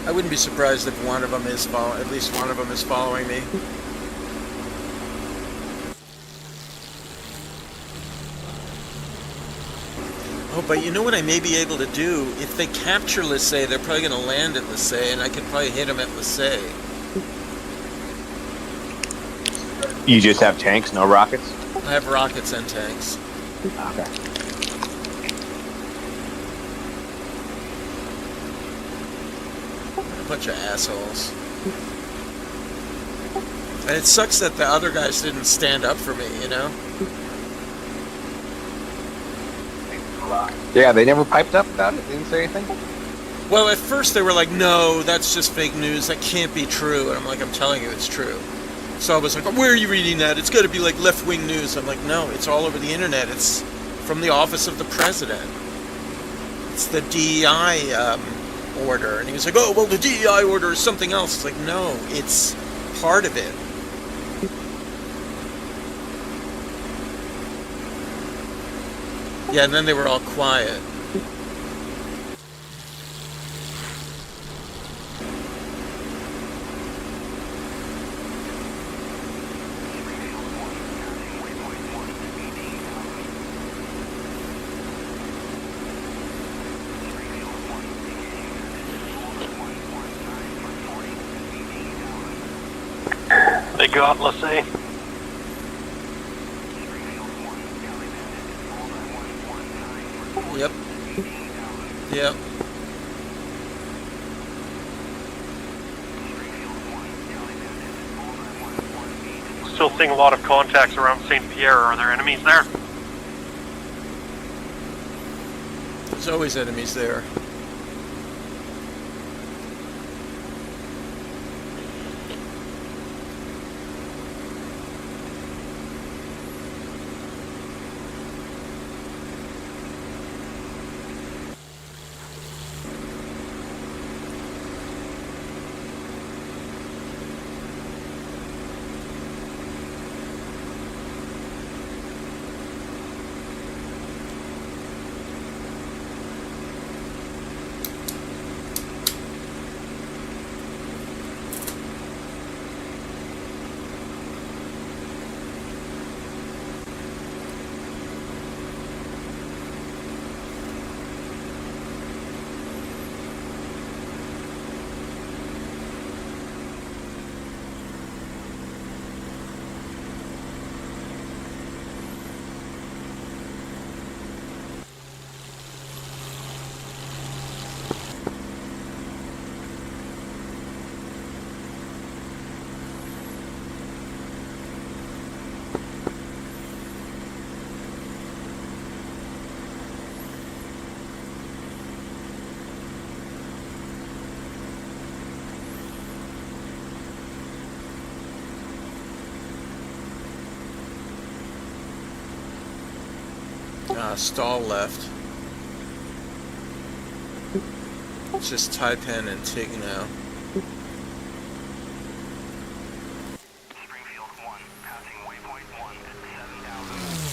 I wouldn't be surprised if one of them is at least one of them is following me. Oh, but you know what I may be able to do? If they capture Lissay, they're probably going to land at Lissay, and I could probably hit them at Lissay.
You just have tanks, no rockets?
I have rockets and tanks.
Okay.
Bunch of assholes. And it sucks that the other guys didn't stand up for me, you know?
Yeah, they never piped up about it? They didn't say anything?
Well, at first they were like, no, that's just fake news. That can't be true. And I'm like, I'm telling you, it's true. So I was like, where are you reading that? It's got to be like left-wing news. I'm like, no, it's all over the internet. It's from the office of the president. It's the DEI order. And he was like, oh, well, the DEI order is something else. It's like, no, it's part of it. Yeah, and then they were all quiet.
They got, let's say.
Yep. Yep.
Still seeing a lot of contacts around St. Pierre. Are there enemies there?
There's always enemies there. Stall left. It's just Taipan and Tig now.
Springfield 1, passing waypoint 1 at 7,000.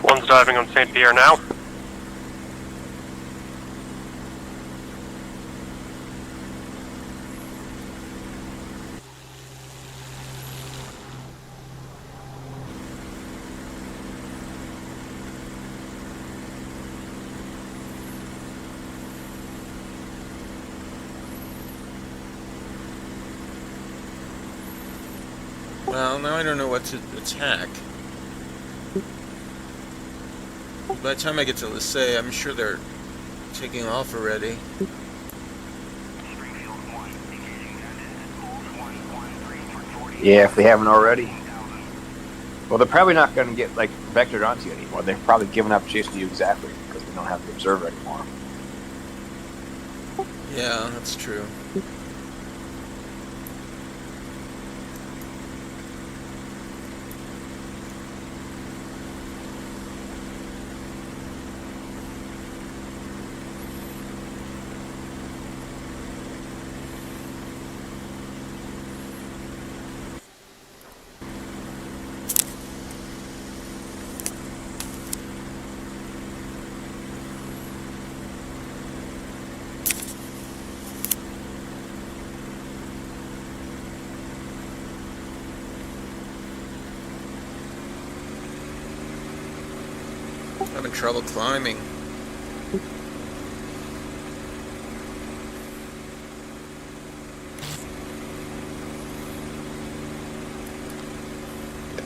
One's diving on St. Pierre now.
Well, now I don't know what to attack. By the time I get to Lycée, I'm sure they're taking off already.
Springfield 1, engaging bandit. Hold 113 for 40.
Yeah, if they haven't already. Well, they're probably not going to get like vectored onto you anymore. They've probably given up chasing you exactly because they don't have the observer anymore.
Yeah, that's true. Having trouble climbing.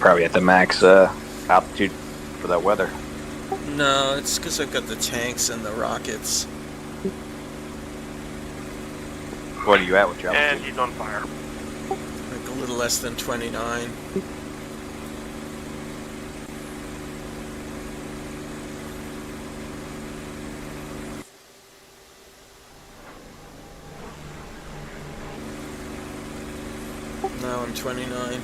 probably at the max altitude for that weather.
No, it's because I've got the tanks and the rockets.
What are you at with your
And
altitude?
he's on fire.
Like a little less than 29. Now I'm 29.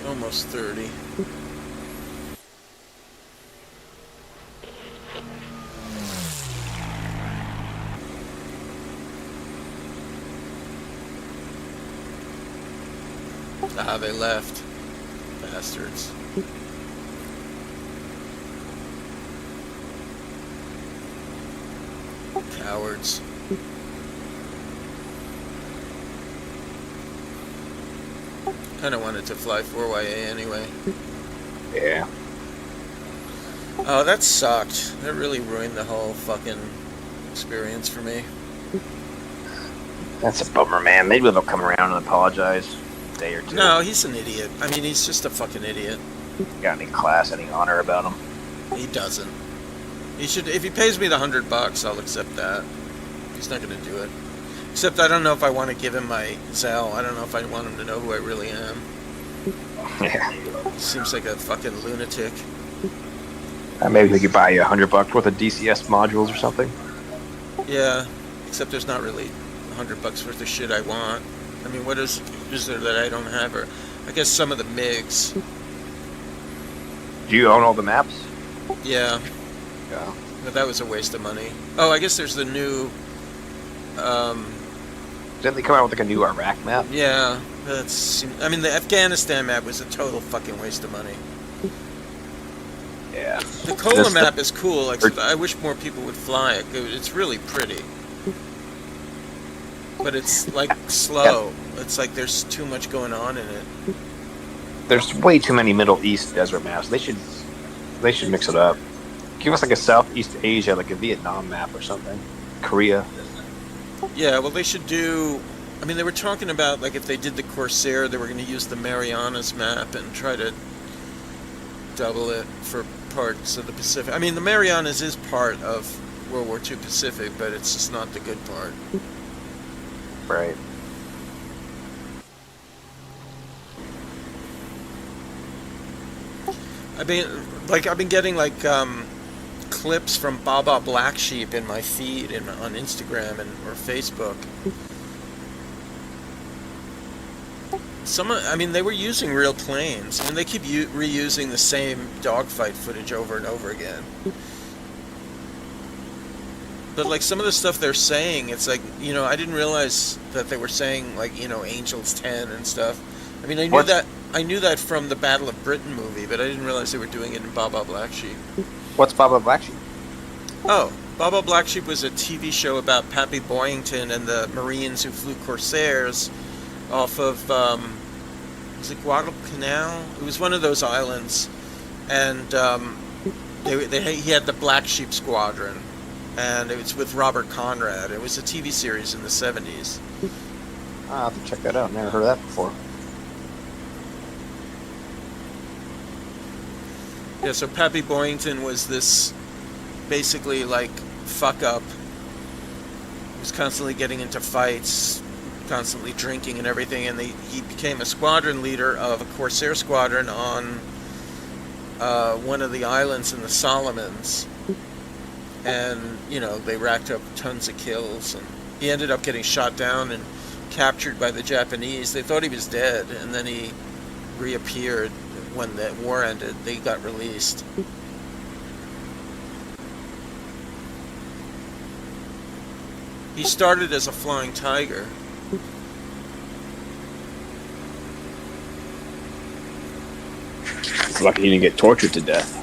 Almost 30. Ah, they left. Bastards. Cowards. Kinda wanted to fly 4YA anyway.
Yeah.
Oh, that sucked. That really ruined the whole fucking experience for me.
That's a bummer, man. Maybe they'll come around and apologize a day or two.
No, he's an idiot. I mean, he's just a fucking idiot.
Got any class, any honor about him?
He doesn't. He should. If he pays me the $100, I'll accept that. He's not gonna do it. Except I don't know if I want to give him my Zell. I don't know if I want him to know who I really am.
Yeah.
Seems like a fucking lunatic.
Maybe we could buy you $100 worth of DCS modules or something.
Yeah, except there's not really $100 worth of shit I want. I mean, what is there that I don't have? Or I guess some of the MiGs.
Do you own all the maps?
Yeah,
Yeah.
but that was a waste of money. Oh, I guess there's the new.
Didn't they come out with like a new Iraq map?
Yeah, that's. I mean, the Afghanistan map was a total fucking waste of money.
Yeah.
The Cola map is cool. Except I wish more people would fly it. It's really pretty, but it's like slow. It's like there's too much going on in it.
There's way too many Middle East desert maps. They should mix it up. Give us like a Southeast Asia, like a Vietnam map or something. Korea.
Yeah, well, they should do. I mean, they were talking about like if they did the Corsair, they were going to use the Marianas map and try to double it for parts of the Pacific. I mean, the Marianas is part of World War II Pacific, but it's just not the good part.
Right.
I've been getting like clips from Baba Black Sheep in my feed on Instagram or Facebook. I mean, they were using real planes. I mean, they keep reusing the same dogfight footage over and over again. But like some of the stuff they're saying, it's like, you know, I didn't realize that they were saying like, you know, Angels 10 and stuff. I mean, I knew that from the Battle of Britain movie, but I didn't realize they were doing it in Baba Black Sheep.
What's Baba Black Sheep?
Oh, Baba Black Sheep was a TV show about Pappy Boyington and the Marines who flew Corsairs off of, was it Guadalcanal? It was one of those islands, and he had the Black Sheep Squadron, and it was with Robert Conrad. It was a TV series in the 70s.
I'll have to check that out. Never heard of that before.
Yeah, so Pappy Boyington was this basically like fuck up. He was constantly getting into fights, constantly drinking and everything, and he became a squadron leader of a Corsair squadron on one of the islands in the Solomons. And, you know, they racked up tons of kills, and he ended up getting shot down and captured by the Japanese. They thought he was dead, and then he reappeared when the war ended. They got released. He started as a flying tiger.
Lucky you didn't get tortured to death.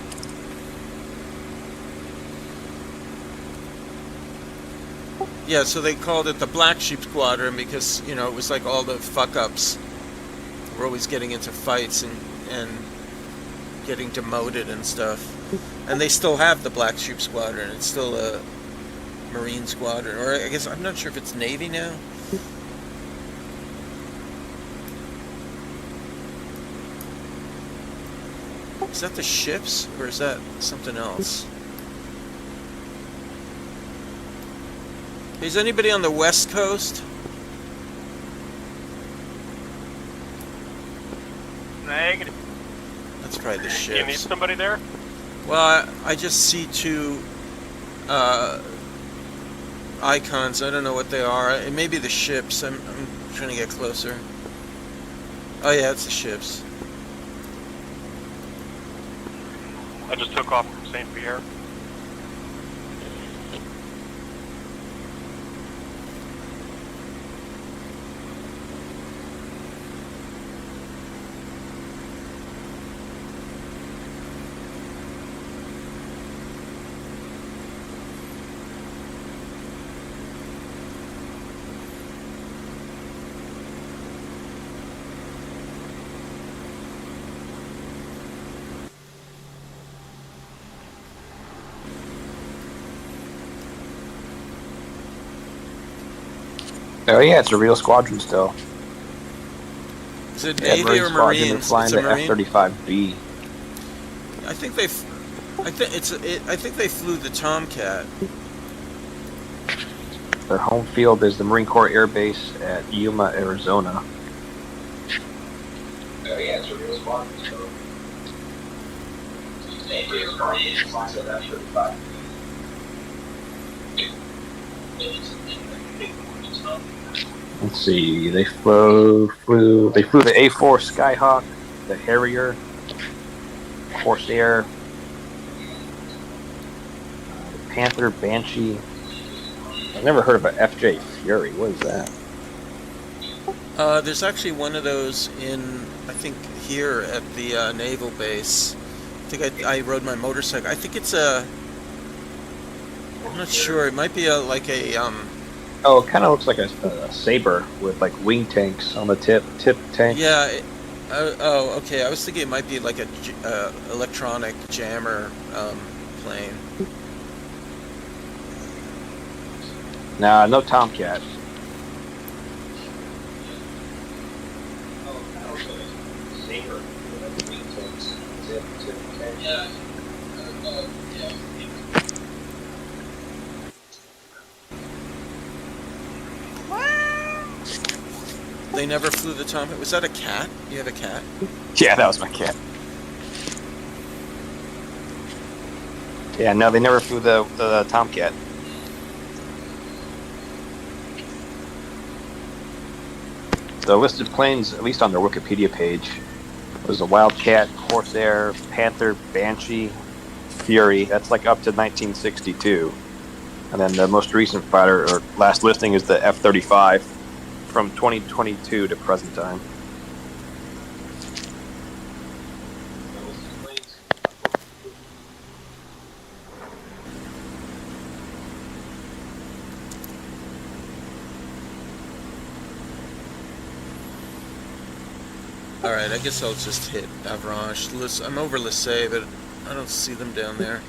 Yeah, so they called it the Black Sheep Squadron because, you know, it was like all the fuck-ups were always getting into fights and getting demoted and stuff. And they still have the Black Sheep Squadron. It's still a Marine squadron. Or I guess, I'm not sure if it's Navy now. Is that the ships, or is that something else? Is anybody on the West Coast?
Negative.
That's probably the ships.
You need somebody there?
Well, I just see two icons. I don't know what they are. It may be the ships. I'm trying to get closer. Oh yeah, it's the ships.
I just took off from St. Pierre.
Oh yeah, it's a real squadron still.
Is it
Yeah,
Navy or
Squadron,
Marines?
they're flying
It's
the
a Marine.
F-35B.
I think I think they flew the Tomcat.
Their home field is the Marine Corps Air Base at Yuma, Arizona.
Oh yeah, it's a real squadron. So Navy is Marines, flying the F-35.
Let's see, they flew the A4 Skyhawk, the Harrier, Corsair, the Panther, Banshee. I've never heard of an FJ Fury. What is that?
There's actually one of those in, I think, here at the naval base. I think I rode my motorcycle. I think it's a. I'm not sure. It might be like a.
Oh, it kind of looks like a Saber with like wing tanks on the tip tank.
Yeah. Oh, okay. I was thinking it might be like a electronic jammer plane.
Nah, no Tomcat.
They never flew the Tomcat. Was that a cat? You have a cat?
Yeah, that was my cat. Yeah, no, they never flew the Tomcat. The listed planes, at least on their Wikipedia page, was the Wildcat, Corsair, Panther, Banshee, Fury. That's like up to 1962. And then the most recent fighter, or last listing, is the F-35 from 2022 to present time.
Alright, I guess I'll just hit Avranches. I'm over Lissay, but I don't see them down there.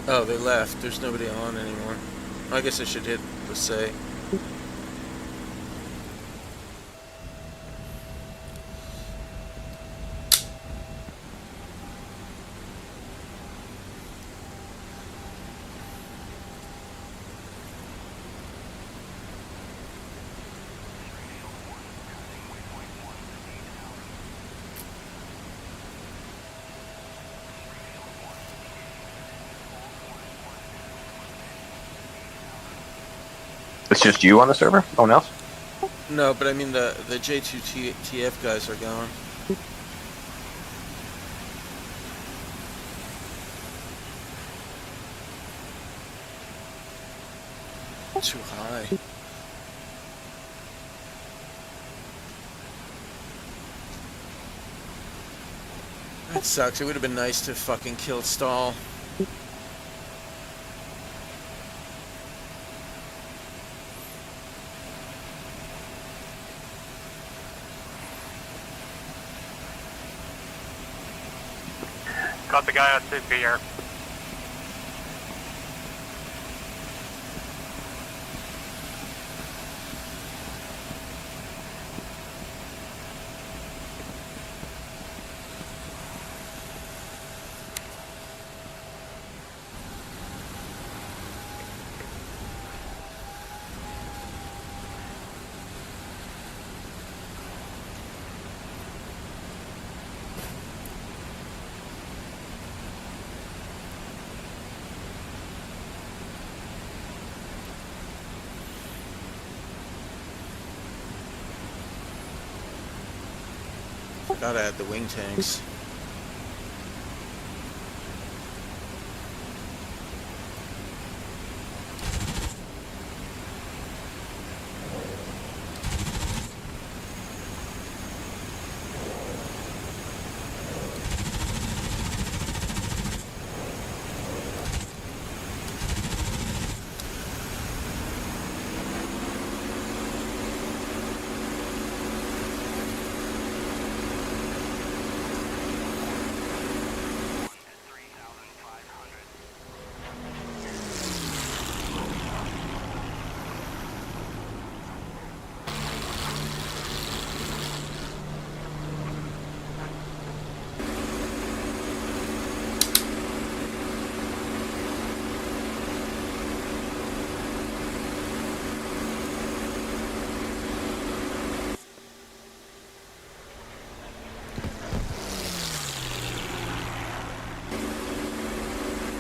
Oh, they left. There's nobody on anymore. I guess I should hit Lissay.
It's just you on the server? No one else?
No, but I mean the J2TF guys are gone. Too high. That sucks. It would have been nice to fucking kill Stahl.
Got the guy on CPR.
Gotta add the wing tanks.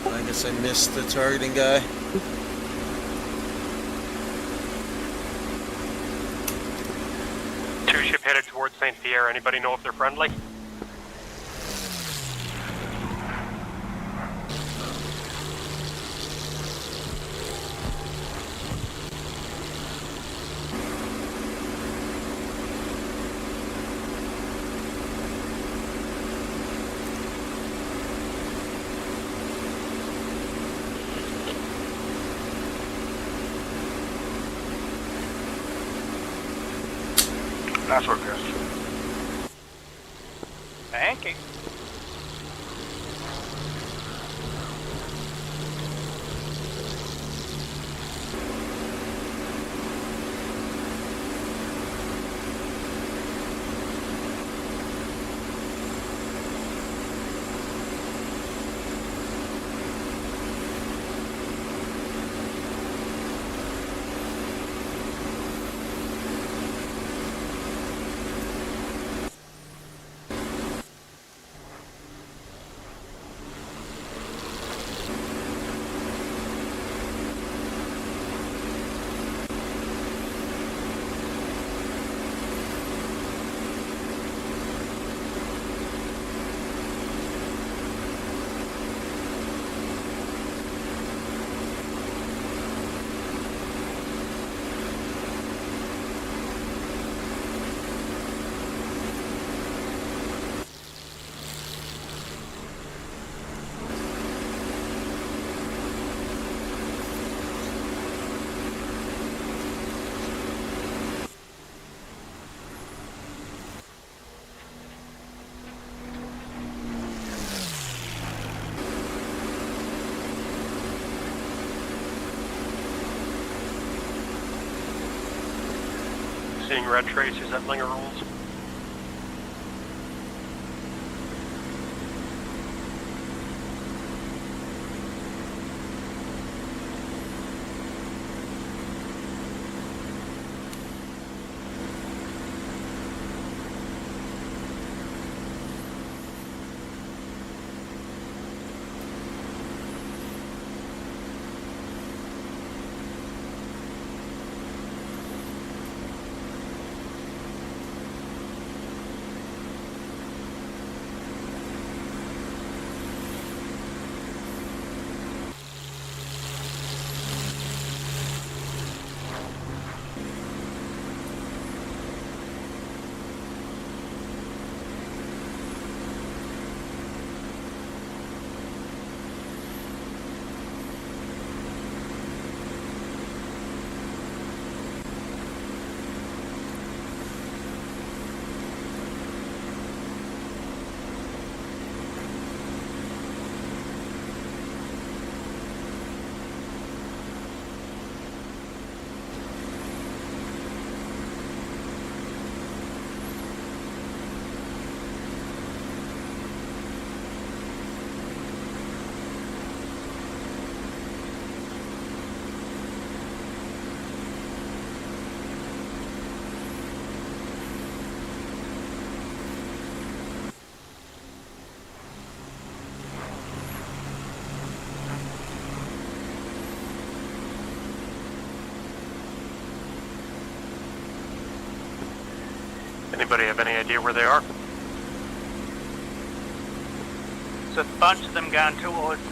I guess I missed the targeting guy.
Two ship headed towards St. Pierre. Anybody know if they're friendly?
Nice work, guys.
Thank you. Seeing red traces at Linger Rolls.
Anybody have any idea where they are?
So a bunch of them going towards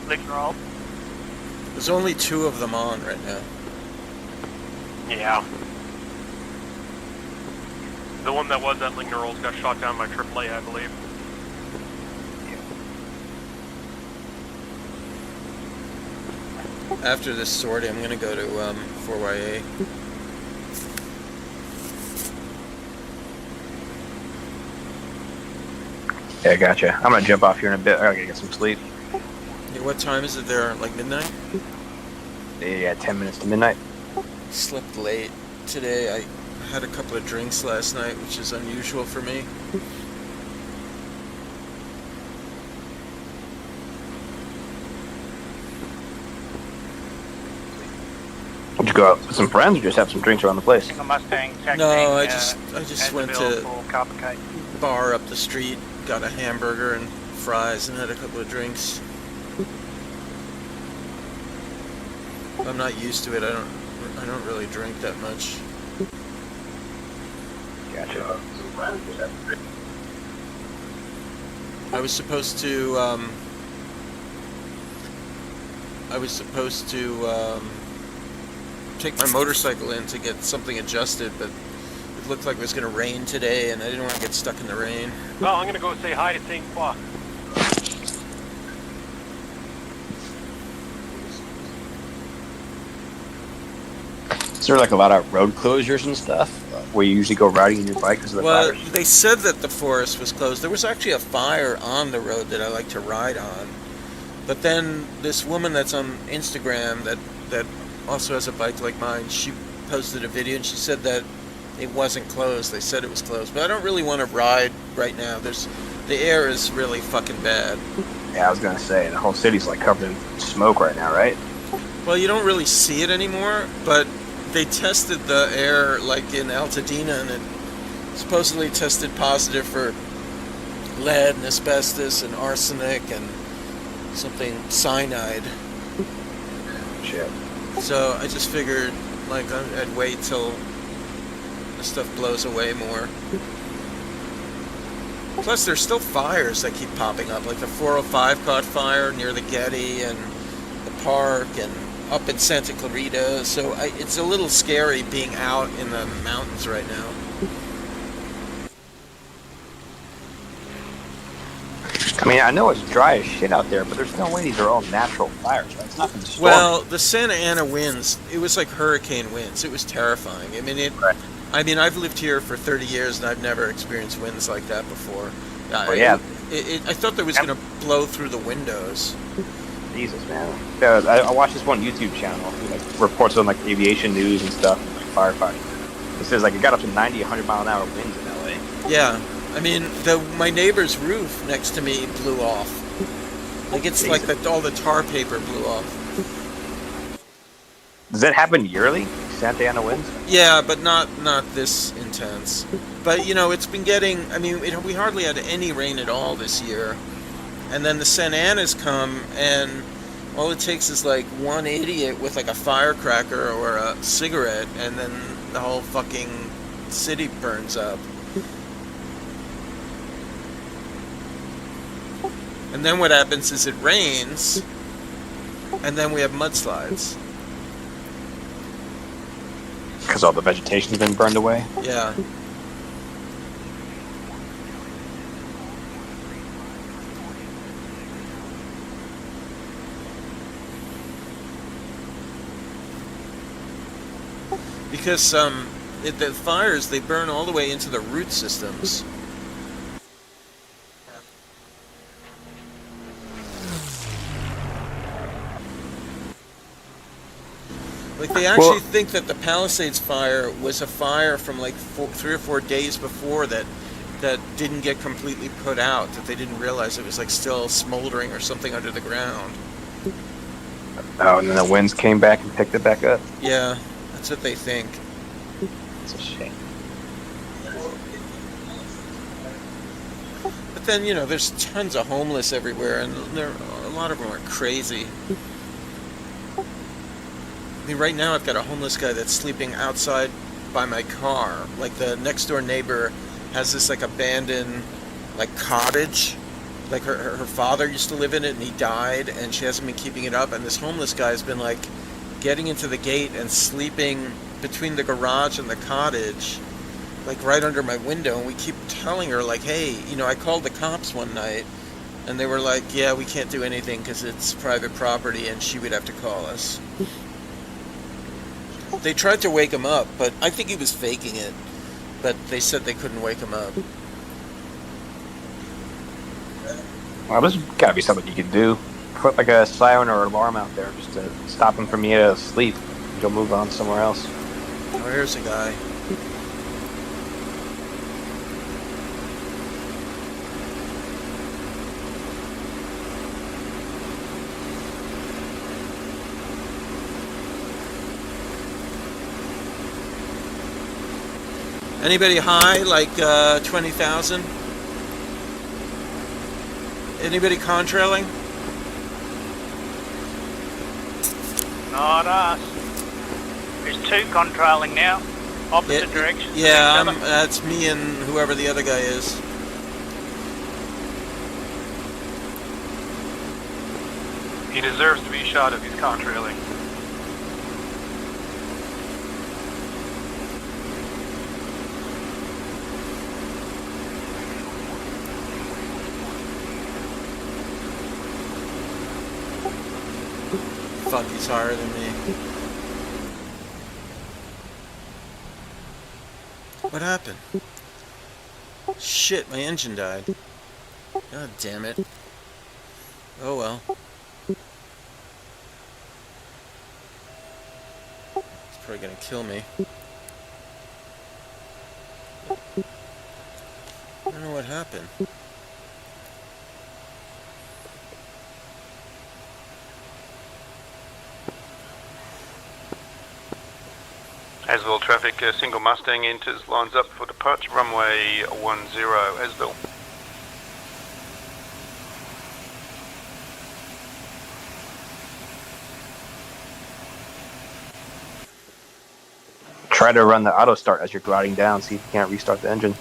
Lignerol.
There's only 2 of them on right now.
Yeah. The one that was at Lignerol's got shot down by AAA, I believe.
After this sortie, I'm gonna go to 4YA.
Yeah, gotcha. I'm gonna jump off here in a bit. I gotta get some sleep.
Yeah, what time is it there? Like midnight?
Yeah, 10 minutes to midnight.
Slept late today. I had a couple of drinks last night, which is unusual for me.
Did you go out with some friends or just have some drinks around the place?
Single Mustang taxiing.
No, I just went to
Copper Cake.
bar up the street, got a hamburger and fries, and had a couple of drinks. I'm not used to it. I don't really drink that much.
Gotcha.
I was supposed to take my motorcycle in to get something adjusted, but it looked like it was going to rain today, and I didn't want to get stuck in the rain.
Oh, I'm gonna go say hi to Saint Croix.
Is there like a lot of road closures and stuff where you usually go riding on your bike because of the
Well,
fires?
they said that the forest was closed. There was actually a fire on the road that I like to ride on. But then this woman that's on Instagram that also has a bike like mine, she posted a video and she said that it wasn't closed. They said it was closed. But I don't really want to ride right now. The air is really fucking bad.
Yeah, I was gonna say the whole city's like covered in smoke right now, right?
Well, you don't really see it anymore, but they tested the air like in Altadena, and it supposedly tested positive for lead and asbestos and arsenic and something cyanide.
Shit.
So I just figured like I'd wait till the stuff blows away more. Plus there's still fires that keep popping up, like the 405 caught fire near the Getty and the park and up in Santa Clarita, so it's a little scary being out in the mountains right now.
I mean, I know it's dry as shit out there, but there's no way these are all natural fires, right? It's not gonna storm.
Well, the Santa Ana winds, it was like hurricane winds. It was terrifying. I mean,
Right.
I've lived here for 30 years and I've never experienced winds like that before.
Oh, yeah.
I thought that was going to blow through the windows.
Jesus, man. Yeah, I watched this one YouTube channel who like reports on like aviation news and stuff, and, like firefighting. It says like it got up to 90, 100 mile an hour winds in LA.
Yeah. I mean, my neighbor's roof next to me blew off. Like it's like all the tar paper blew off.
Does that happen yearly? Santa Ana winds?
Yeah, but not this intense. But you know, it's been getting. I mean, we hardly had any rain at all this year, and then the Santa Anas come, and all it takes is like one idiot with like a firecracker or a cigarette, and then the whole fucking city burns up. And then what happens is it rains, and then we have mudslides.
Because all the vegetation's been burned away?
Yeah. Because the fires, they burn all the way into the root systems. Like they actually think that the Palisades fire was a fire from like 3 or 4 days before that didn't get completely put out, that they didn't realize it was like still smoldering or something under the ground.
Oh, and then the winds came back and picked it back up?
Yeah, that's what they think.
It's a shame.
But then, you know, there's tons of homeless everywhere, and a lot of them are crazy. I mean, right now I've got a homeless guy that's sleeping outside by my car. Like the next door neighbor has this like abandoned like cottage. Like her father used to live in it and he died and she hasn't been keeping it up, and this homeless guy's been like getting into the gate and sleeping between the garage and the cottage, like right under my window, and we keep telling her like, hey, you know, I called the cops one night and they were like, yeah, we can't do anything because it's private property and she would have to call us. They tried to wake him up, but I think he was faking it, but they said they couldn't wake him up.
Well, there's gotta be something you can do. Put like a siren or alarm out there just to stop him from being asleep. You'll move on somewhere else.
Oh, here's a guy. Anybody high, like 20,000? Anybody contrailing?
Not us. There's two contrailing now, opposite directions.
Yeah, that's me and whoever the other guy is.
He deserves to be shot if he's contrailing.
Fuck, he's higher than me. What happened? Shit, my engine died. God damn it. Oh well. It's probably gonna kill me. I don't know what happened.
Asville traffic, single Mustang enters, lines up for departure, runway 10, Asville.
Try to run the auto start as you're gliding down, see if you can't restart the engine.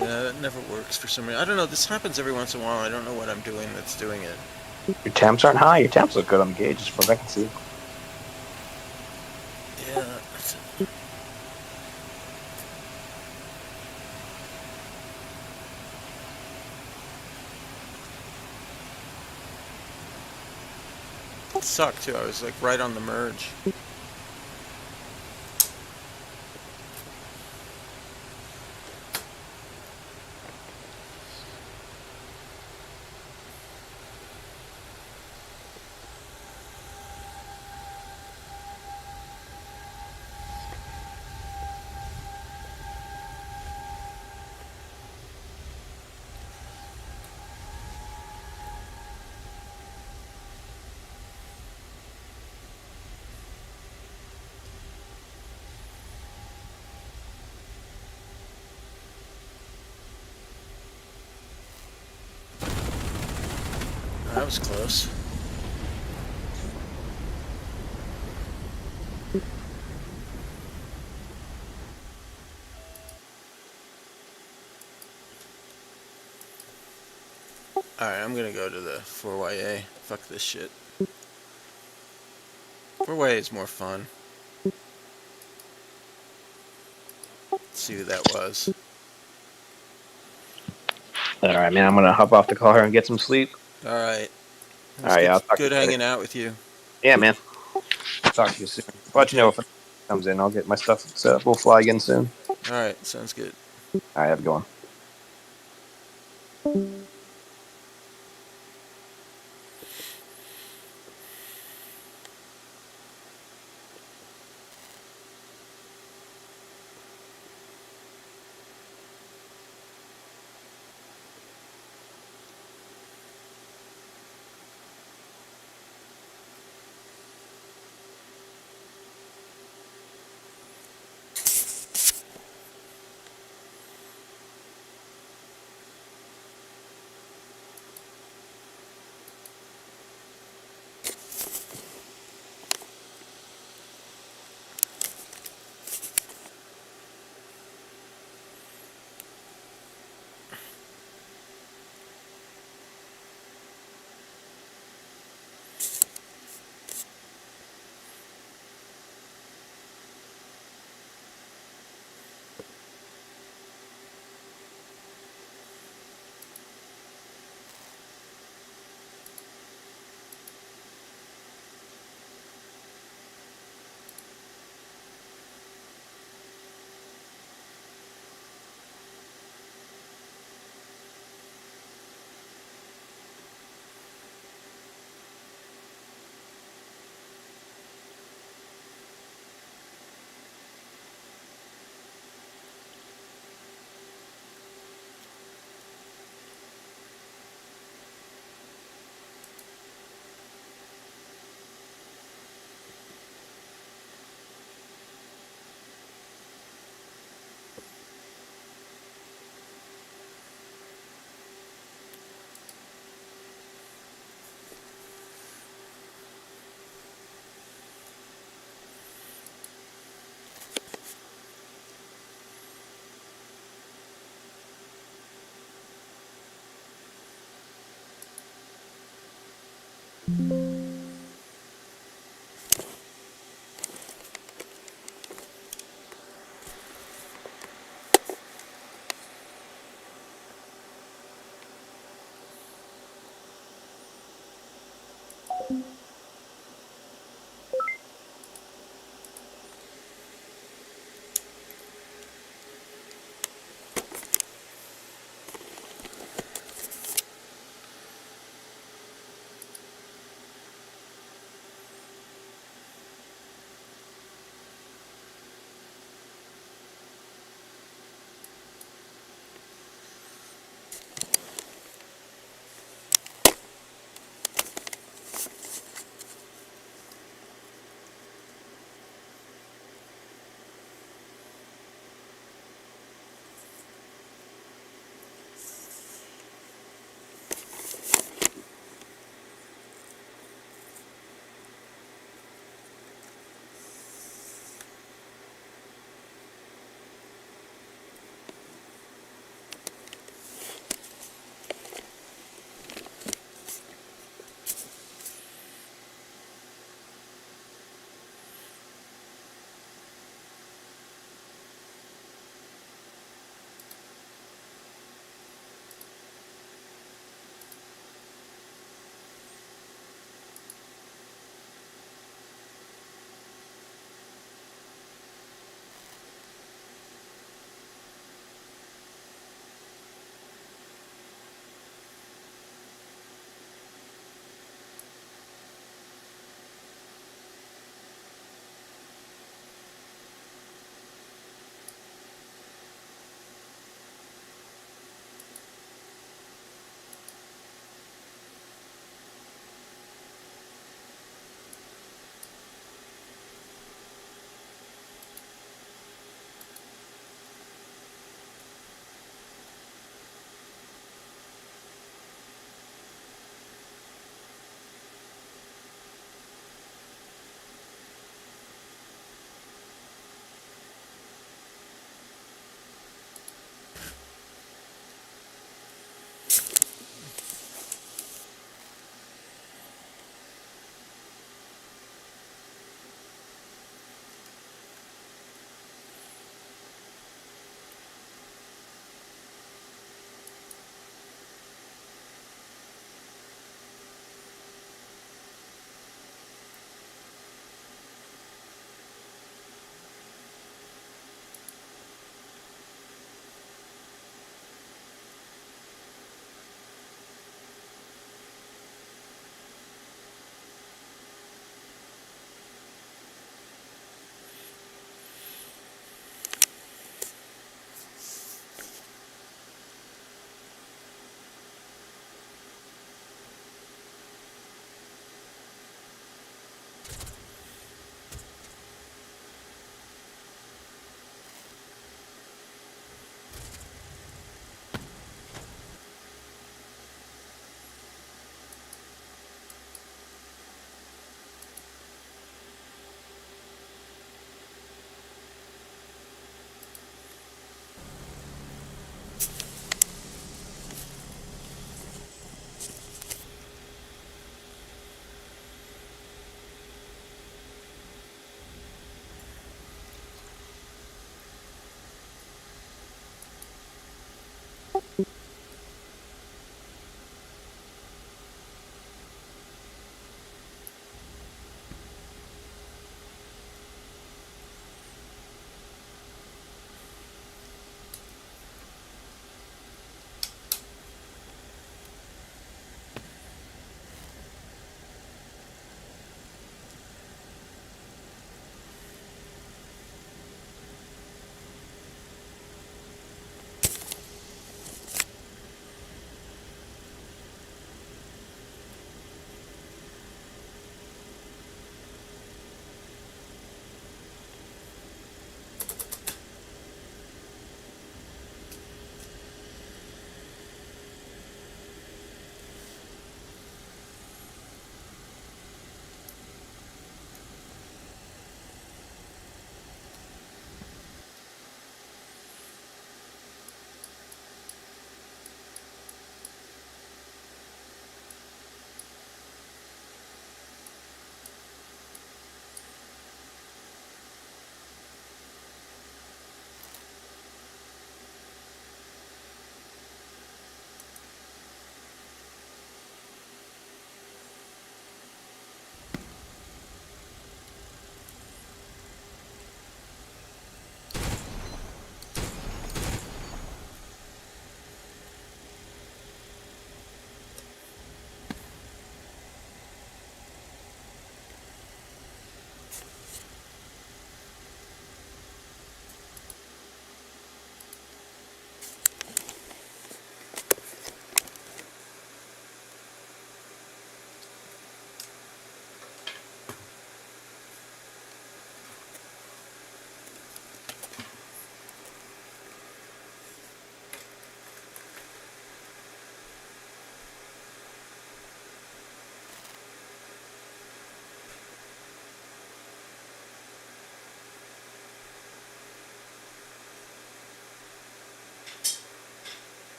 Yeah, that never works for some reason. I don't know, this happens every once in a while. I don't know what I'm doing that's doing it.
Your temps aren't high. Your temps look good on the gauge, as far as I can see.
Yeah, that's it. It sucked too. I was like right on the merge. That was close. Alright, I'm gonna go to the 4YA. Fuck this shit. 4YA is more fun. Let's see who that was.
Alright, man, I'm gonna hop off the car and get some sleep.
Alright.
Alright, yeah, I'll talk
Good
to you
hanging
later.
out with you.
Yeah, man. Talk to you soon. I'll let you know if it comes in. I'll get my stuff set up. We'll fly again soon.
Alright, sounds good.
Alright, have a good one.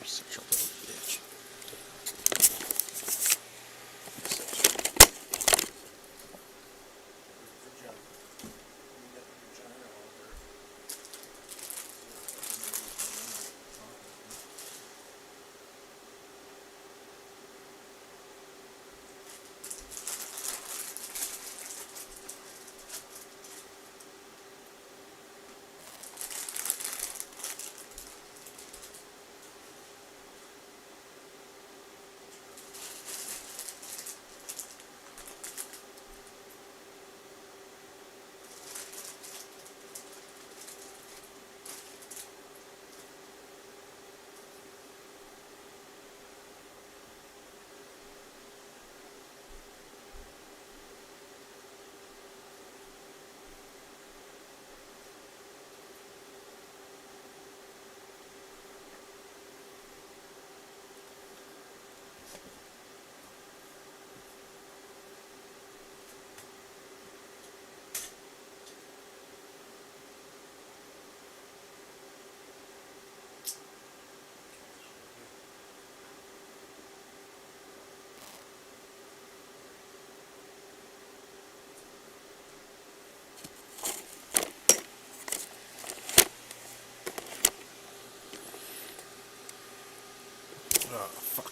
Such a little bitch. Oh, fuck.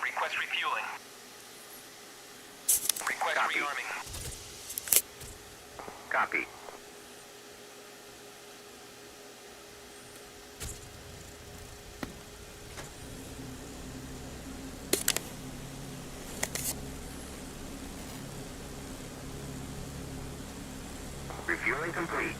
Request refueling. Request rearming. Copy. Refueling complete.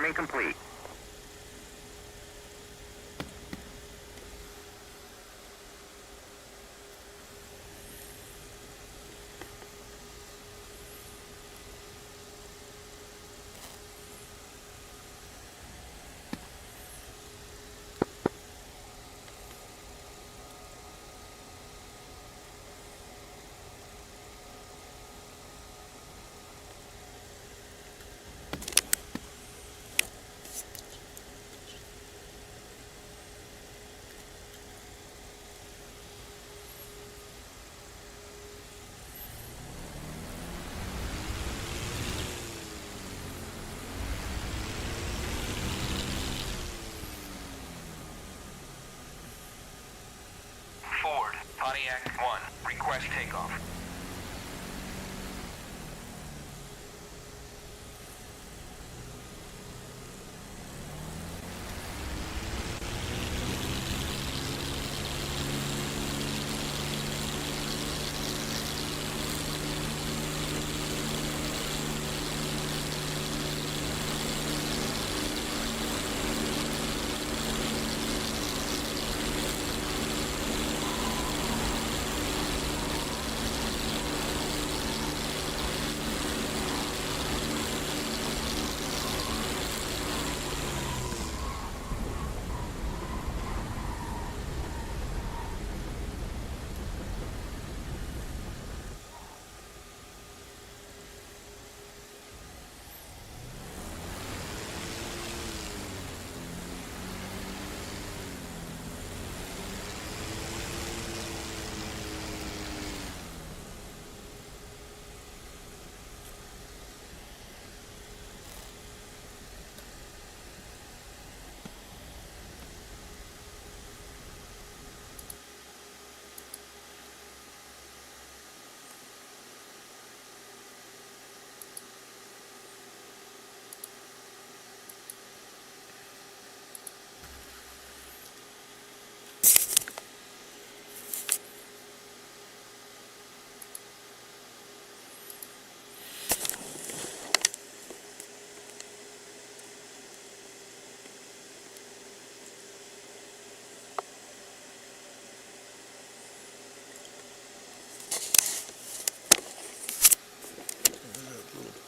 Refueling complete.
Ford, Pontiac 1, request takeoff.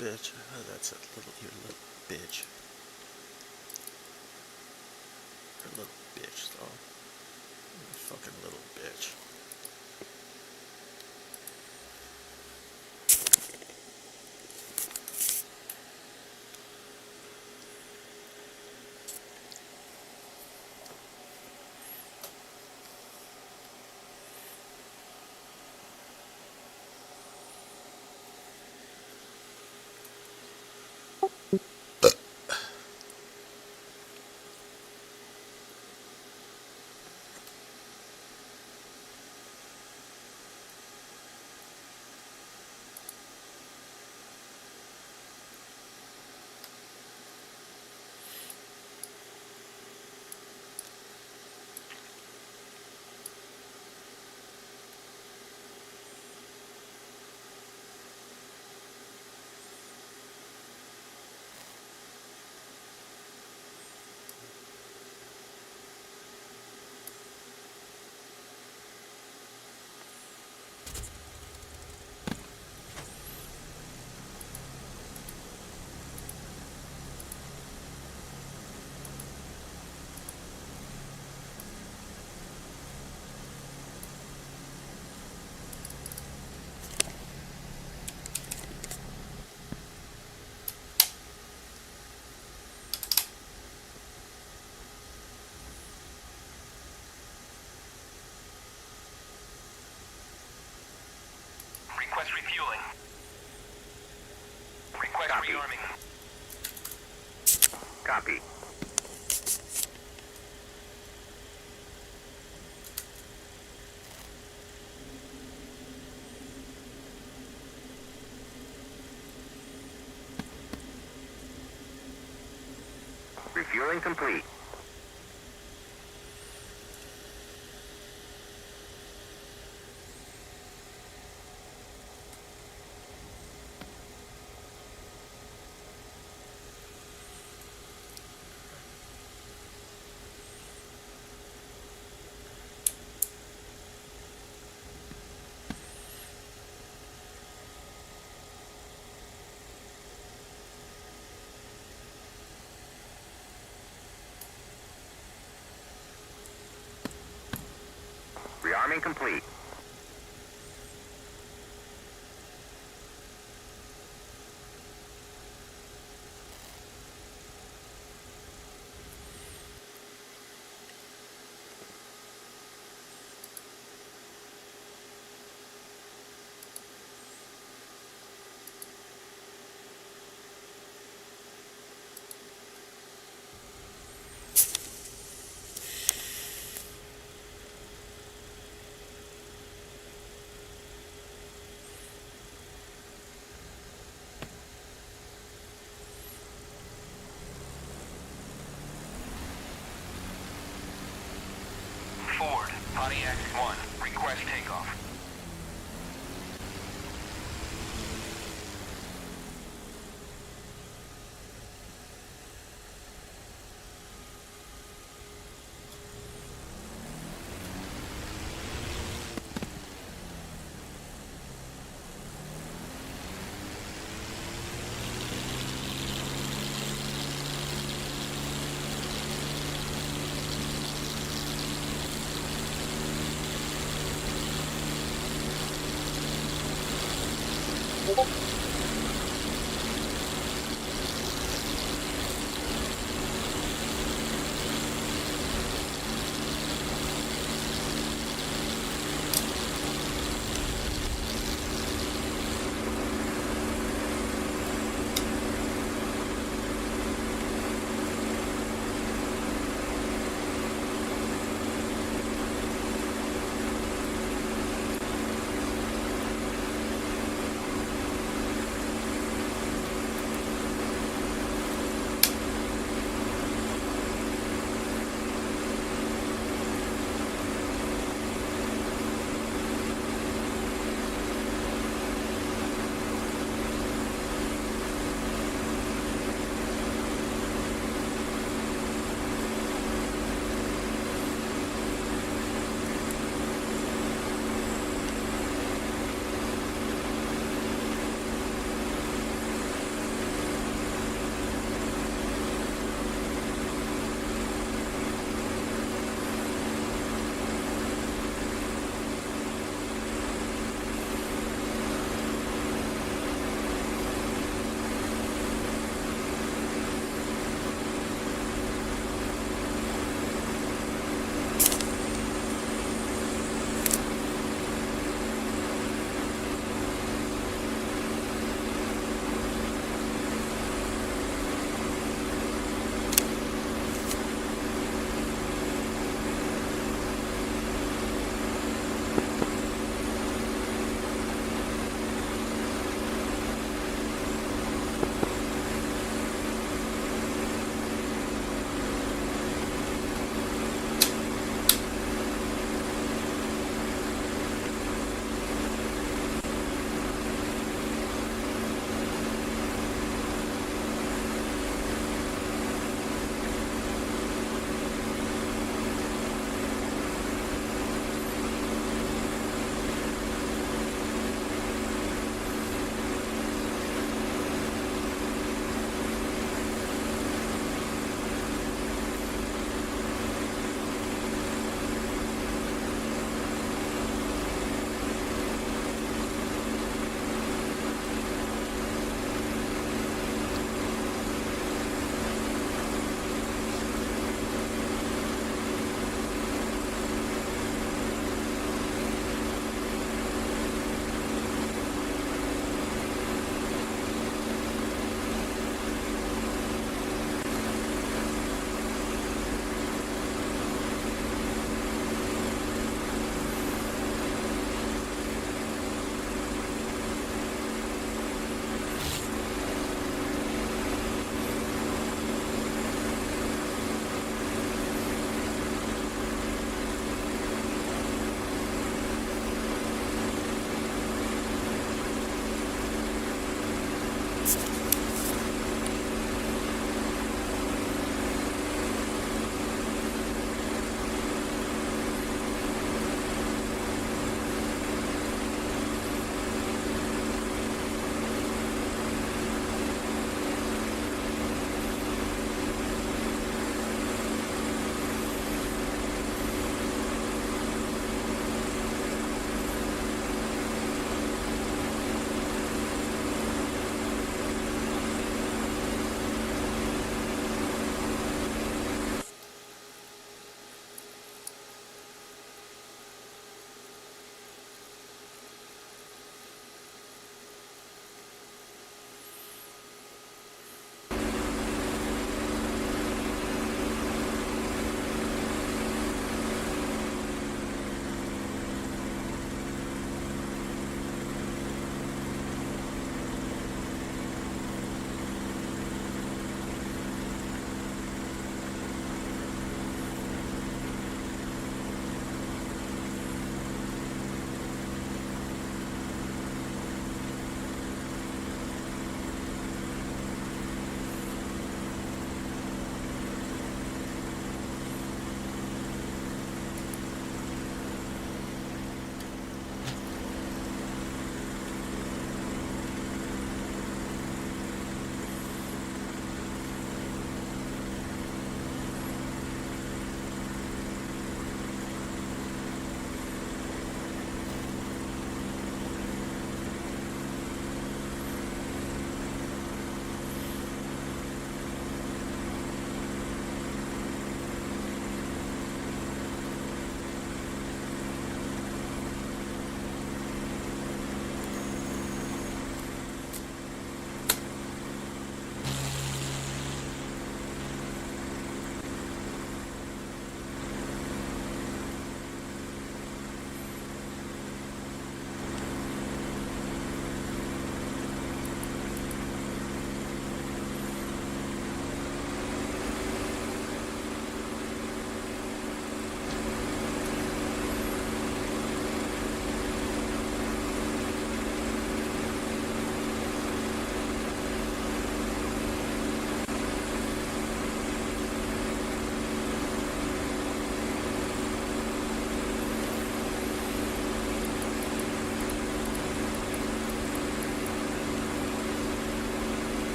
Bitch. Oh, that's a little, you little bitch. You're a little bitch, though. You fucking little bitch.
Request refueling. Request
Copy.
rearming.
Copy. Refueling complete.
Arming complete.
Ford, Pontiac 1, request takeoff.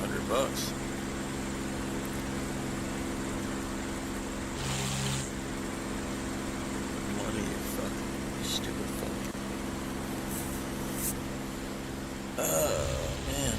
$100. Money, you fucking stupid fuck. Oh, man.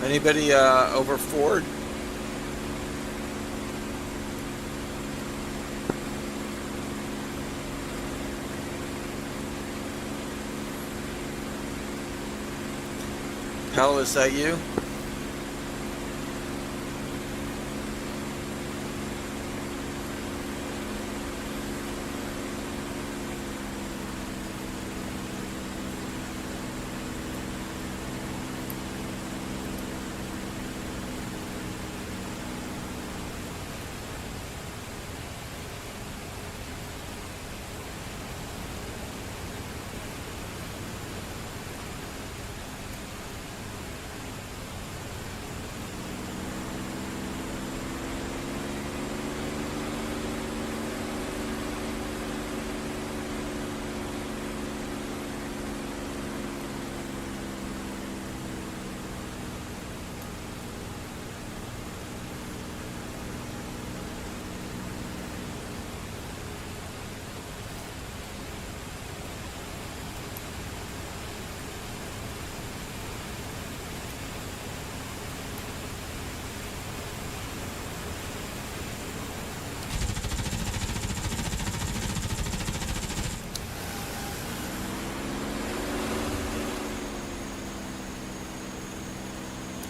Anybody over Ford? Hal, is that you?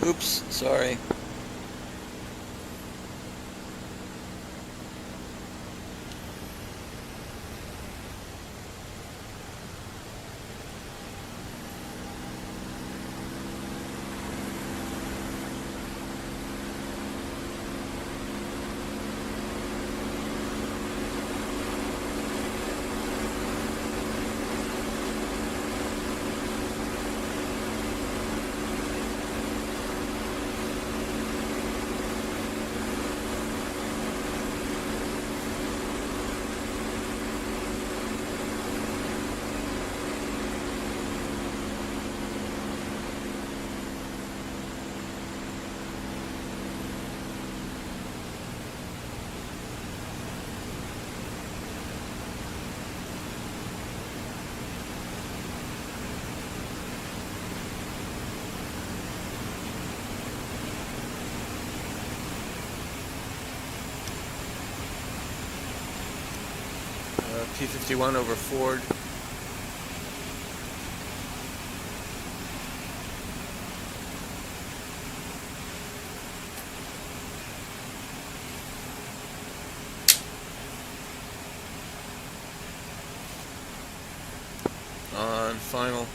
Oops, sorry. P51 over Ford. On final.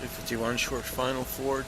P51 short final Ford.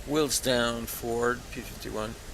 Wheels down Ford, P51.